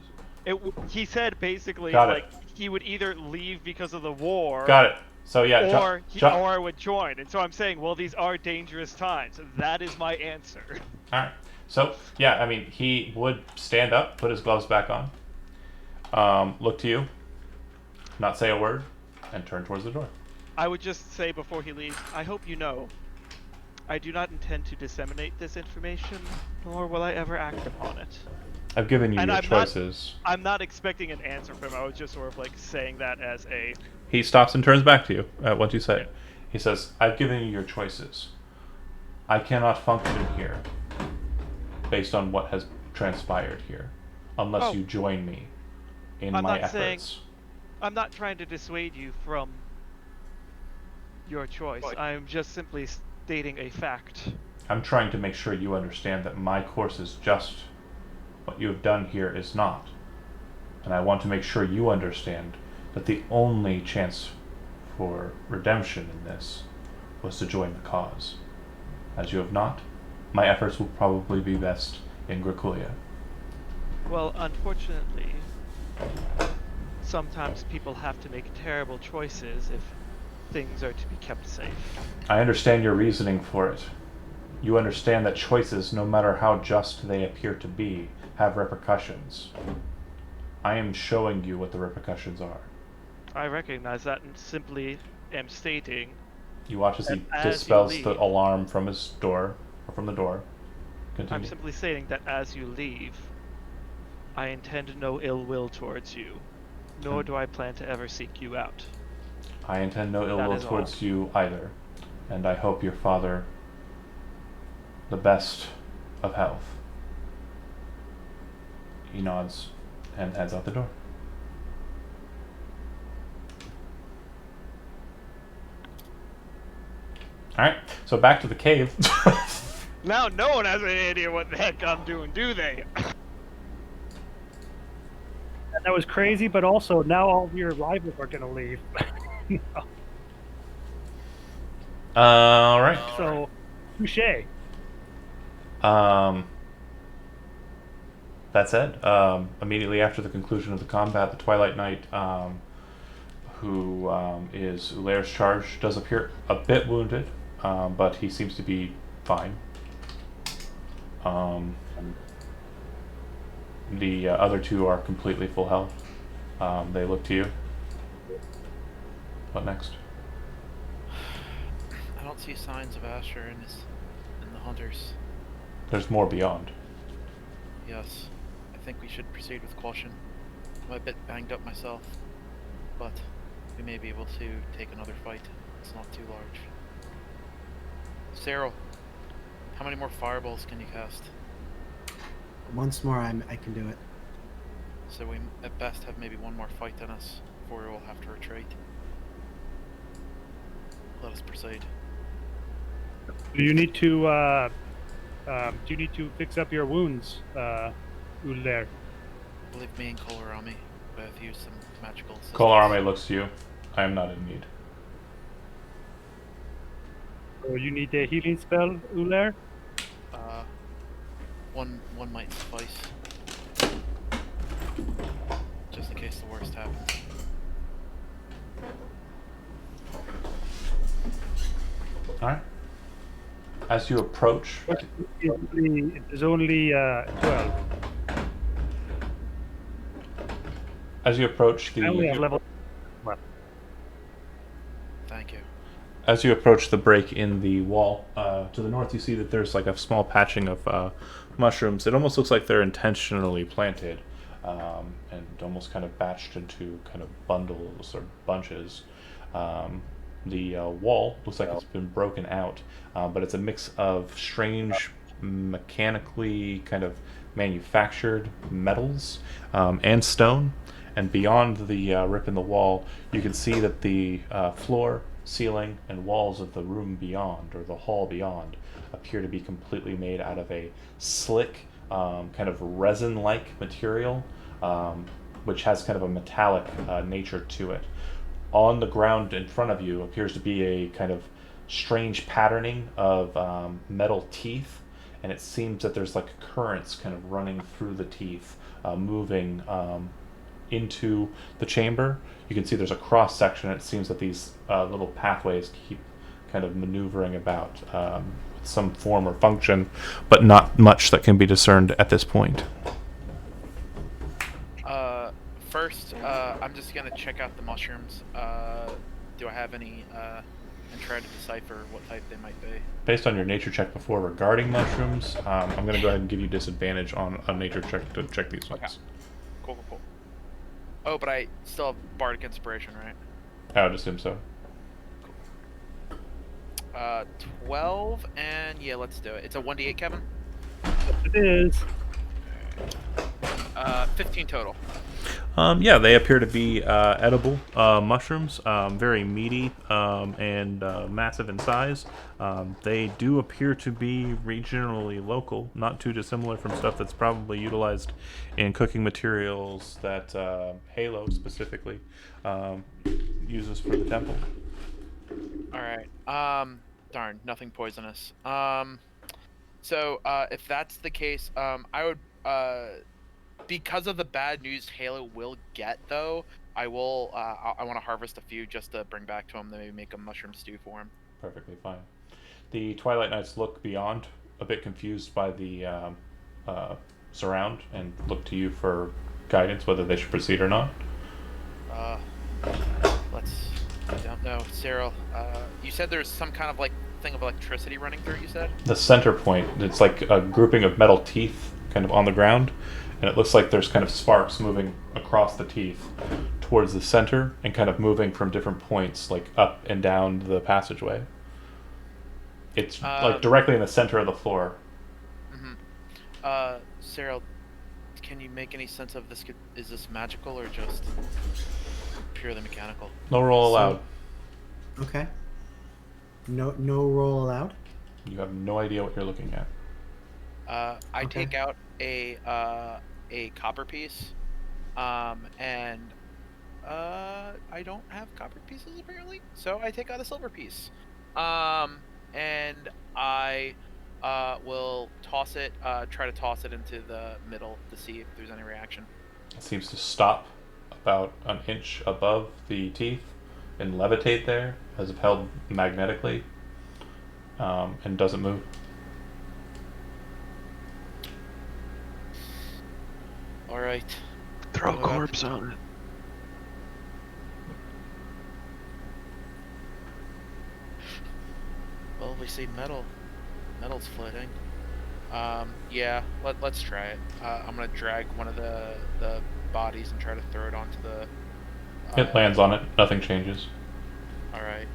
he said basically Got it. like he would either leave because of the war. Got it. So yeah, Or I would join, and so I'm saying, well, these are dangerous times. That is my answer. All right. So yeah, I mean, he would stand up, put his gloves back on, look to you, not say a word, and turn towards the door. I would just say before he leaves, I hope you know, I do not intend to disseminate this information, nor will I ever act upon it. I've given you And your I'm choices. I'm not expecting an answer from him. I was just sort of like saying that as a... He stops and turns back to you once you say Yeah. it. He says, I've given you your choices. I cannot function here based on what has transpired here, unless Oh. you join me in I'm my not saying- efforts. I'm not trying to dissuade you from your choice. I'm just simply stating a fact. I'm trying to make sure you understand that my course is just. What you have done here is not. And I want to make sure you understand that the only chance for redemption in this was to join the cause. As you have not, my efforts will probably be best in Graculia. Well, unfortunately, sometimes people have to make terrible choices if things are to be kept safe. I understand your reasoning for it. You understand that choices, no matter how just they appear to be, have repercussions. I am showing you what the repercussions are. I recognize that and simply am stating... You watch as he As you dispels leave. the alarm from his door, or from the door. Continue. I'm simply stating that as you leave, I intend no ill will towards you, nor do I plan to ever seek you out. I intend no ill That will is all. towards you either, and I hope your father the best of health. He nods and heads out the door. Alright, so back to the cave. Now no one has any idea what the heck I'm doing, do they? And that was crazy, but also now all of your rivals are going to leave. Alright. So Touche. That said, immediately after the conclusion of the combat, the Twilight Knight, who is Ulair's charge, does appear a bit wounded, but he seems to be fine. The other two are completely full health. They look to you. What next? I don't see signs of Asher and the hunters. There's more beyond. Yes, I think we should proceed with caution. I'm a bit banged up myself, but we may be able to take another fight. It's not too large. Cyril, how many more fireballs can you cast? Once more, I can do it. So we at best have maybe one more fight in us before we will have to retreat. Let us proceed. Do you need to fix up your wounds, Ulair? I believe me and Kolarami both use some magical assistance. Kolarami looks to you. I am not in need. Or you need a healing spell, Ulair? One might suffice. Just in case the worst happens. Alright. As you approach... It is only 12. As you approach the... I only have level... Well, Thank you. As you approach the break in the wall, to the north you see that there's like a small patching of mushrooms. It almost looks like they're intentionally planted and almost kind of batched into kind of bundles or bunches. The wall looks like it's been broken out, but it's a mix of strange mechanically kind of manufactured metals and stone. And beyond the rip in the wall, you can see that the floor, ceiling, and walls of the room beyond, or the hall beyond, appear to be completely made out of a slick, kind of resin-like material, which has kind of a metallic nature to it. On the ground in front of you appears to be a kind of strange patterning of metal teeth, and it seems that there's like currents kind of running through the teeth, moving into the chamber. You can see there's a cross section. It seems that these little pathways keep kind of maneuvering about with some form or function, but not much that can be discerned at this point. First, I'm just gonna check out the mushrooms. Do I have any and try to decipher what type they might be? Based on your nature check before regarding mushrooms, I'm going to go ahead and give you disadvantage on a nature check to check these ones. Okay. Cool. Oh, but I still have Bardic Inspiration, right? I would assume so. 12, and yeah, let's do it. It's a 1d8, Kevin? it is. 15 total. Yeah, they appear to be edible mushrooms, very meaty and massive in size. They do appear to be regionally local, not too dissimilar from stuff that's probably utilized in cooking materials that Halo specifically uses for the temple. Alright, darn, nothing poisonous. So, if that's the case, I would, because of the bad news Halo will get, though, I will, I want to harvest a few just to bring back to him, then maybe make a mushroom stew for him. Perfectly fine. The Twilight Knights look beyond, a bit confused by the surround, and look to you for guidance whether they should proceed or not. I don't know. Cyril, you said there's some kind of, like, thing of electricity running through it, you said? The center point, it's like a grouping of metal teeth kind of on the ground, and it looks like there's kind of sparks moving across the teeth towards the center and kind of moving from different points, like up and down the passageway. It's like directly in the center of the floor. Cyril, can you make any sense of this? Is this magical or just purely mechanical? No roll allowed. Okay. No roll allowed. You have no idea what you're looking at. I take out a copper piece, and I don't have copper pieces apparently, so I take out a silver piece, and I will toss it. Try to toss it into the middle to see if there's any reaction. It seems to stop about an inch above the teeth and levitate there, as if held magnetically, and doesn't move. All right. Throw a corpse on it. Well, we see metal. Metal's floating. Yeah. Let's try it. I'm gonna drag one of the bodies and try to throw it onto the. It lands on it. Nothing changes. All right.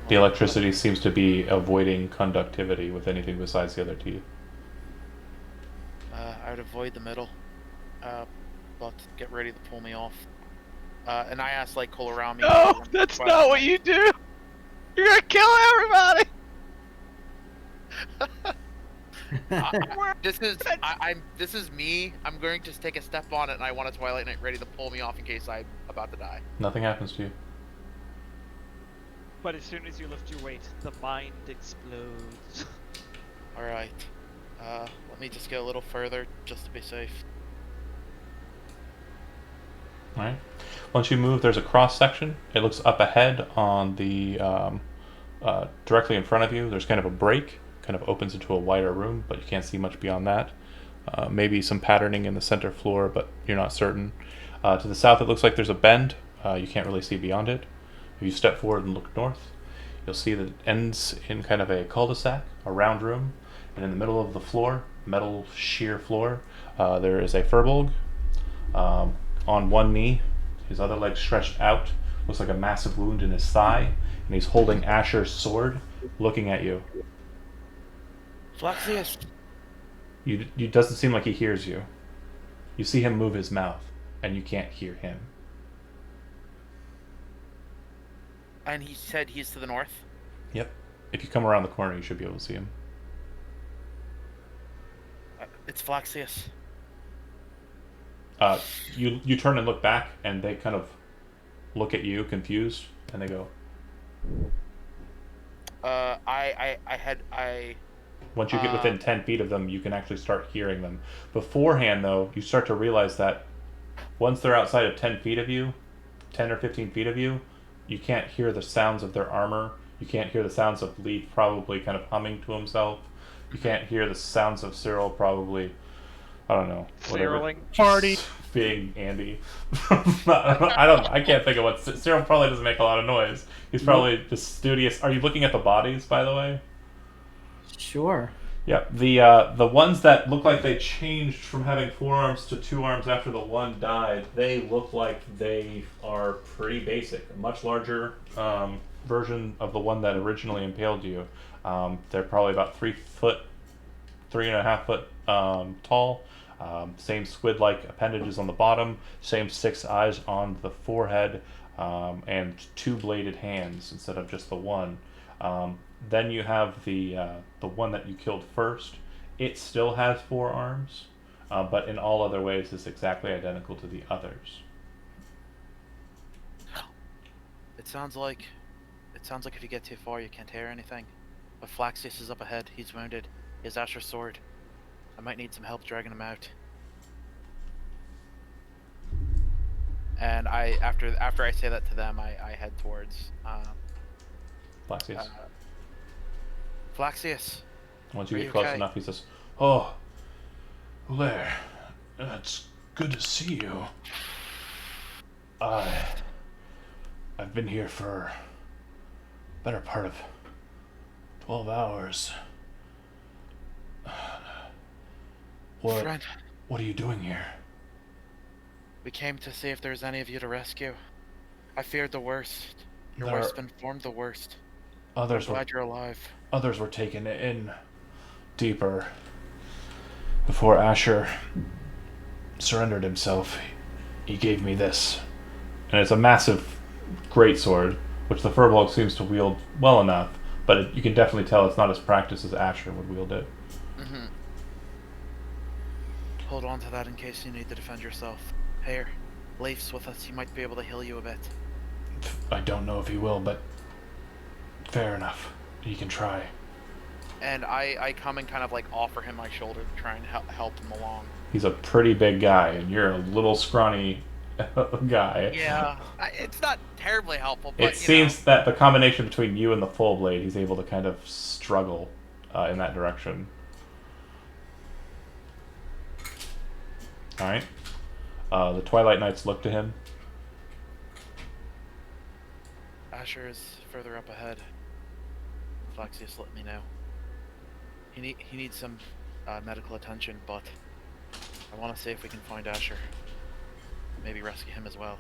The electricity seems to be avoiding conductivity with anything besides the other teeth. I would avoid the middle, but get ready to pull me off. And I asked like Kohlrabi. No, that's not what you do. You're gonna kill everybody. This is me. I'm going to take a step on it, and I want a Twilight Knight ready to pull me off in case I'm about to die. Nothing happens to you. But as soon as you lift your weight, the mind explodes. All right. Let me just go a little further just to be safe. Alright. Once you move, there's a cross section. It looks up ahead on the directly in front of you. There's kind of a break, kind of opens into a wider room, but you can't see much beyond that. Maybe some patterning in the center floor, but you're not certain. To the south, it looks like there's a bend. You can't really see beyond it. If you step forward and look north, you'll see that it ends in kind of a cul-de-sac, a round room, and in the middle of the floor, metal sheer floor, there is a Furbolg on one knee, his other leg stretched out, looks like a massive wound in his thigh, and he's holding Asher's sword, looking at you. Flaxius. You doesn't seem like he hears you. You see him move his mouth, and you can't hear him. And he said he's to the north? Yep. If you come around the corner, you should be able to see him. It's Flaxius. You turn and look back, and they kind of look at you, confused, and they go. Once you get within 10 feet of them, you can actually start hearing them. Beforehand, though, you start to realize that once they're outside of 10 feet of you, 10 or 15 feet of you, you can't hear the sounds of their armor. You can't hear the sounds of Leaf probably kind of humming to himself. You can't hear the sounds of Cyril probably, I don't know, whatever. Cyrilling. Party. Being Andy. I can't think of what. Cyril probably doesn't make a lot of noise. He's probably just studious. Are you looking at the bodies, by the way? Sure. Yeah, the ones that look like they changed from having 4 arms to 2 arms after the one died, they look like they are pretty basic. A much larger version of the one that originally impaled you. They're probably about 3.5 foot tall. Same squid-like appendages on the bottom, same 6 eyes on the forehead, and 2 bladed hands instead of just the one. Then you have the one that you killed first. It still has 4 arms, but in all other ways is exactly identical to the others. It sounds like if you get too far, you can't hear anything. But Flaxius is up ahead. He's wounded. He has Asher's sword. I might need some help dragging him out. And after I say that to them, I head towards Flaxius. Flaxius. Once you Are get you close okay? enough, he says, "Oh, Blair, it's good to see you. I've been here for a better part of 12 hours. Friend, What are you doing here?" we came to see if there's any of you to rescue. I feared the worst. Your There- wife's been informed the worst. Others I'm glad you're alive. Others were taken in deeper before Asher surrendered himself. He gave me this, and it's a massive greatsword, which the Furbolg seems to wield well enough, but you can definitely tell it's not as practiced as Asher would wield it. Mm-hmm. Hold on to that in case you need to defend yourself. Here, Leif's with us. He might be able to heal you a bit. I don't know if he will, but Fair enough. You can try. And I come and kind of like offer him my shoulder to try and help him along. He's a pretty big guy, and you're a little scrawny guy. Yeah, it's not terribly helpful, but It seems that the combination between you and the full blade, he's able to kind of struggle in that direction. All right. The Twilight Knights look to him. Asher is further up ahead. Flaxius let me know. He needs some medical attention, but I want to see if we can find Asher. Maybe rescue him as well.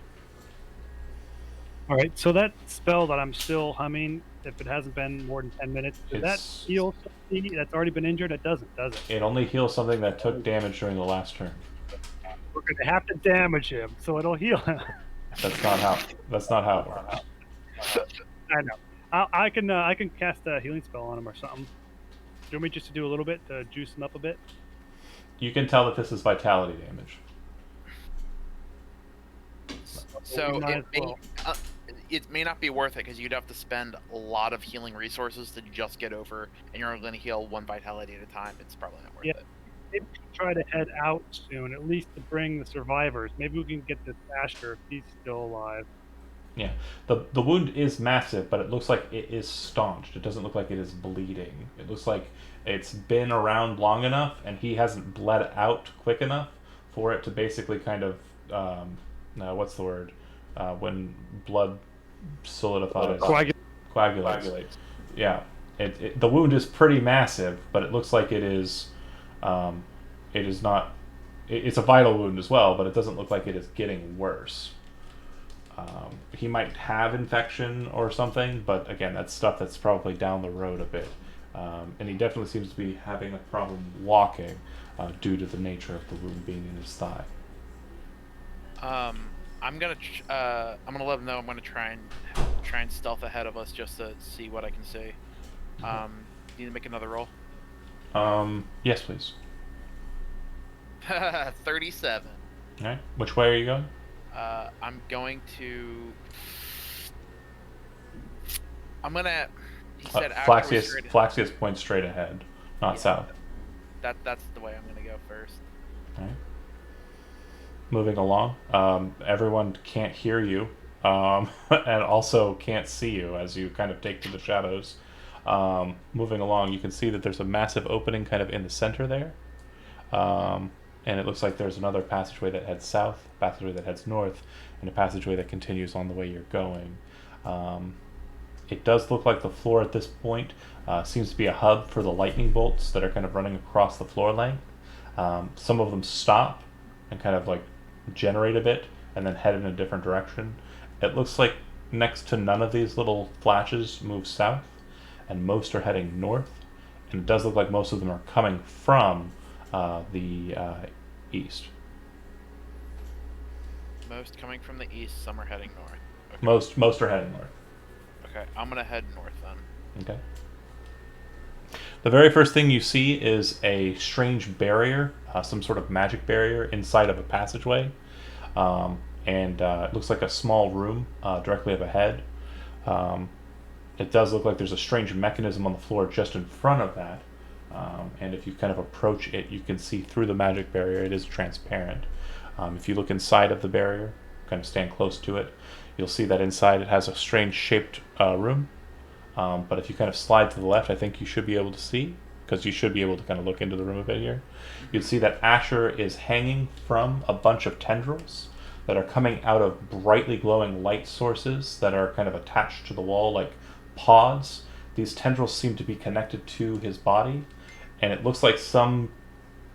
All right, so that spell that I'm still humming, if it hasn't been more than 10 minutes, does that heal somebody that's already been injured? It doesn't, does it? It only heals something that took damage during the last turn. We're going to have to damage him, so it'll heal him. That's not how it works. I know. I can cast a healing spell on him or something. Do you want me just to do a little bit to juice him up a bit? You can tell that this is vitality damage. So it may not be worth it because you'd have to spend a lot of healing resources to just get over, and you're only going to heal 1 vitality at a time. It's probably not worth it. Maybe we can try to head out soon, at least to bring the survivors. Maybe we can get this Asher if he's still alive. Yeah, the wound is massive, but it looks like it is staunched. It doesn't look like it is bleeding. It looks like it's been around long enough, and he hasn't bled out quick enough for it to basically kind of, what's the word? When blood solidifies. Coagulates. Yeah, the wound is pretty massive, but it looks like it is not. It's a vital wound as well, but it doesn't look like it is getting worse. He might have infection or something, but again, that's stuff that's probably down the road a bit. And he definitely seems to be having a problem walking due to the nature of the wound being in his thigh. I'm gonna let him know I'm gonna try and stealth ahead of us just to see what I can see. Need to make another roll. Yes, please. 37. All right. Which way are you going? I'm going to. I'm gonna. He said Flaxius points straight ahead, not south. That's the way I'm gonna go first. All right. Moving along. Everyone can't hear you, and also can't see you as you kind of take to the shadows. Moving along, you can see that there's a massive opening kind of in the center there. And it looks like there's another passageway that heads south, a passageway that heads north, and a passageway that continues on the way you're going. It does look like the floor at this point seems to be a hub for the lightning bolts that are kind of running across the floor length. Some of them stop and kind of like generate a bit and then head in a different direction. It looks like next to none of these little flashes move south, and most are heading north. And it does look like most of them are coming from the east. Most coming from the east, some are heading north. Okay. Most are heading north. Okay, I'm gonna head north then. Okay. The very first thing you see is a strange barrier, some sort of magic barrier inside of a passageway, and it looks like a small room directly up ahead. It does look like there's a strange mechanism on the floor just in front of that. And if you kind of approach it, you can see through the magic barrier. It is transparent. If you look inside of the barrier, kind of stand close to it, you'll see that inside it has a strange shaped room. But if you kind of slide to the left, I think you should be able to see, because you should be able to kind of look into the room a bit here. You'd see that Asher is hanging from a bunch of tendrils that are coming out of brightly glowing light sources that are kind of attached to the wall like pods. These tendrils seem to be connected to his body, and it looks like some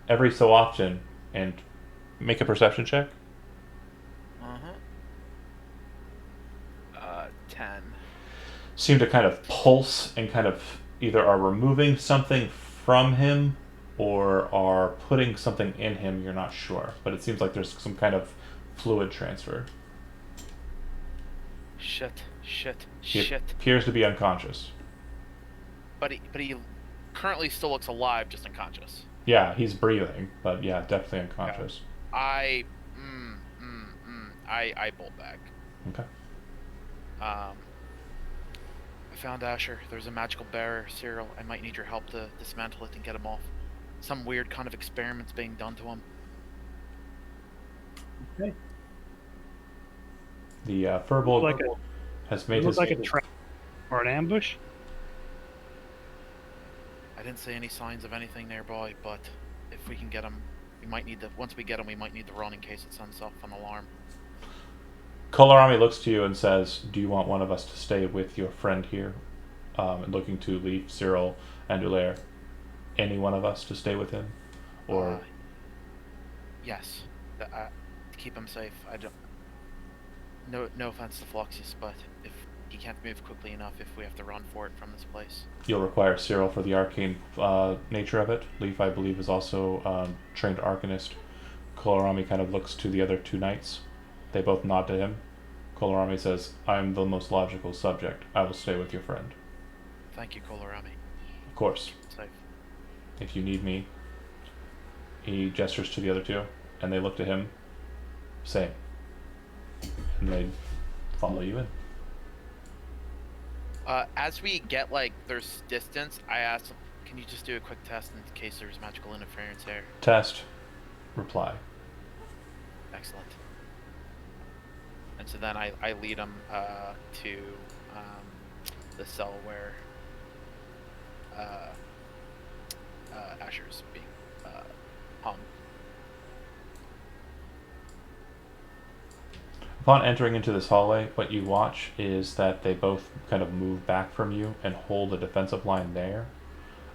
every so often. And make a perception check. 10. Seem to kind of pulse and kind of either are removing something from him or are putting something in him. You're not sure, but it seems like there's some kind of fluid transfer. Shit. He appears to be unconscious. But he currently still looks alive, just unconscious. Yeah, he's breathing, but yeah, definitely unconscious. I bolt back. Okay. I found Asher. There's a magical barrier, Cyril. I might need your help to dismantle it and get him off. Some weird kind of experiment's being done to him. Okay. The Furbolg Like has It made looks his... like a trap or an ambush. I didn't see any signs of anything nearby, but if we can get him, we might need to. Once we get him, we might need to run in case it sends off an alarm. Kolarami looks to you and says, do you want one of us to stay with your friend here? And looking to leave Cyril and Ulaire. Any one of us to stay with him? Or... Yes. To keep him safe. I don't... No offense to Fluxius, but if he can't move quickly enough, if we have to run for it from this place. You'll require Cyril for the arcane nature of it. Leaf, I believe, is also trained arcanist. Kolarami kind of looks to the other two knights. They both nod to him. Kolarami says, I am the most logical subject. I will stay with your friend. Thank you, Kolarami. Of course. Safe. If you need me. He gestures to the other two, and they look to him. Same. And they follow you in. As we get, there's distance, I ask him, can you just do a quick test in case there's magical interference here? Test. Reply. Excellent. And so then I lead him to the cell where Asher's being hung. Upon entering into this hallway, what you watch is that they both kind of move back from you and hold a defensive line there.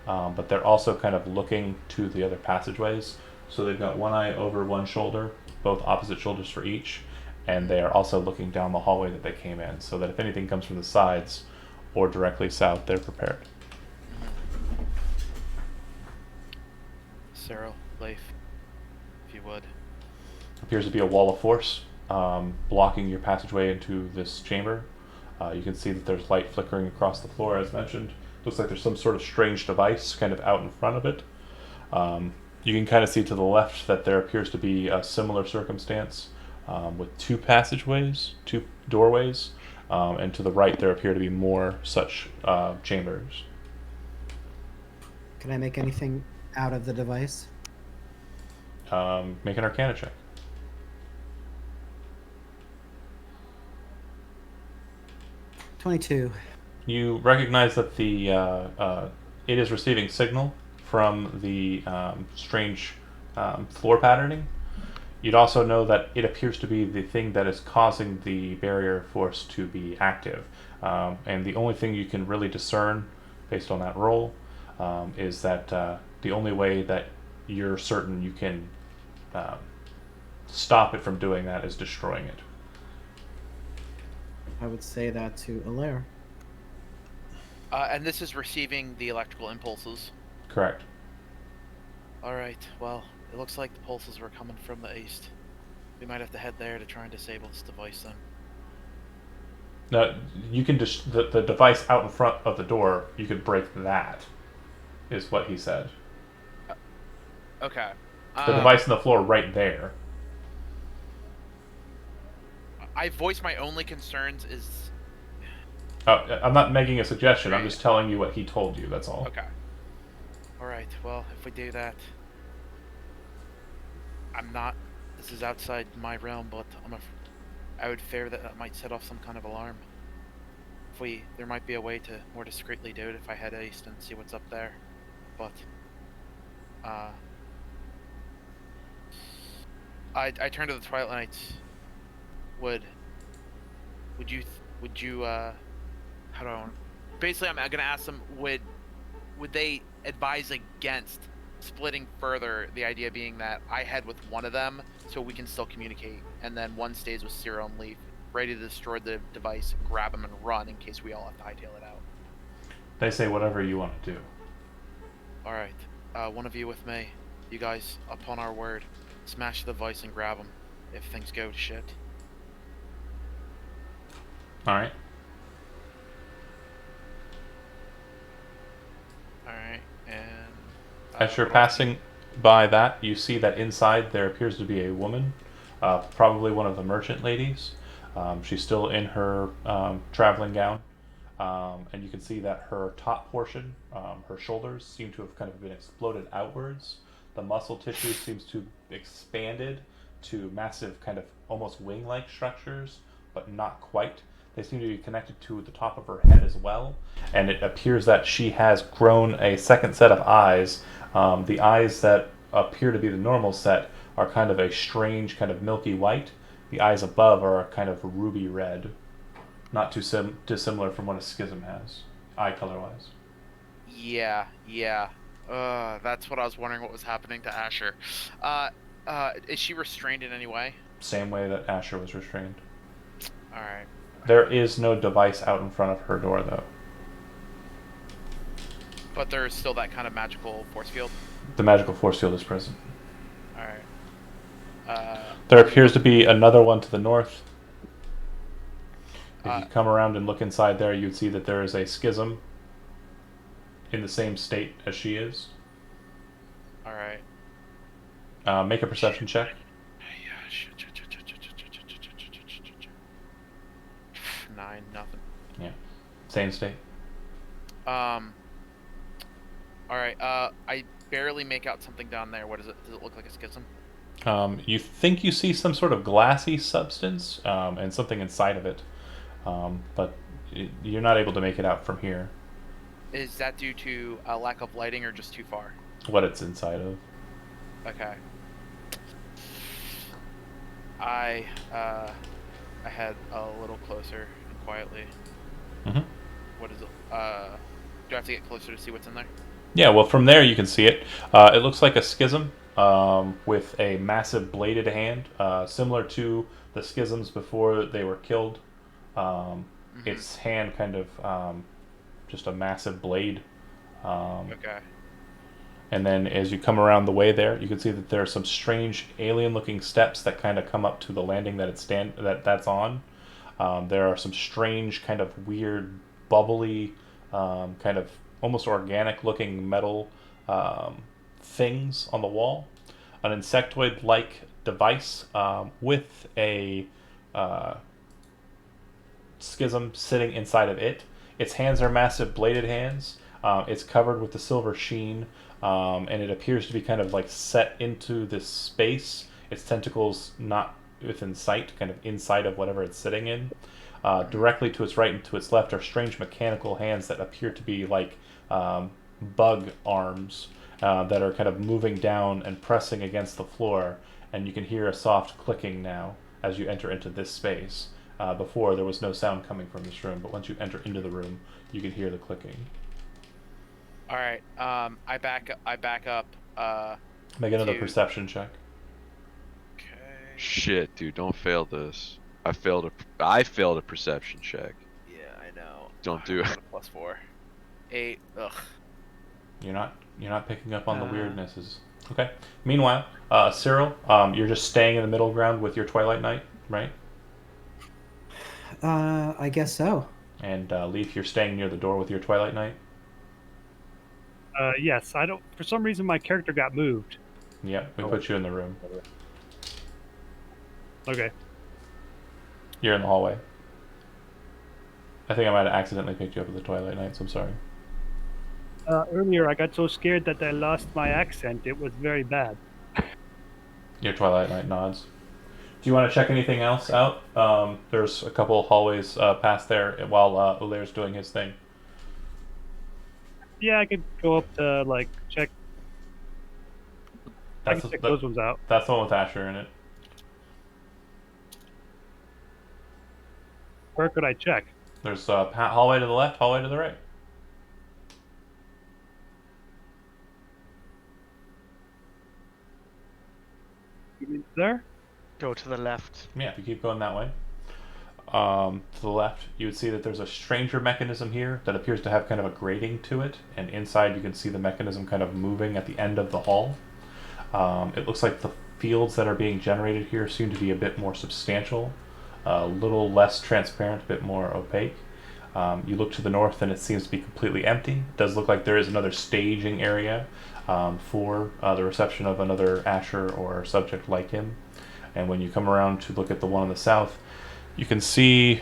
But they're also kind of looking to the other passageways. So they've got one eye over one shoulder, both opposite shoulders for each, and they are also looking down the hallway that they came in, so that if anything comes from the sides or directly south, they're prepared. Cyril, Leif, if you would. Appears to be a wall of force blocking your passageway into this chamber. You can see that there's light flickering across the floor, as mentioned. Looks like there's some sort of strange device kind of out in front of it. You can kind of see to the left that there appears to be a similar circumstance with two passageways, two doorways, and to the right there appear to be more such chambers. Can I make anything out of the device? Make an Arcana check. 22. You recognize that the it is receiving signal from the strange floor patterning. You'd also know that it appears to be the thing that is causing the barrier force to be active. And the only thing you can really discern based on that roll is that the only way that you're certain you can stop it from doing that is destroying it. I would say that to Ulaire. And this is receiving the electrical impulses. Correct. Alright, well, it looks like the pulses were coming from the east. We might have to head there to try and disable this device then. No, you can just the device out in front of the door. You could break that, is what he said. Okay. The device on the floor right there. I voice my only concerns is... Oh, I'm not making a suggestion. I'm Right. just telling you what he told you. That's all. Okay. Alright, well, if we do that... I'm not... This is outside my realm, but I would fear that that might set off some kind of alarm. There might be a way to more discreetly do it if I head east and see what's up there. But... I turn to the Twilight Knights. Would you how do I want... Basically, I'm gonna ask them, would they advise against splitting further, the idea being that I head with one of them so we can still communicate, and then one stays with Cyril and Leaf, ready to destroy the device, grab him and run in case we all have to hightail it out. They say whatever you want to do. Alright, one of you with me. You guys, upon our word, smash the device and grab him if things go to shit. Alright. Alright, and... As you're passing by that, you see that inside there appears to be a woman, probably one of the merchant ladies. She's still in her traveling gown. and you can see that her top portion, her shoulders, seem to have kind of been exploded outwards. The muscle tissue seems to have expanded to massive kind of almost wing-like structures, but not quite. They seem to be connected to the top of her head as well, and it appears that she has grown a second set of eyes. The eyes that appear to be the normal set are kind of a strange kind of milky white. The eyes above are kind of ruby red, not too dissimilar from what a schism has, eye color-wise. Yeah. That's what I was wondering what was happening to Asher. Is she restrained in any way? Same way that Asher was restrained. Alright. There is no device out in front of her door, though. But there's still that kind of magical force field? The magical force field is present. Alright. There appears to be another one to the north. If you come around and look inside there, you'd see that there is a schism in the same state as she is. Alright. Make a perception check. 9, nothing. Yeah. Same state. Alright, I barely make out something down there. What is it? Does it look like a schism? You think you see some sort of glassy substance and something inside of it, but you're not able to make it out from here. Is that due to a lack of lighting or just too far? What it's inside of. Okay. I head a little closer and quietly. Mm-hmm. What is it? Do I have to get closer to see what's in there? Yeah, well, from there you can see it. It looks like a schism with a massive bladed hand, similar to the schisms before they were killed. Its hand kind of just a massive blade. Okay. And then as you come around the way there, you can see that there are some strange alien-looking steps that kind of come up to the landing that that's on. There are some strange kind of weird, bubbly, kind of almost organic-looking metal things on the wall. An insectoid-like device with a schism sitting inside of it. Its hands are massive bladed hands. It's covered with the silver sheen. And it appears to be kind of like set into this space. Its tentacles not within sight, kind of inside of whatever it's sitting in. Directly to its right and to its left are strange mechanical hands that appear to be like bug arms that are kind of moving down and pressing against the floor. And you can hear a soft clicking now as you enter into this space. Before, there was no sound coming from this room, but once you enter into the room, you can hear the clicking. All right. I back up. Make another perception check. Okay. Shit, dude, don't fail this. I failed a perception check. Yeah, I know. Don't do it. +4. 8. Ugh. You're not picking up on the weirdnesses. Okay. Meanwhile, Cyril, you're just staying in the middle ground with your Twilight Knight, right? I guess so. And Leaf, you're staying near the door with your Twilight Knight. Yes, I don't. For some reason, my character got moved. Yeah, we put you in the room. Okay. You're in the hallway. I think I might have accidentally picked you up as the Twilight Knight, so I'm sorry. Earlier, I got so scared that I lost my accent. It was very bad. Your Twilight Knight nods. Do you want to check anything else out? There's a couple hallways past there while Ulaire's doing his thing. Yeah, I could go up to check. I can check those ones out. That's the one with Asher in it. Where could I check? There's a hallway to the left, hallway to the right. You mean there? Go to the left. Yeah, if you keep going that way. To the left, you would see that there's a stranger mechanism here that appears to have kind of a grating to it, and inside you can see the mechanism kind of moving at the end of the hall. It looks like the fields that are being generated here seem to be a bit more substantial, a little less transparent, a bit more opaque. You look to the north and it seems to be completely empty. It does look like there is another staging area for the reception of another Asher or subject like him. And when you come around to look at the one on the south, you can see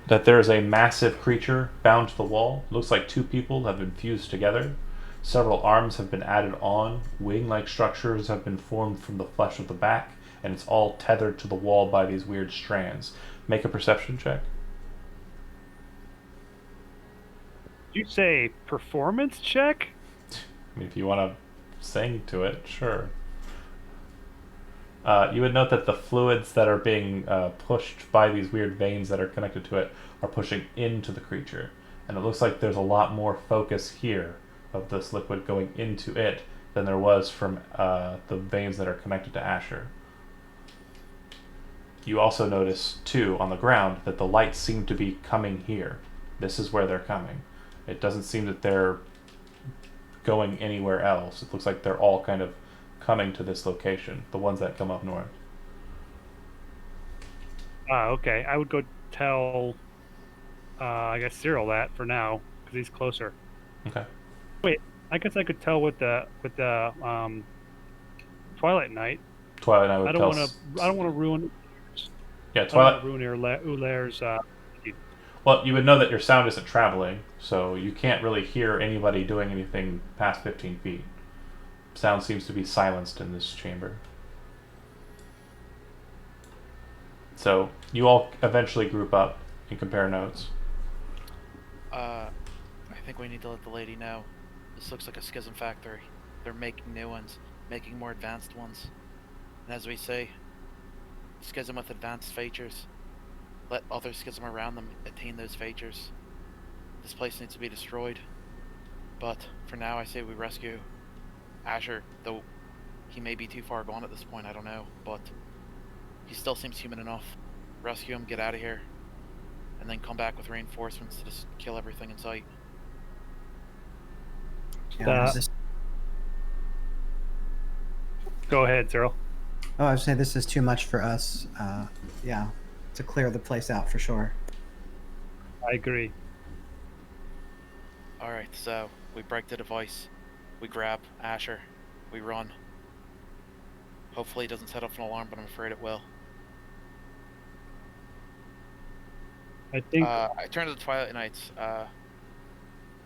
that there is a massive creature bound to the wall. It looks like two people have been fused together. Several arms have been added on. Wing-like structures have been formed from the flesh of the back, and it's all tethered to the wall by these weird strands. Make a perception check. Did you say performance check? I mean, if you want to sing to it, sure. You would note that the fluids that are being pushed by these weird veins that are connected to it are pushing into the creature. And it looks like there's a lot more focus here of this liquid going into it than there was from the veins that are connected to Asher. You also notice, too, on the ground, that the lights seem to be coming here. This is where they're coming. It doesn't seem that they're going anywhere else. It looks like they're all kind of coming to this location, the ones that come up north. Okay. I would go tell, I guess, Cyril that for now, because he's closer. Okay. Wait, I guess I could tell with the Twilight Knight. Twilight Knight would I don't want to ruin. Yeah, I Twilight. don't want to ruin Ulaire's. Well, you would know that your sound isn't traveling, so you can't really hear anybody doing anything past 15 feet. Sound seems to be silenced in this chamber. So you all eventually group up and compare notes. I think we need to let the lady know. This looks like a schism factory. They're making new ones, making more advanced ones. And as we say, schism with advanced features. Let other schism around them attain those features. This place needs to be destroyed. But for now, I say we rescue Asher, though he may be too far gone at this point, I don't know, but he still seems human enough. Rescue him, get out of here, and then come back with reinforcements to just kill everything in sight. Yeah, Go ahead, Cyril. I was saying this is too much for us. Yeah, to clear the place out for sure. I agree. Alright, so we break the device. We grab Asher. We run. Hopefully it doesn't set off an alarm, but I'm afraid it will. I think I turn to the Twilight Knights.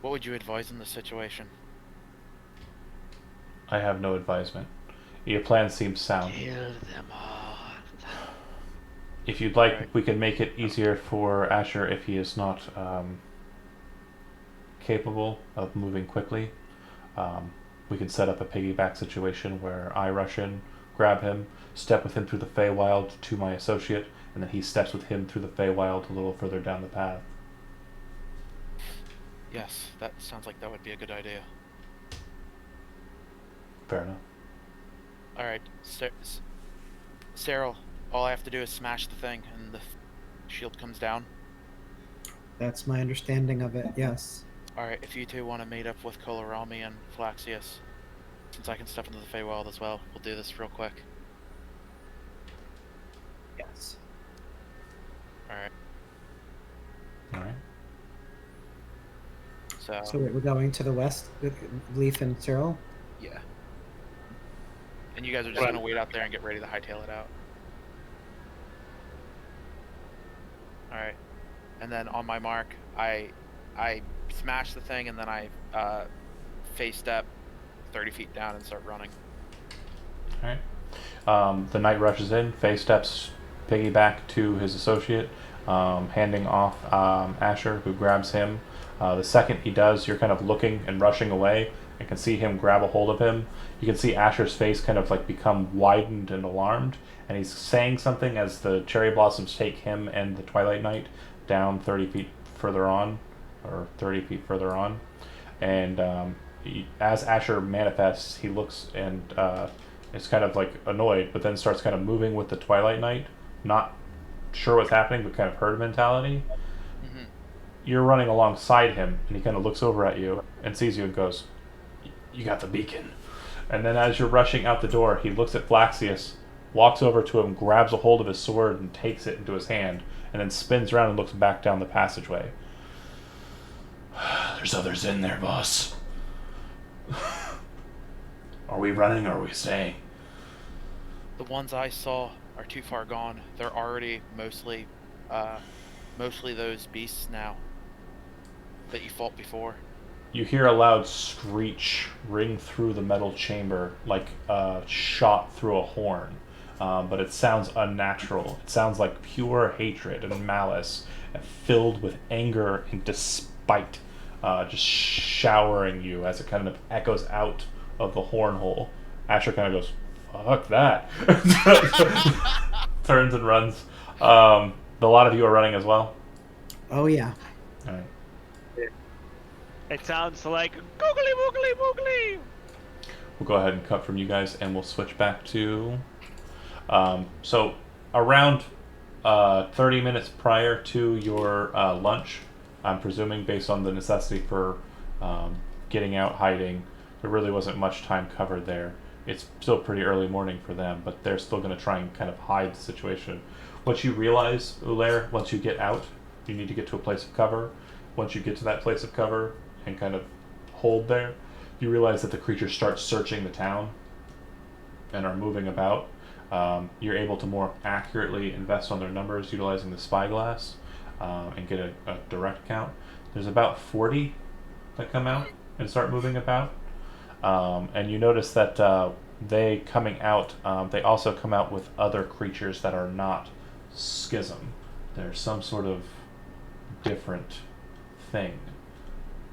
What would you advise in this situation? I have no advisement. Your plan seems sound. Kill them all. If you'd like, Alright. we can make it easier for Asher if he is not capable of moving quickly. We can set up a piggyback situation where I rush in, grab him, step with him through the Feywild to my associate, and then he steps with him through the Feywild a little further down the path. Yes, that sounds like that would be a good idea. Fair enough. Alright, Cyril, all I have to do is smash the thing and the shield comes down. That's my understanding of it, yes. Alright, if you two want to meet up with Kolarami and Flaxius, since I can step into the Feywild as well, we'll do this real quick. Yes. Alright, Alright. So wait, we're going to the west with Leaf and Cyril? yeah. And you guys are just Right. gonna wait out there and get ready to hightail it out. Alright. And then on my mark, I smash the thing and then I face step 30 feet down and start running. Alright. The knight rushes in, face steps piggyback to his associate, handing off Asher, who grabs him. The second he does, you're kind of looking and rushing away and can see him grab a hold of him. You can see Asher's face kind of like become widened and alarmed, and he's saying something as the cherry blossoms take him and the Twilight Knight down 30 feet further on, or 30 feet further on. And as Asher manifests, he looks and is kind of like annoyed, but then starts kind of moving with the Twilight Knight, not sure what's happening, but kind of herd mentality. Mm-hmm. You're running alongside him, and he kind of looks over at you and sees you and goes, "You got the beacon." And then as you're rushing out the door, he looks at Flaxius, walks over to him, grabs a hold of his sword and takes it into his hand, and then spins around and looks back down the passageway. "There's others in there, boss. Are we running or are we staying?" The ones I saw are too far gone. They're already mostly mostly those beasts now that you fought before. You hear a loud screech ring through the metal chamber like a shot through a horn. But it sounds unnatural. It sounds like pure hatred and malice, filled with anger and despite, just showering you as it kind of echoes out of the horn hole. Asher kind of goes, "Fuck that!" Turns and runs. A lot of you are running as well. Oh yeah. All right. It sounds like googly woogly woogly. We'll go ahead and cut from you guys, and we'll switch back to. So around 30 minutes prior to your lunch, I'm presuming, based on the necessity for getting out, hiding, there really wasn't much time covered there. It's still pretty early morning for them, but they're still going to try and kind of hide the situation. What you realize, Ulair, once you get out, you need to get to a place of cover. Once you get to that place of cover and kind of hold there, you realize that the creatures start searching the town and are moving about. You're able to more accurately invest on their numbers utilizing the spyglass and get a direct count. There's about 40 that come out and start moving about. And you notice that they coming out, they also come out with other creatures that are not schism. They're some sort of different thing.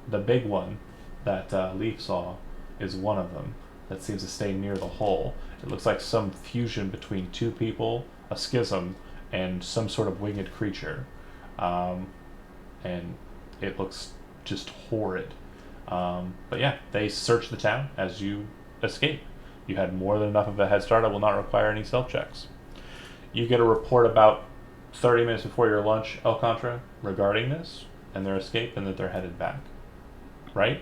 The big one that Leaf saw is one of them that seems to stay near the hole. It looks like some fusion between two people, a schism, and some sort of winged creature. And it looks just horrid. But yeah, they search the town as you escape. You had more than enough of a head start. I will not require any stealth checks. You get a report about 30 minutes before your lunch, El Contra, regarding this and their escape, and that they're headed back. Right?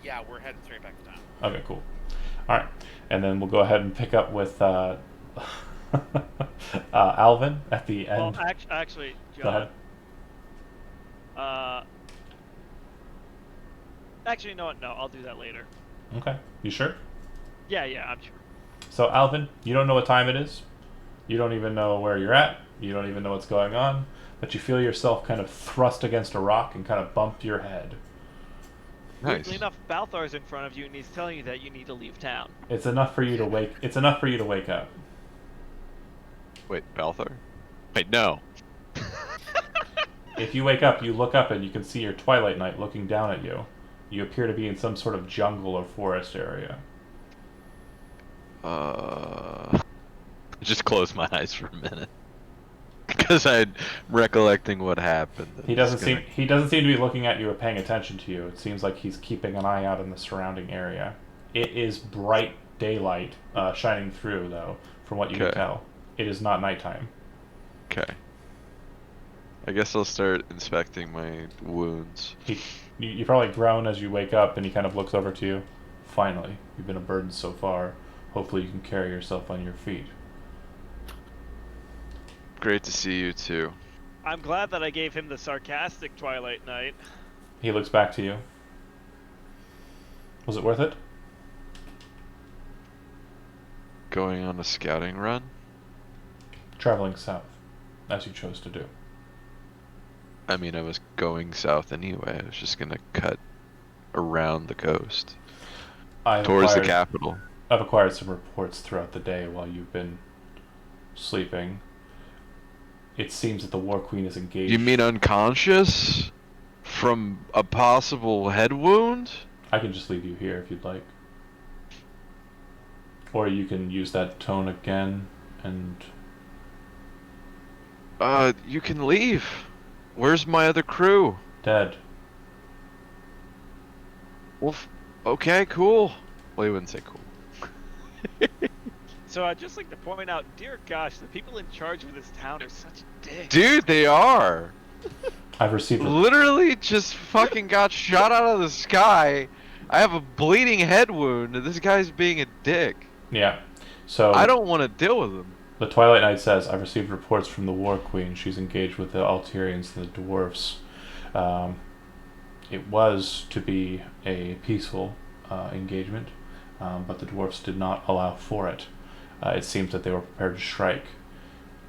Yeah, we're heading straight back to town. Okay, cool. All right, and then we'll go ahead and pick up with Alvin at the end. Well, actually, Go ahead. John. Actually, you know what? No, I'll do that later. Okay, you sure? Yeah, I'm sure. So, Alvin, you don't know what time it is. You don't even know where you're at. You don't even know what's going on. But you feel yourself kind of thrust against a rock and kind of bump your head. Nice. Weirdly enough, Balthar's in front of you and he's telling you that you need to leave town. It's enough for you to wake. It's enough for you to wake up. Wait, Balthar? Wait, no. If you wake up, you look up and you can see your Twilight Knight looking down at you. You appear to be in some sort of jungle or forest area. Just close my eyes for a minute. Because I'm recollecting what happened. He doesn't seem to be looking at you or paying attention to you. It seems like he's keeping an eye out in the surrounding area. It is bright daylight shining through, though, from what you can tell. It is not nighttime. Okay. I guess I'll start inspecting my wounds. You probably groan as you wake up, and he kind of looks over to you. Finally, you've been a burden so far. Hopefully you can carry yourself on your feet. Great to see you too. I'm glad that I gave him the sarcastic Twilight Knight. He looks back to you. Was it worth it? Going on a scouting run? Traveling south, as you chose to do. I mean, I was going south anyway. I was just gonna cut around the coast. Towards the capital. I've acquired some reports throughout the day while you've been sleeping. It seems that the War Queen is engaged. You mean unconscious? From a possible head wound? I can just leave you here if you'd like. Or you can use that tone again and... You can leave. Where's my other crew? Dead. Well, okay, cool. Well, he wouldn't say cool. So I'd just like to point out, dear gosh, the people in charge of this town are such dicks. Dude, they are. I've received... Literally just fucking got shot out of the sky. I have a bleeding head wound, and this guy's being a dick. Yeah. So... I don't want to deal with him. The Twilight Knight says, I've received reports from the War Queen. She's engaged with the Alterians and the Dwarfs. It was to be a peaceful engagement, but the Dwarfs did not allow for it. It seems that they were prepared to strike.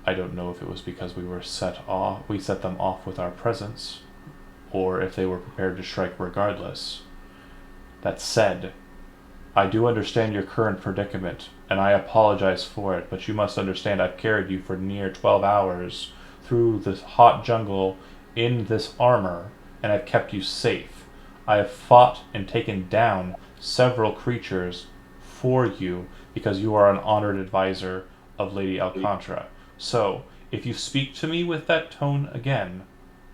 I don't know if it was because we set them off with our presence, or if they were prepared to strike regardless. That said, I do understand your current predicament, and I apologize for it, but you must understand I've carried you for near 12 hours through this hot jungle in this armor, and I've kept you safe. I have fought and taken down several creatures for you because you are an honored advisor of Lady Alcantara. So, if you speak to me with that tone again,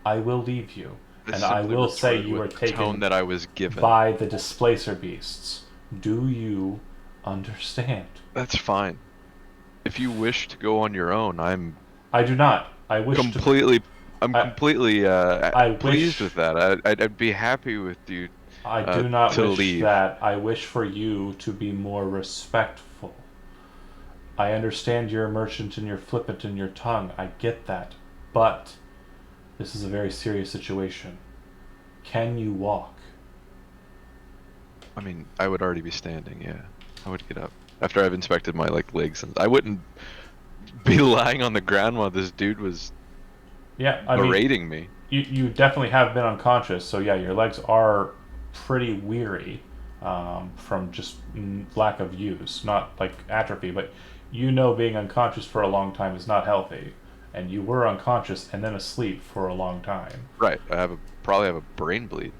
I will leave you, and I will say you are taken tone that I was given by the Displacer Beasts. Do you understand? That's fine. If you wish to go on your own, I do not. I wish completely. to... I'm I- completely pleased with that. I'd be happy with you. I do not to wish leave. that. I wish for you to be more respectful. I understand you're a merchant and you're flippant in your tongue. I get that. But this is a very serious situation. Can you walk? I mean, I would already be standing. Yeah, I would get up after I've inspected my legs, and I wouldn't be lying on the ground while this dude was berating me. You definitely have been unconscious, so yeah, your legs are pretty weary from just lack of use, not like atrophy, but being unconscious for a long time is not healthy, and you were unconscious and then asleep for a long time. Right, probably have a brain bleed.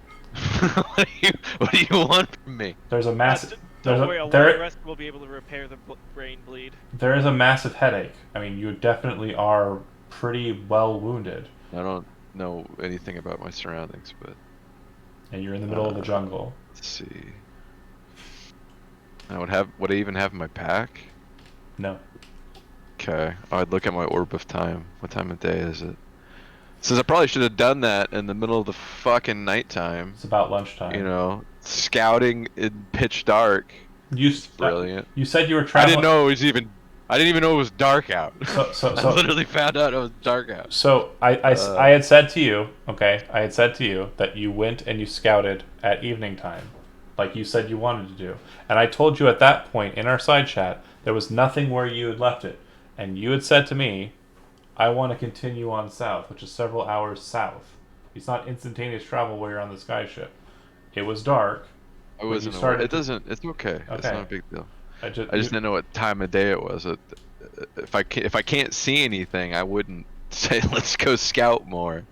What do you want from me? There's a massive. Don't worry, a long rest will be able to repair the brain bleed. There is a massive headache. I mean, you definitely are pretty well wounded. I don't know anything about my surroundings, but. And you're in the middle of the jungle. Let's see. Would I even have my pack? No. Okay. I'd look at my orb of time. What time of day is it? Since I probably should have done that in the middle of the fucking nighttime. It's about lunchtime. Scouting in pitch dark. Brilliant. You said you were traveling. I didn't even know it was dark out. So I literally found out it was dark out. So I had said to you, that you went and you scouted at evening time, like you said you wanted to do. And I told you at that point in our side chat, there was nothing where you had left it. And you had said to me, I want to continue on south, which is several hours south. It's not instantaneous travel where you're on the skyship. It was dark. I wasn't aware. It's okay. It's not a big deal. I just didn't know what time of day it was. If I can't see anything, I wouldn't say let's go scout more.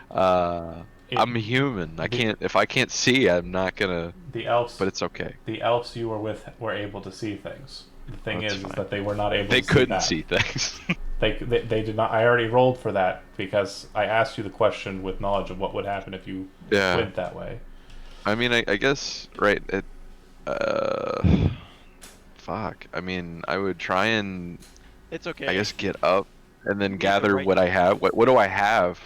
I'm human. If I can't see, I'm not gonna. The elves. But it's okay. The elves you were with were able to see things. The thing is that they were not able. They to see couldn't see things. They did not. I already rolled for that because I asked you the question with knowledge of what would happen if you went that way. I mean, I guess right. Fuck. I mean, I would try and. It's okay. I guess get up and then gather what I have. What do I have?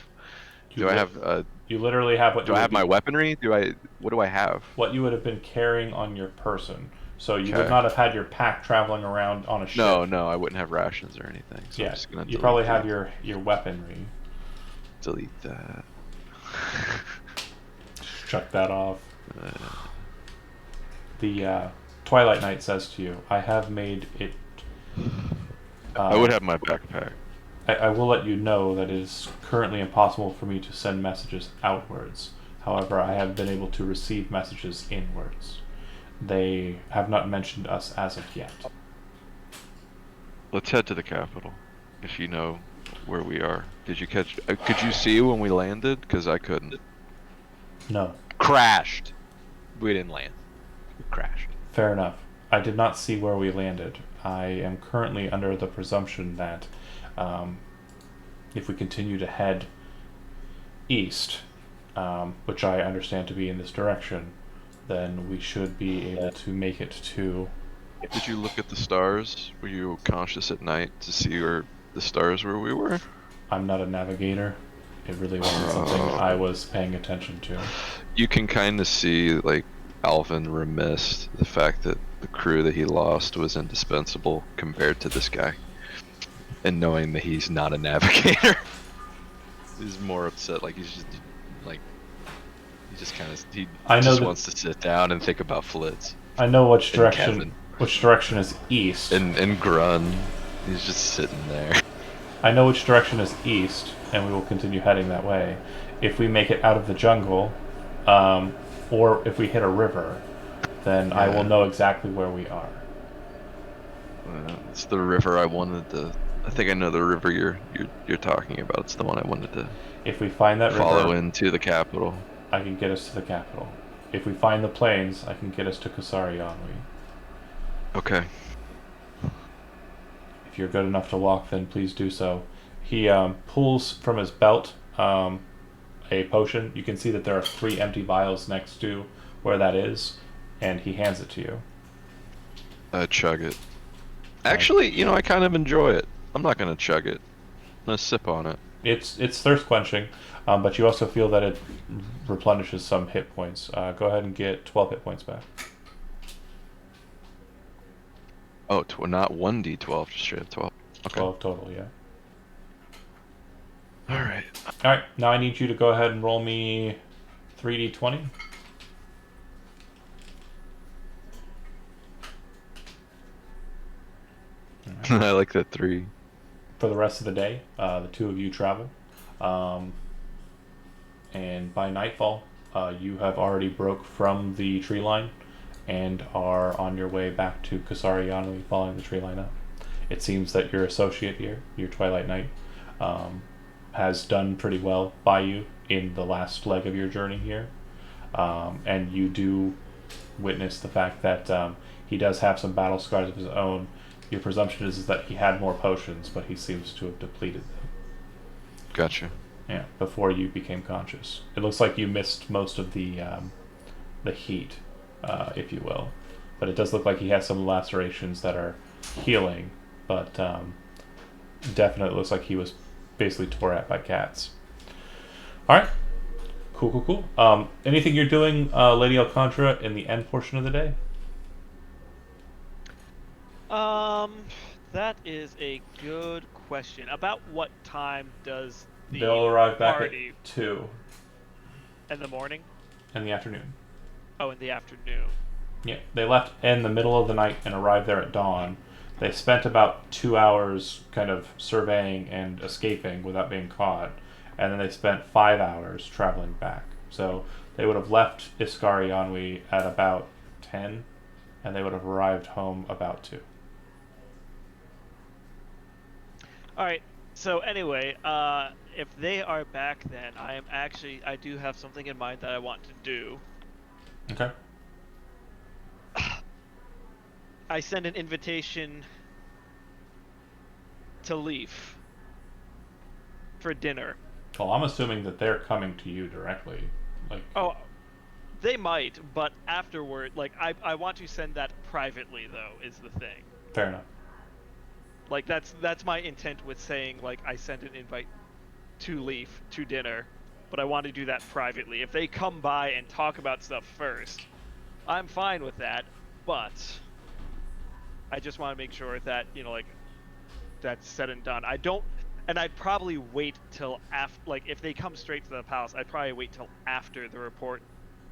Do I have? You literally have what. Do I have my weaponry? What do I have? What you would have been carrying on your person. So you would not have had your pack traveling around on a ship. No, I wouldn't have rations or anything. So yeah, I'm just gonna you probably have your weaponry. Delete that. Chuck that off. The Twilight Knight says to you, I have made it... I would have my backpack. I will let you know that it is currently impossible for me to send messages outwards. However, I have been able to receive messages inwards. They have not mentioned us as of yet. Let's head to the capital, if you know where we are. Did you catch... could you see when we landed? Because I couldn't. No. Crashed. We didn't land. We crashed. Fair enough. I did not see where we landed. I am currently under the presumption that if we continue to head east, which I understand to be in this direction, then we should be able to make it to... Did you look at the stars? Were you conscious at night to see where the stars where we were? I'm not a navigator. It really wasn't something I was paying attention to. You can kind of see, like, Alvin remiss the fact that the crew that he lost was indispensable compared to this guy. And knowing that he's not a navigator. He's more upset, like he's just, like, he just kind of, he just wants to sit down and think about Flitz. I know which direction is east. And Grun, he's just sitting there. I know which direction is east, and we will continue heading that way. If we make it out of the jungle, or if we hit a river, then I will Yeah. know exactly where we are. It's the river I wanted to. I think I know the river you're talking about. It's the one I wanted to If we find that follow river, into the capital. I can get us to the capital. If we find the plains, I can get us to Kasari Yanwi. Okay. If you're good enough to walk, then please do so. He pulls from his belt a potion. You can see that there are 3 empty vials next to where that is, and he hands it to you. Chug it. Actually, I kind of enjoy it. I'm not gonna chug it. I'm gonna sip on it. It's thirst quenching, but you also feel that it replenishes some hit points. Go ahead and get 12 hit points back. Oh, not 1d12, just straight up 12. Okay. 12 total, yeah. All right. All right, now I need you to go ahead and roll me 3d20. I like that 3. For the rest of the day, the 2 of you travel, and by nightfall, you have already broke from the tree line and are on your way back to Kasari Yanwi, following the tree line up. It seems that your associate here, your Twilight Knight, has done pretty well by you in the last leg of your journey here, and you do witness the fact that he does have some battle scars of his own. Your presumption is that he had more potions, but he seems to have depleted them. Gotcha. Yeah, before you became conscious. It looks like you missed most of the heat, if you will. But it does look like he has some lacerations that are healing, but definitely looks like he was basically tore at by cats. Alright. Cool. Anything you're doing, Lady Alcantara, in the end portion of the day? That is a good question. About what time does the They'll arrive back party at 2 in the morning? in the afternoon. Oh, in the afternoon. Yeah, they left in the middle of the night and arrived there at dawn. They spent about 2 hours kind of surveying and escaping without being caught, and then they spent 5 hours traveling back. So they would have left Iskari Yanwi at about 10, and they would have arrived home about 2. Alright, so anyway, if they are back then, I do have something in mind that I want to do. Okay. I send an invitation to Leaf for dinner. Well, I'm assuming that they're coming to you directly. Like, Oh, they might, but afterward, like, I want to send that privately, though, is the thing. fair enough. Like, that's my intent with saying, like, I sent an invite to Leaf to dinner, but I want to do that privately. If they come by and talk about stuff first, I'm fine with that, but I just want to make sure that, like, that's said and done. And I'd probably wait till after, like, if they come straight to the palace, I'd probably wait till after the report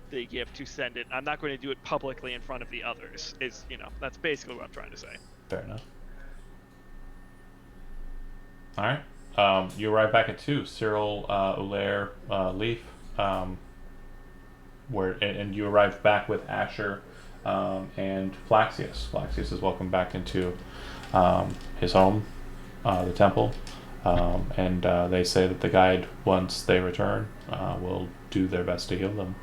they give to send it. I'm not going to do it publicly in front of the others. That's basically what I'm trying to say. Fair enough. Alright. You arrive back at 2. Cyril, Ulair, Leaf. And you arrive back with Asher and Flaxius. Flaxius is welcome back into his home, the temple. And they say that the guide, once they return, will do their best to heal them.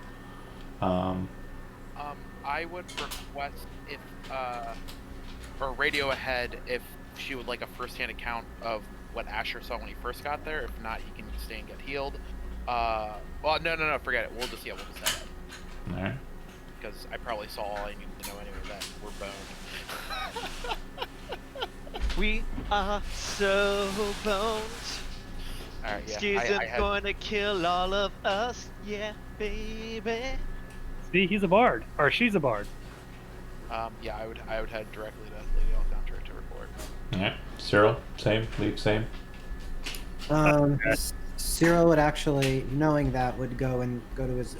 I would request if, or radio ahead if she would like a first-hand account of what Asher saw when he first got there. If not, he can stay and get healed. Well, no, forget it. We'll just head out. Alright. Because I probably saw all I needed to know anyway that we're boned. We are so boned. Alright, yeah. She's I had... going to kill all of us, yeah, baby. See, he's a bard, or she's a bard. Yeah, I would head directly to Lady Alcantara to report. Alright. Cyril, same. Leaf, same. Cyril would actually, knowing that, would go to his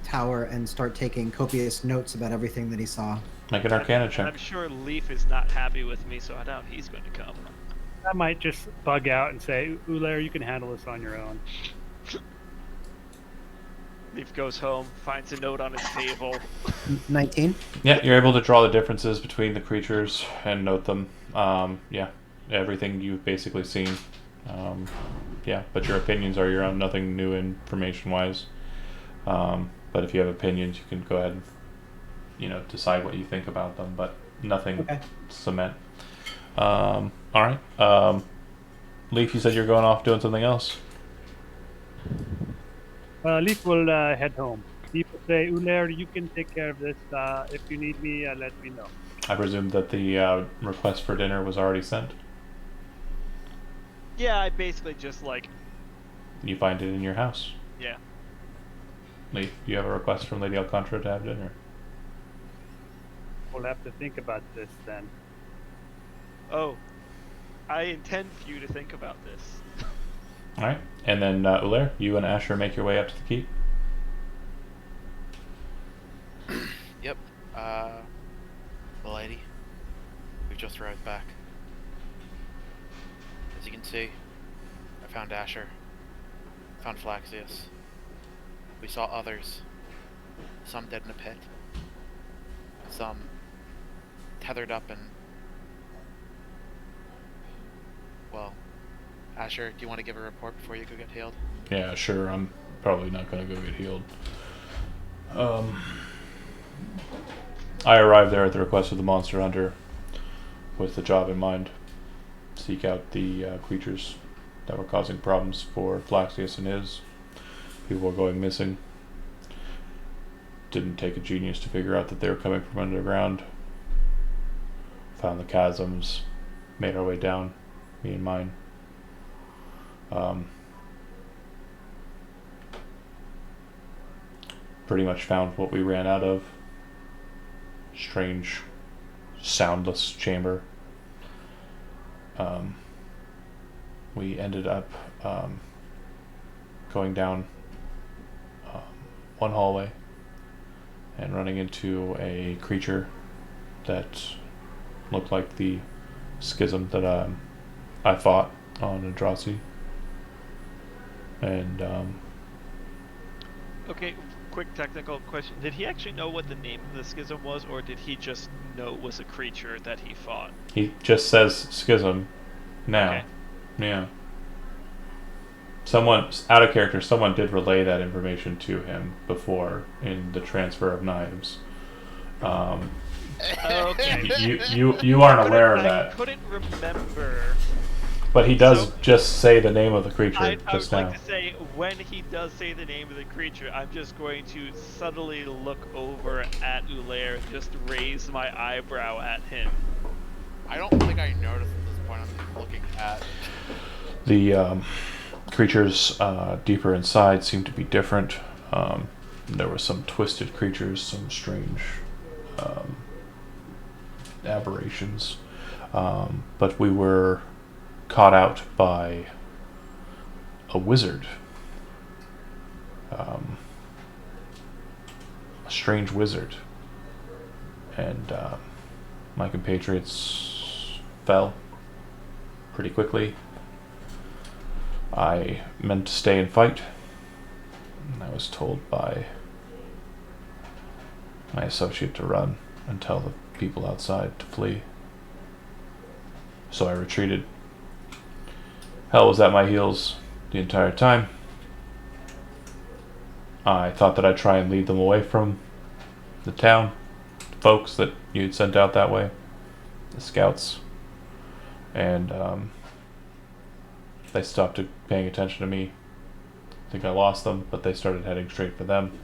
tower and start taking copious notes about everything that he saw. Make an Arcana check. I'm sure Leaf is not happy with me, so I doubt he's going to come. I might just bug out and say, Ulair, you can handle this on your own. Leaf goes home, finds a note on his table. 19. Yeah, you're able to draw the differences between the creatures and note them. Yeah, everything you've basically seen. Yeah, but your opinions are your own, nothing new information-wise. But if you have opinions, you can go ahead and, decide what you think about them, but nothing Okay. cement. All right. Leaf, you said you're going off doing something else. Leaf will head home. Leaf will say, Ulair, you can take care of this. If you need me, let me know. I presume that the request for dinner was already sent. Yeah, I basically just like, You find it in your house. yeah. Leaf, do you have a request from Lady Alcantara to have dinner? We'll have to think about this then. Oh, I intend for you to think about this. All right, and then Ulair, you and Asher make your way up to the keep. Yep. The lady. We've just arrived back. As you can see, I found Asher. Found Flaxius. We saw others. Some dead in a pit. Some tethered up and... Well, Asher, do you want to give a report before you go get healed? Yeah, sure. I'm probably not going to go get healed. I arrived there at the request of the monster hunter with the job in mind. Seek out the creatures that were causing problems for Flaxius and his. People were going missing. Didn't take a genius to figure out that they were coming from underground. Found the chasms. Made our way down. Me and mine. Pretty much found what we ran out of. Strange, soundless chamber. We ended up going down one hallway and running into a creature that looked like the schism that I fought on Andrasi. And Okay, quick technical question. Did he actually know what the name of the schism was, or did he just know it was a creature that he fought? he just says schism now. Okay. Yeah. Someone, out of character, someone did relay that information to him before in the transfer of knives. Okay. You aren't aware of I that, couldn't remember. but he does So- just say the name of the creature I just would now. like to say, when he does say the name of the creature, I'm just going to subtly look over at Ulair and just raise my eyebrow at him. I don't think I noticed at this point. I'm looking at... The creatures deeper inside seem to be different. There were some twisted creatures, some strange aberrations, but we were caught out by a wizard, a strange wizard, and my compatriots fell pretty quickly. I meant to stay and fight, and I was told by my associate to run and tell the people outside to flee. So I retreated. Hell was at my heels the entire time. I thought that I'd try and lead them away from the town, the folks that you'd sent out that way, the scouts, and they stopped paying attention to me. I think I lost them, but they started heading straight for them.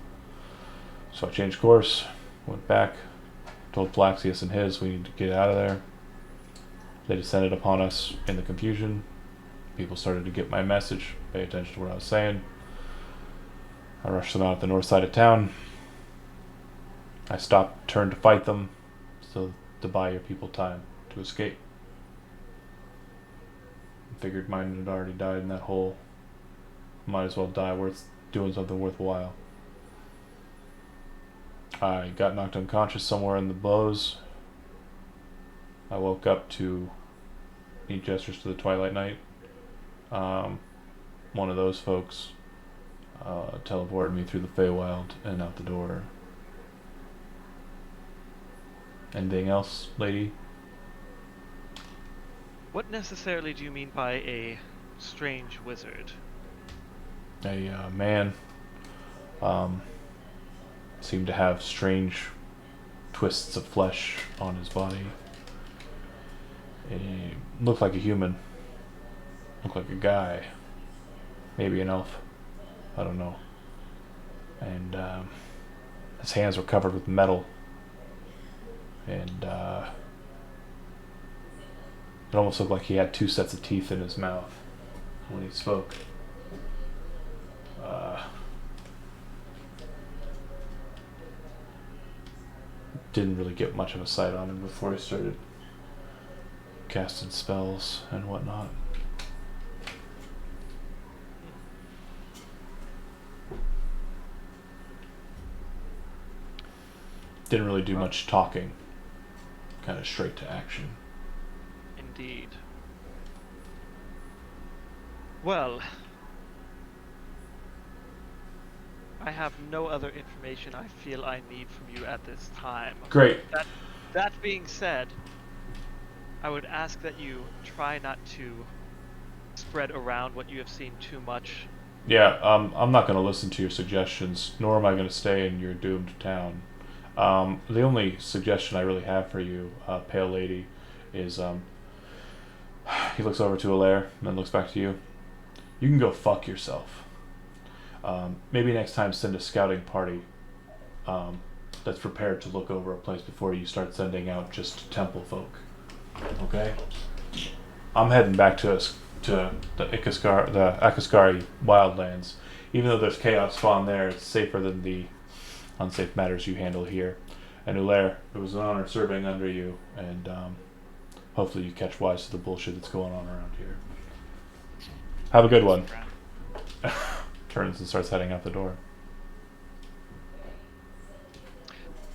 So I changed course, went back, told Flaxius and his we need to get out of there. They descended upon us in the confusion. People started to get my message, pay attention to what I was saying. I rushed them out the north side of town. I stopped, turned to fight them, so to buy your people time to escape. Figured mine had already died in that hole. Might as well die worth doing something worthwhile. I got knocked unconscious somewhere in the blows. I woke up to, He gestures to the Twilight Knight. One of those folks teleported me through the Feywild and out the door. Anything else, lady? What necessarily do you mean by a strange wizard? A man seemed to have strange twists of flesh on his body. He looked like a human. Looked like a guy. Maybe an elf. I don't know. And his hands were covered with metal. And it almost looked like he had two sets of teeth in his mouth when he spoke. Didn't really get much of a sight on him before he started casting spells and whatnot. Didn't really do much talking. Kind of straight to action. Indeed. Well, I have no other information I feel I need from you at this time. Great. That being said, I would ask that you try not to spread around what you have seen too much. Yeah, I'm not going to listen to your suggestions, nor am I going to stay in your doomed town. The only suggestion I really have for you, Pale Lady, is he looks over to Alaire and then looks back to you. You can go fuck yourself. Maybe next time send a scouting party that's prepared to look over a place before you start sending out just temple folk. Okay? I'm heading back to the Akaskari wildlands. Even though there's chaos spawn there, it's safer than the unsafe matters you handle here. And Alaire, it was an honor serving under you, and hopefully you catch wise to the bullshit that's going on around here. Have a good one. Turns and starts heading out the door.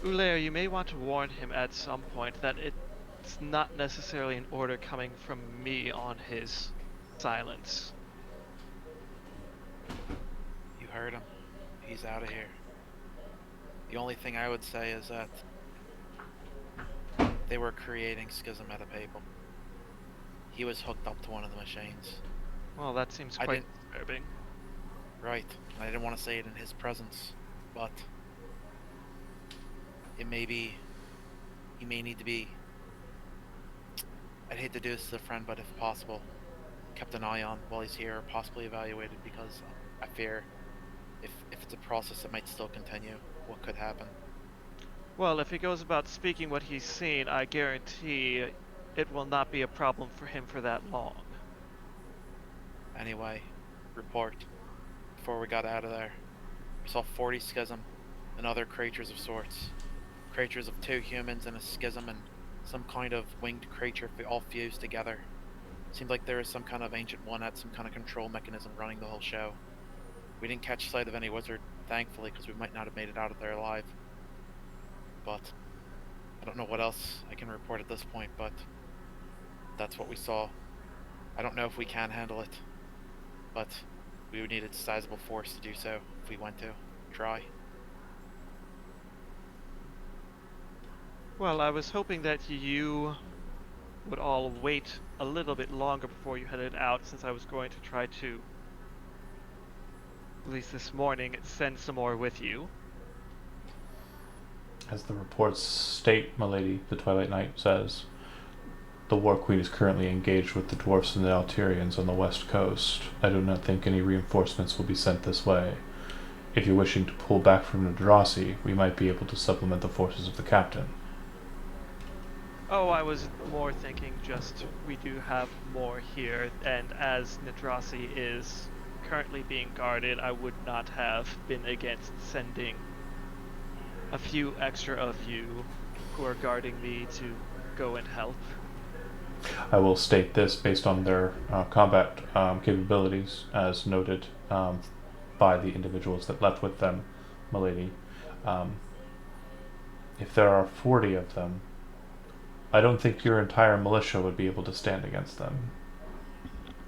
Alaire, you may want to warn him at some point that it's not necessarily an order coming from me on his silence. You heard him. He's out of here. The only thing I would say is that they were creating schism at a people. He was hooked up to one of the machines. Well, that seems quite disturbing. Right. I didn't want to say it in his presence, but it may be... He may need to be... I'd hate to do this to a friend, but if possible, kept an eye on while he's here, or possibly evaluated, because I fear if it's a process that might still continue, what could happen. Well, if he goes about speaking what he's seen, I guarantee it will not be a problem for him for that long. Anyway, report. Before we got out of there, we saw 40 schism and other creatures of sorts. Creatures of 2 humans and a schism and some kind of winged creature all fused together. Seemed like there was some kind of ancient one at some kind of control mechanism running the whole show. We didn't catch sight of any wizard, thankfully, because we might not have made it out of there alive. But I don't know what else I can report at this point, but that's what we saw. I don't know if we can handle it, but we would need a sizable force to do so if we went to try. Well, I was hoping that you would all wait a little bit longer before you headed out, since I was going to try to, at least this morning, send some more with you. As the reports state, milady, the Twilight Knight says, the War Queen is currently engaged with the dwarfs and the Alterians on the west coast. I do not think any reinforcements will be sent this way. If you're wishing to pull back from Nadrasi, we might be able to supplement the forces of the captain. Oh, I was more thinking just we do have more here, and as Nadrasi is currently being guarded, I would not have been against sending a few extra of you who are guarding me to go and help. I will state this based on their combat capabilities, as noted by the individuals that left with them, milady. If there are 40 of them, I don't think your entire militia would be able to stand against them,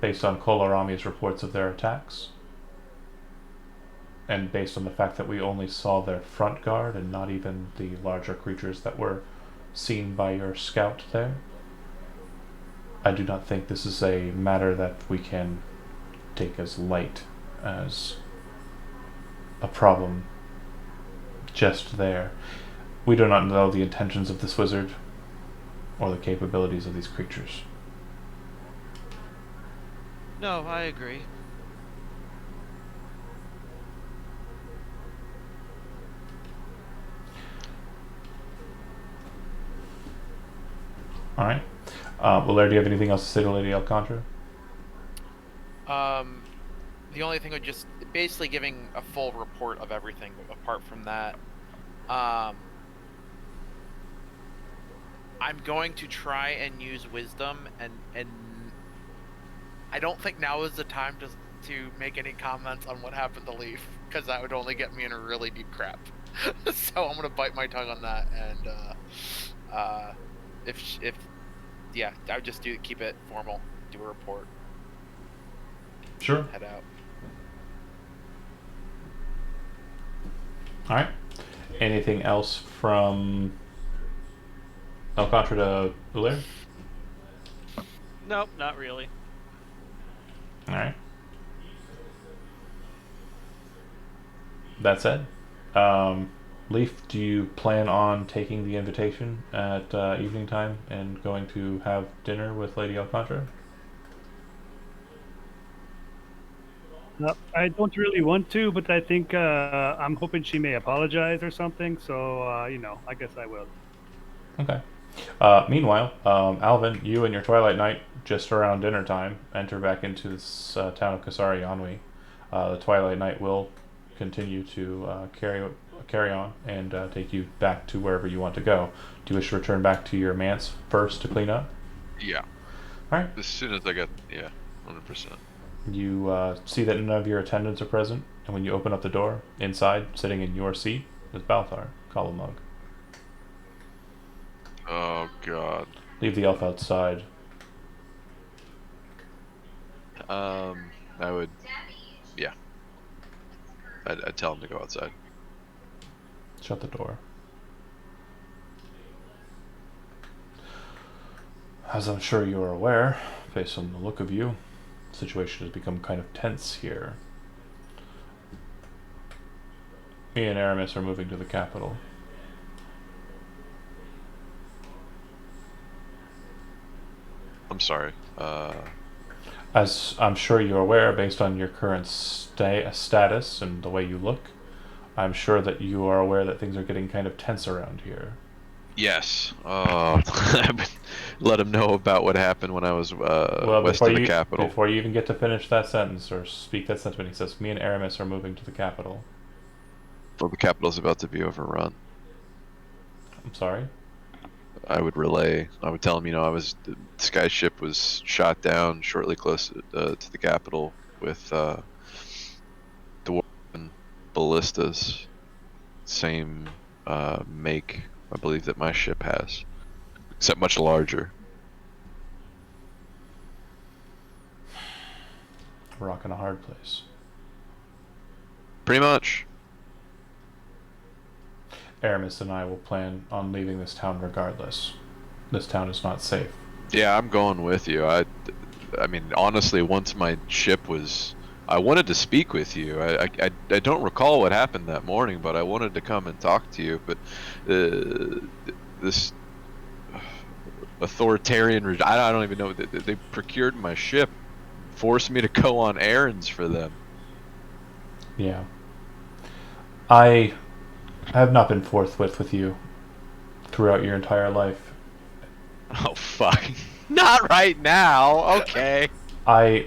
based on Kolarami's reports of their attacks, and based on the fact that we only saw their front guard and not even the larger creatures that were seen by your scout there. I do not think this is a matter that we can take as light as a problem just there. We do not know the intentions of this wizard or the capabilities of these creatures. No, I agree. Alright. Valaire, do you have anything else to say to Lady Alcantara? The only thing would just basically giving a full report of everything. Apart from that, I'm going to try and use wisdom, and I don't think now is the time to make any comments on what happened to Leaf, because that would only get me in a really deep crap. So I'm gonna bite my tongue on that, and yeah, I would just keep it formal, do a report, Sure. head out. Alright. Anything else from Alcantara to Valaire? Nope, not really. Alright. That said, Leaf, do you plan on taking the invitation at evening time and going to have dinner with Lady Alcantara? No, I don't really want to, but I think I'm hoping she may apologize or something. So I guess I will. Okay. Meanwhile, Alvin, you and your Twilight Knight, just around dinner time, enter back into this town of Kasari Anwi. The Twilight Knight will continue to carry on and take you back to wherever you want to go. Do you wish to return back to your manse first to clean up? Yeah. All right. As soon as I get, 100%. You see that none of your attendants are present, and when you open up the door, inside, sitting in your seat, is Balthar, Kalamug. Oh god. Leave the elf outside. I would, yeah. I'd tell him to go outside. Shut the door. As I'm sure you are aware, based on the look of you, the situation has become kind of tense here. Me and Aramis are moving to the capital. I'm sorry. As I'm sure you're aware, based on your current status and the way you look, I'm sure that you are aware that things are getting kind of tense around here. Yes. Let him know about what happened when I was west of the capital. Before you even get to finish that sentence or speak that sentiment, he says, me and Aramis are moving to the capital. Well, the capital's about to be overrun. I'm sorry? I would tell him, the sky ship was shot down shortly close to the capital with dwarven ballistas. Same make, I believe, that my ship has, except much larger. We're rock in a hard place. Pretty much. Aramis and I will plan on leaving this town regardless. This town is not safe. Yeah, I'm going with you. I mean, honestly, once my ship was, I wanted to speak with you. I don't recall what happened that morning, but I wanted to come and talk to you. But this authoritarian regime, I don't even know. They procured my ship, forced me to go on errands for them. Yeah. I have not been forthwith with you throughout your entire life. Oh, fuck. Not right now. Okay. All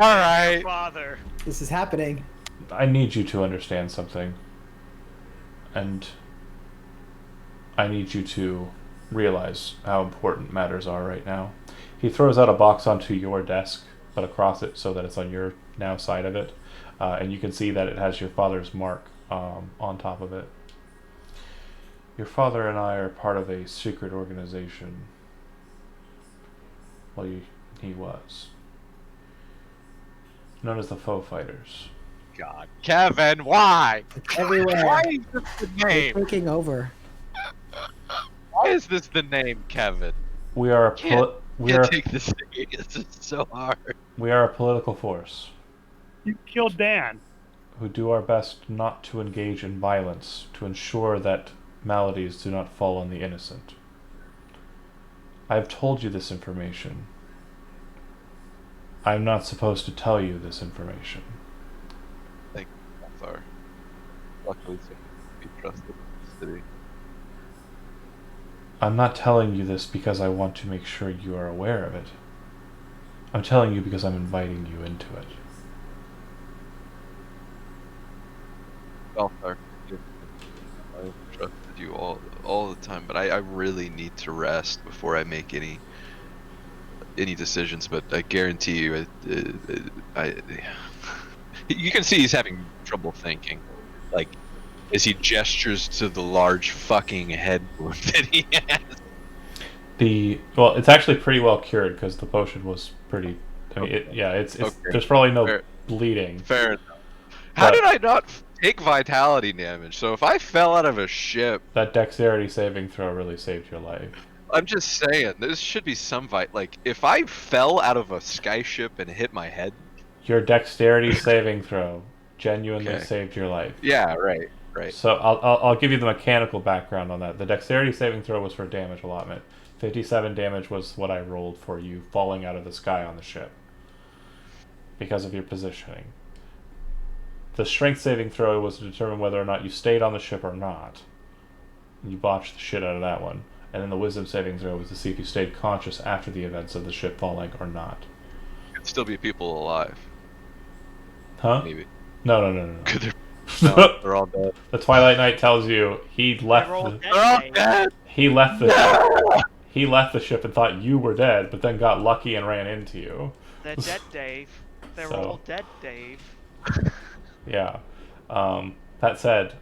right. Father. This is happening. I need you to understand something. And I need you to realize how important matters are right now. He throws out a box onto your desk, but across it so that it's on your now side of it. And you can see that it has your father's mark on top of it. Your father and I are part of a secret organization Well, he was. Known as the Foe Fighters. God, Kevin, why? It's everywhere. Why is this the They're name? taking over. Why is this the name, Kevin? We are a Can't- we are Can't take this serious. It's so hard. we are a political force You killed Dan. who do our best not to engage in violence to ensure that maladies do not fall on the innocent. I have told you this information. I am not supposed to tell you this information. Sorry. Luckily, so be trusted in the city. I'm not telling you this because I want to make sure you are aware of it. I'm telling you because I'm inviting you into it. Balthar, I've trusted you all the time, but I really need to rest before I make any decisions. But I guarantee you, you can see he's having trouble thinking. Like, as he gestures to the large fucking head wound that he has. Well, it's actually pretty well cured because the potion was pretty. I mean, it's Okay. there's probably no Fair. bleeding. Fair enough. How But- did I not take vitality damage? So if I fell out of a ship, That dexterity saving throw really saved your life. I'm just saying, there should be some like, if I fell out of a skyship and hit my head, Your dexterity saving throw genuinely Okay. saved your life. yeah, right. So I'll give you the mechanical background on that. The dexterity saving throw was for damage allotment. 57 damage was what I rolled for you falling out of the sky on the ship because of your positioning. The strength saving throw was to determine whether or not you stayed on the ship or not. You botched the shit out of that one. And then the wisdom saving throw was to see if you stayed conscious after the events of the ship falling or not. Could still be people alive, Huh? maybe. No. Could there? No, they're all dead. The Twilight Knight tells you he left They're all the, dead, They're all Dave. dead. he left the he left the ship and thought you were dead, but then got lucky and ran into you. They're dead, Dave. They're So- all dead, Dave. Yeah. That said,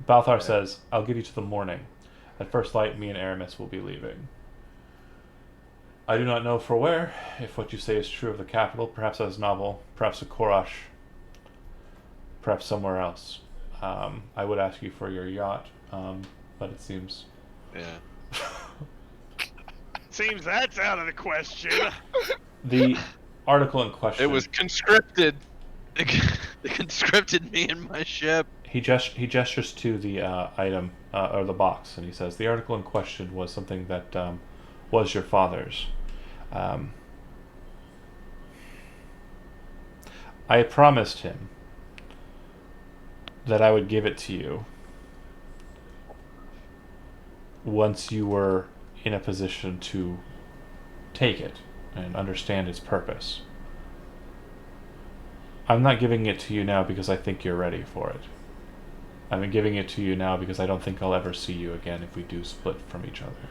Balthar says, I'll give you to the morning. At first light, me and Aramis will be leaving. I do not know for where, if what you say is true of the capital, perhaps Aznavel, perhaps a Korosh, perhaps somewhere else. I would ask you for your yacht, but it seems... Yeah. Seems that's out of the question. The article in question... It was conscripted. They conscripted me in my ship. He gestures to the item, or the box, and he says, the article in question was something that was your father's. I promised him that I would give it to you once you were in a position to take it and understand its purpose. I'm not giving it to you now because I think you're ready for it. I'm giving it to you now because I don't think I'll ever see you again if we do split from each other.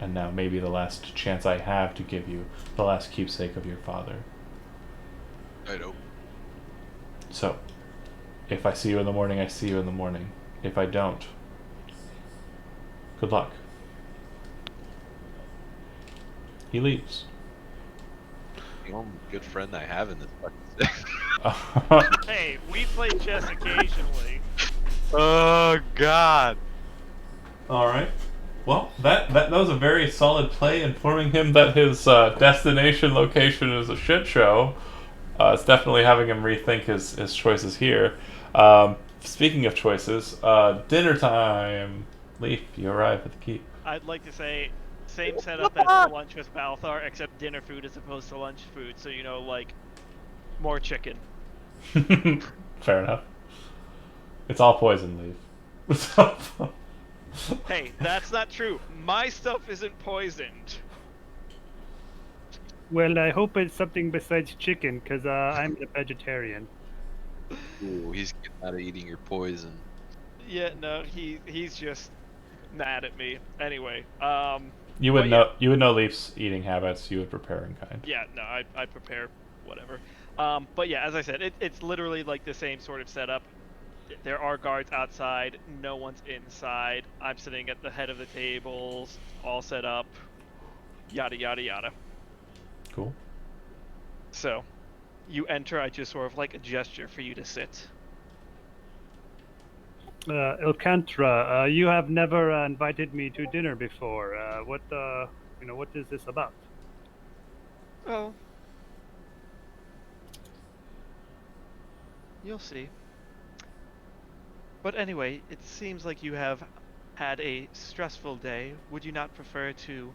And now maybe the last chance I have to give you the last keepsake of your father. I know. So, if I see you in the morning, I see you in the morning. If I don't, good luck. He leaves. The only good friend I have in this fucking thing. Hey, we play chess occasionally. Oh God. All right. Well, that was a very solid play, informing him that his destination location is a shit show. It's definitely having him rethink his choices here. Speaking of choices, dinner time. Leaf, you arrive at the keep. I'd like to say, same setup as for lunch with Balthar, except dinner food as opposed to lunch food. So, you know, like, more chicken. Fair enough. It's all poison, Leaf. Hey, that's not true. My stuff isn't poisoned. Well, I hope it's something besides chicken, because I'm a vegetarian. Ooh, he's getting out of eating your poison. Yeah, no, he's just mad at me. Anyway, You would But know Leaf's eating habits. You would prepare in kind. yeah, no, I prepare whatever. But yeah, as I said, it's literally like the same sort of setup. There are guards outside. No one's inside. I'm sitting at the head of the tables, all set up. yada yada yada. Cool. So, you enter. I just sort of like a gesture for you to sit. Elkantra, you have never invited me to dinner before. What is this about? Oh, you'll see. But anyway, it seems like you have had a stressful day. Would you not prefer to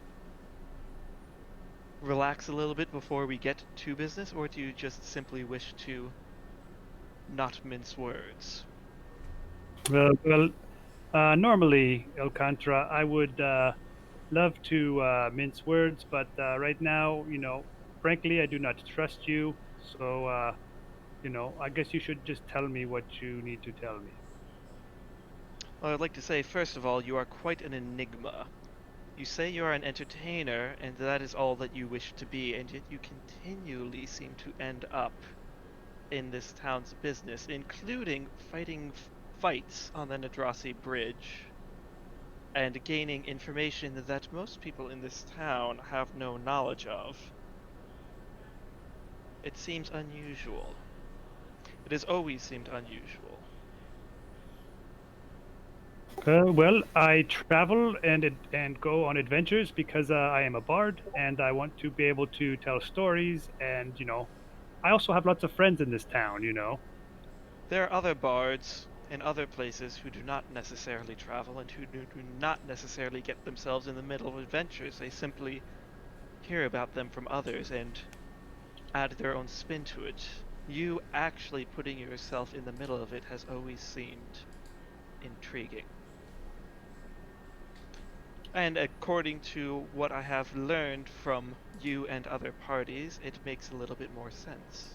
relax a little bit before we get to business, or do you just simply wish to not mince words? Normally, Elkantra, I would love to mince words, but right now, frankly, I do not trust you. So, I guess you should just tell me what you need to tell me. Well, I'd like to say, first of all, you are quite an enigma. You say you are an entertainer, and that is all that you wish to be, and yet you continually seem to end up in this town's business, including fighting fights on the Nadrasi Bridge, and gaining information that most people in this town have no knowledge of. It seems unusual. It has always seemed unusual. Well, I travel and go on adventures because I am a bard and I want to be able to tell stories. And I also have lots of friends in this town. There are other bards in other places who do not necessarily travel and who do not necessarily get themselves in the middle of adventures. They simply hear about them from others and add their own spin to it. You actually putting yourself in the middle of it has always seemed intriguing. And according to what I have learned from you and other parties, it makes a little bit more sense.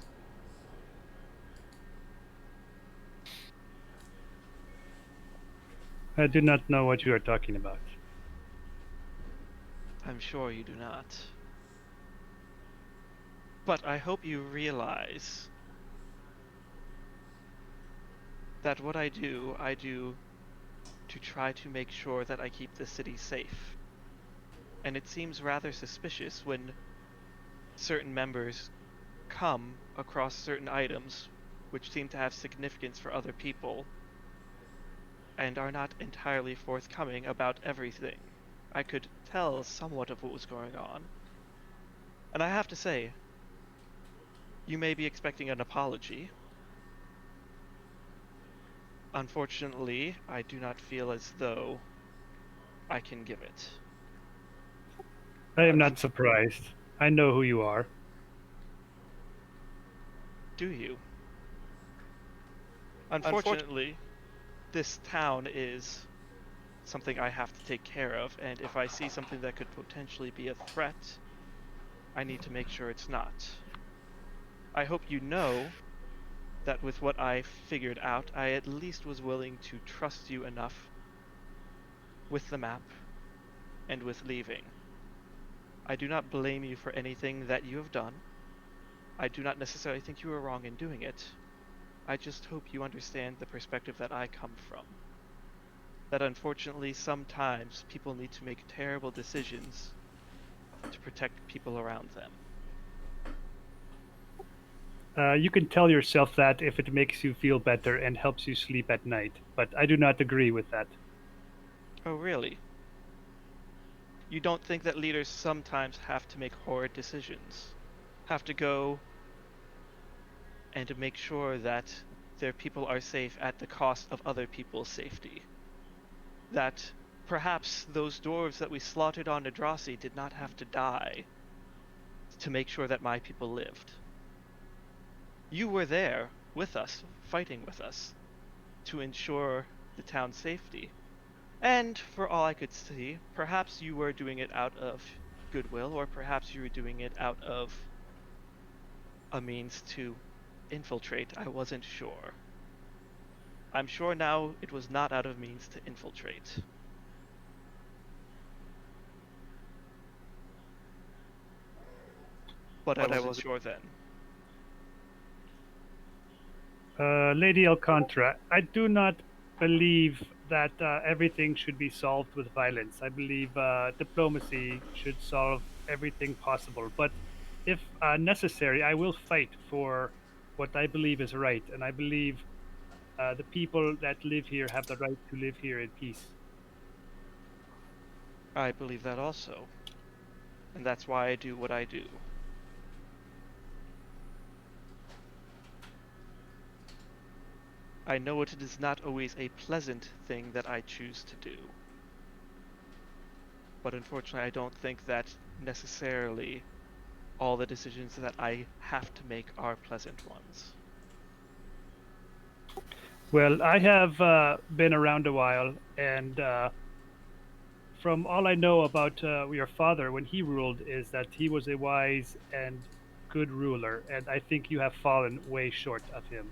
I do not know what you are talking about. I'm sure you do not. But I hope you realize that what I do to try to make sure that I keep the city safe. And it seems rather suspicious when certain members come across certain items which seem to have significance for other people and are not entirely forthcoming about everything. I could tell somewhat of what was going on. And I have to say, you may be expecting an apology. Unfortunately, I do not feel as though I can give it. I am not surprised. I know who you are. Do you? Unfortunately, this town is something I have to take care of, and if I see something that could potentially be a threat, I need to make sure it's not. I hope you know that with what I figured out, I at least was willing to trust you enough with the map and with leaving. I do not blame you for anything that you have done. I do not necessarily think you were wrong in doing it. I just hope you understand the perspective that I come from. That unfortunately sometimes people need to make terrible decisions to protect people around them. You can tell yourself that if it makes you feel better and helps you sleep at night, but I do not agree with that. Oh, really? You don't think that leaders sometimes have to make horrid decisions? Have to go and to make sure that their people are safe at the cost of other people's safety? That perhaps those dwarves that we slaughtered on Nadrasi did not have to die to make sure that my people lived. You were there with us, fighting with us, to ensure the town's safety. And for all I could see, perhaps you were doing it out of goodwill, or perhaps you were doing it out of a means to infiltrate. I wasn't sure. I'm sure now it was not out of means to infiltrate. But I wasn't sure then. Lady Alcantara, I do not believe that everything should be solved with violence. I believe diplomacy should solve everything possible. But if necessary, I will fight for what I believe is right, and I believe the people that live here have the right to live here in peace. I believe that also. And that's why I do what I do. I know it is not always a pleasant thing that I choose to do. But unfortunately, I don't think that necessarily all the decisions that I have to make are pleasant ones. Well, I have been around a while, and from all I know about your father when he ruled, is that he was a wise and good ruler, and I think you have fallen way short of him.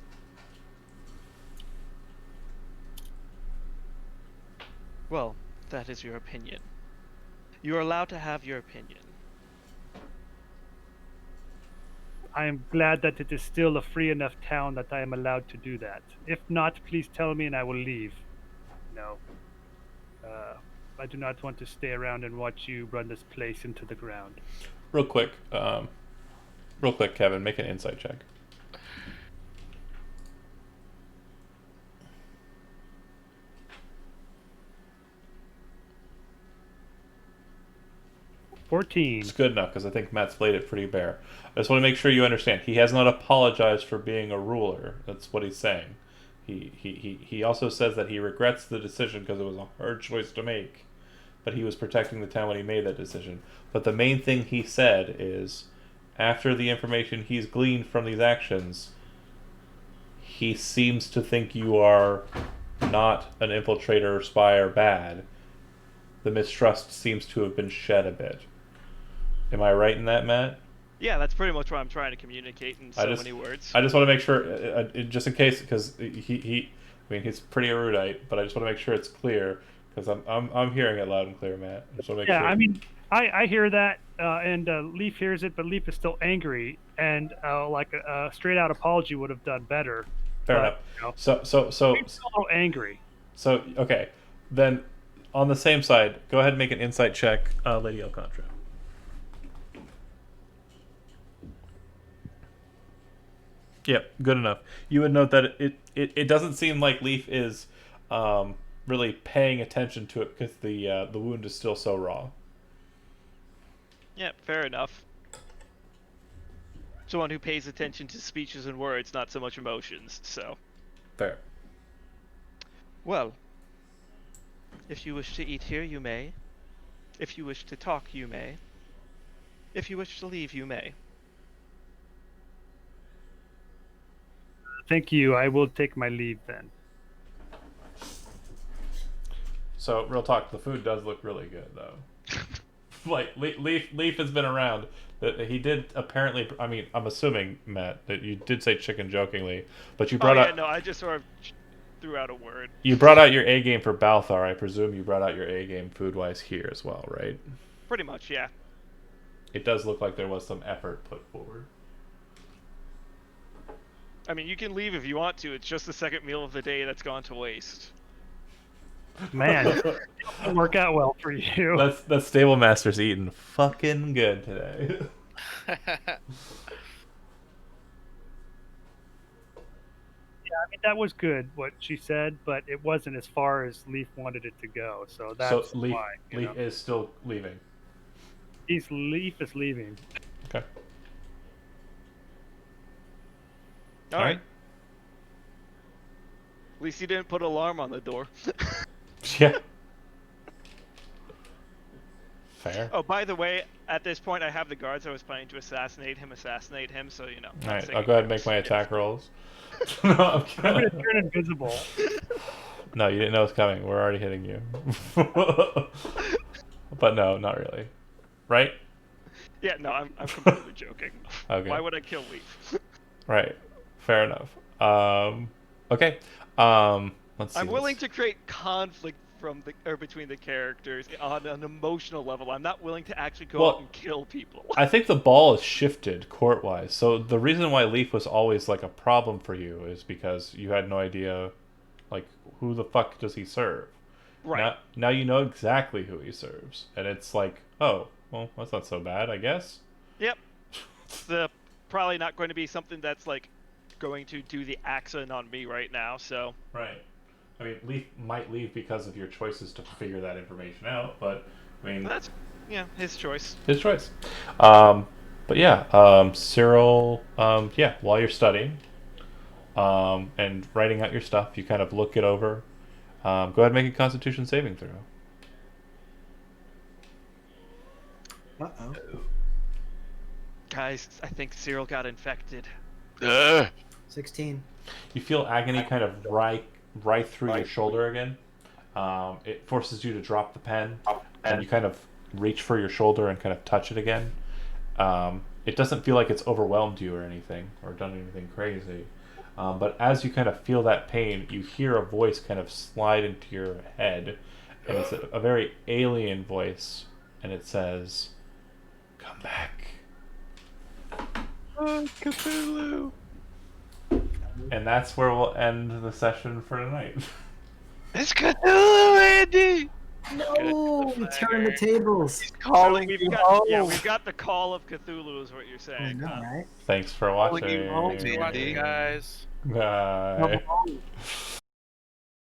Well, that is your opinion. You are allowed to have your opinion. I am glad that it is still a free enough town that I am allowed to do that. If not, please tell me and I will leave. No. I do not want to stay around and watch you run this place into the ground. Real quick, Kevin, make an insight check. It's good enough because I think Matt's laid it pretty bare. I just want to make sure you understand. He has not apologized for being a ruler. That's what he's saying. He also says that he regrets the decision because it was a hard choice to make, but he was protecting the town when he made that decision. But the main thing he said is, after the information he's gleaned from these actions, he seems to think you are not an infiltrator or spy or bad. The mistrust seems to have been shed a bit. Am I right in that, Matt? Yeah, that's pretty much what I'm trying to communicate in so many words. I just want to make sure, just in case, because he's pretty erudite, but I just want to make sure it's clear, because I'm hearing it loud and clear, Matt. I just want to make sure. I mean, I hear that, and Leaf hears it, but Leaf is still angry, and like a straight out apology would have done better. Fair enough. You know, So Leaf's a little angry. So okay, then on the same side, go ahead and make an insight check, Lady Alcontra. Yep, good enough. You would note that it doesn't seem like Leaf is really paying attention to it because the wound is still so raw. Yeah, fair enough. Someone who pays attention to speeches and words, not so much emotions, so. Fair. Well, if you wish to eat here, you may. If you wish to talk, you may. If you wish to leave, you may. Thank you. I will take my leave then. So, real talk, the food does look really good, though. Like, Leaf has been around. He did apparently, I mean, I'm assuming, Matt, that you did say chicken jokingly, but you brought out... no, I just sort of threw out a word. You brought out your A game for Balthar. I presume you brought out your A game food-wise here as well, right? Pretty much, yeah. It does look like there was some effort put forward. I mean, you can leave if you want to. It's just the second meal of the day that's gone to waste. Man, it doesn't work out well for you. That stable master's eating fucking good today. Yeah, I mean, that was good, what she said, but it wasn't as far as Leaf wanted it to go. So that's Leaf, why. Leaf is still leaving. Leaf is leaving. Okay. All right. At least you didn't put an alarm on the door. Yeah. Fair. Oh, by the way, at this point, I have the guards I was planning to assassinate him, so, you know. All right, I'll go ahead and make my attack rolls. No, I'm going to turn invisible. No, you didn't know it was coming. We're already hitting you. But no, not really. Right? Yeah, no, I'm completely joking. Okay. Why would I kill Leaf? Right. Fair enough. Okay. Let's see. I'm willing to create conflict between the characters on an emotional level. I'm not willing to actually go out and kill people. I think the ball has shifted court-wise. So the reason why Leaf was always like a problem for you is because you had no idea, like, who the fuck does he serve? Right. Now you know exactly who he serves, and it's like, oh, well, that's not so bad, I guess. Yep. It's probably not going to be something that's like going to do the accent on me right now. So Right. I mean, Leaf might leave because of your choices to figure that information out, but I mean, that's his choice. his choice. But yeah, Cyril, yeah, while you're studying and writing out your stuff, you kind of look it over. Go ahead and make a Constitution saving throw. Uh-oh. Guys, I think Cyril got infected. 16. You feel agony kind of right through your shoulder again. It forces you to drop the pen, and you kind of reach for your shoulder and kind of touch it again. It doesn't feel like it's overwhelmed you or anything, or done anything crazy. But as you kind of feel that pain, you hear a voice kind of slide into your head, and it's a very alien voice, and it says, "Come back." Cthulhu. And that's where we'll end the session for tonight. It's Cthulhu, Andy. No, we turn the tables. Calling we've you got, home. yeah, we've got the call of Cthulhu, is what you're I saying. know, right? Thanks for Calling you home, watching. Andy. Guys. Bye. Come home.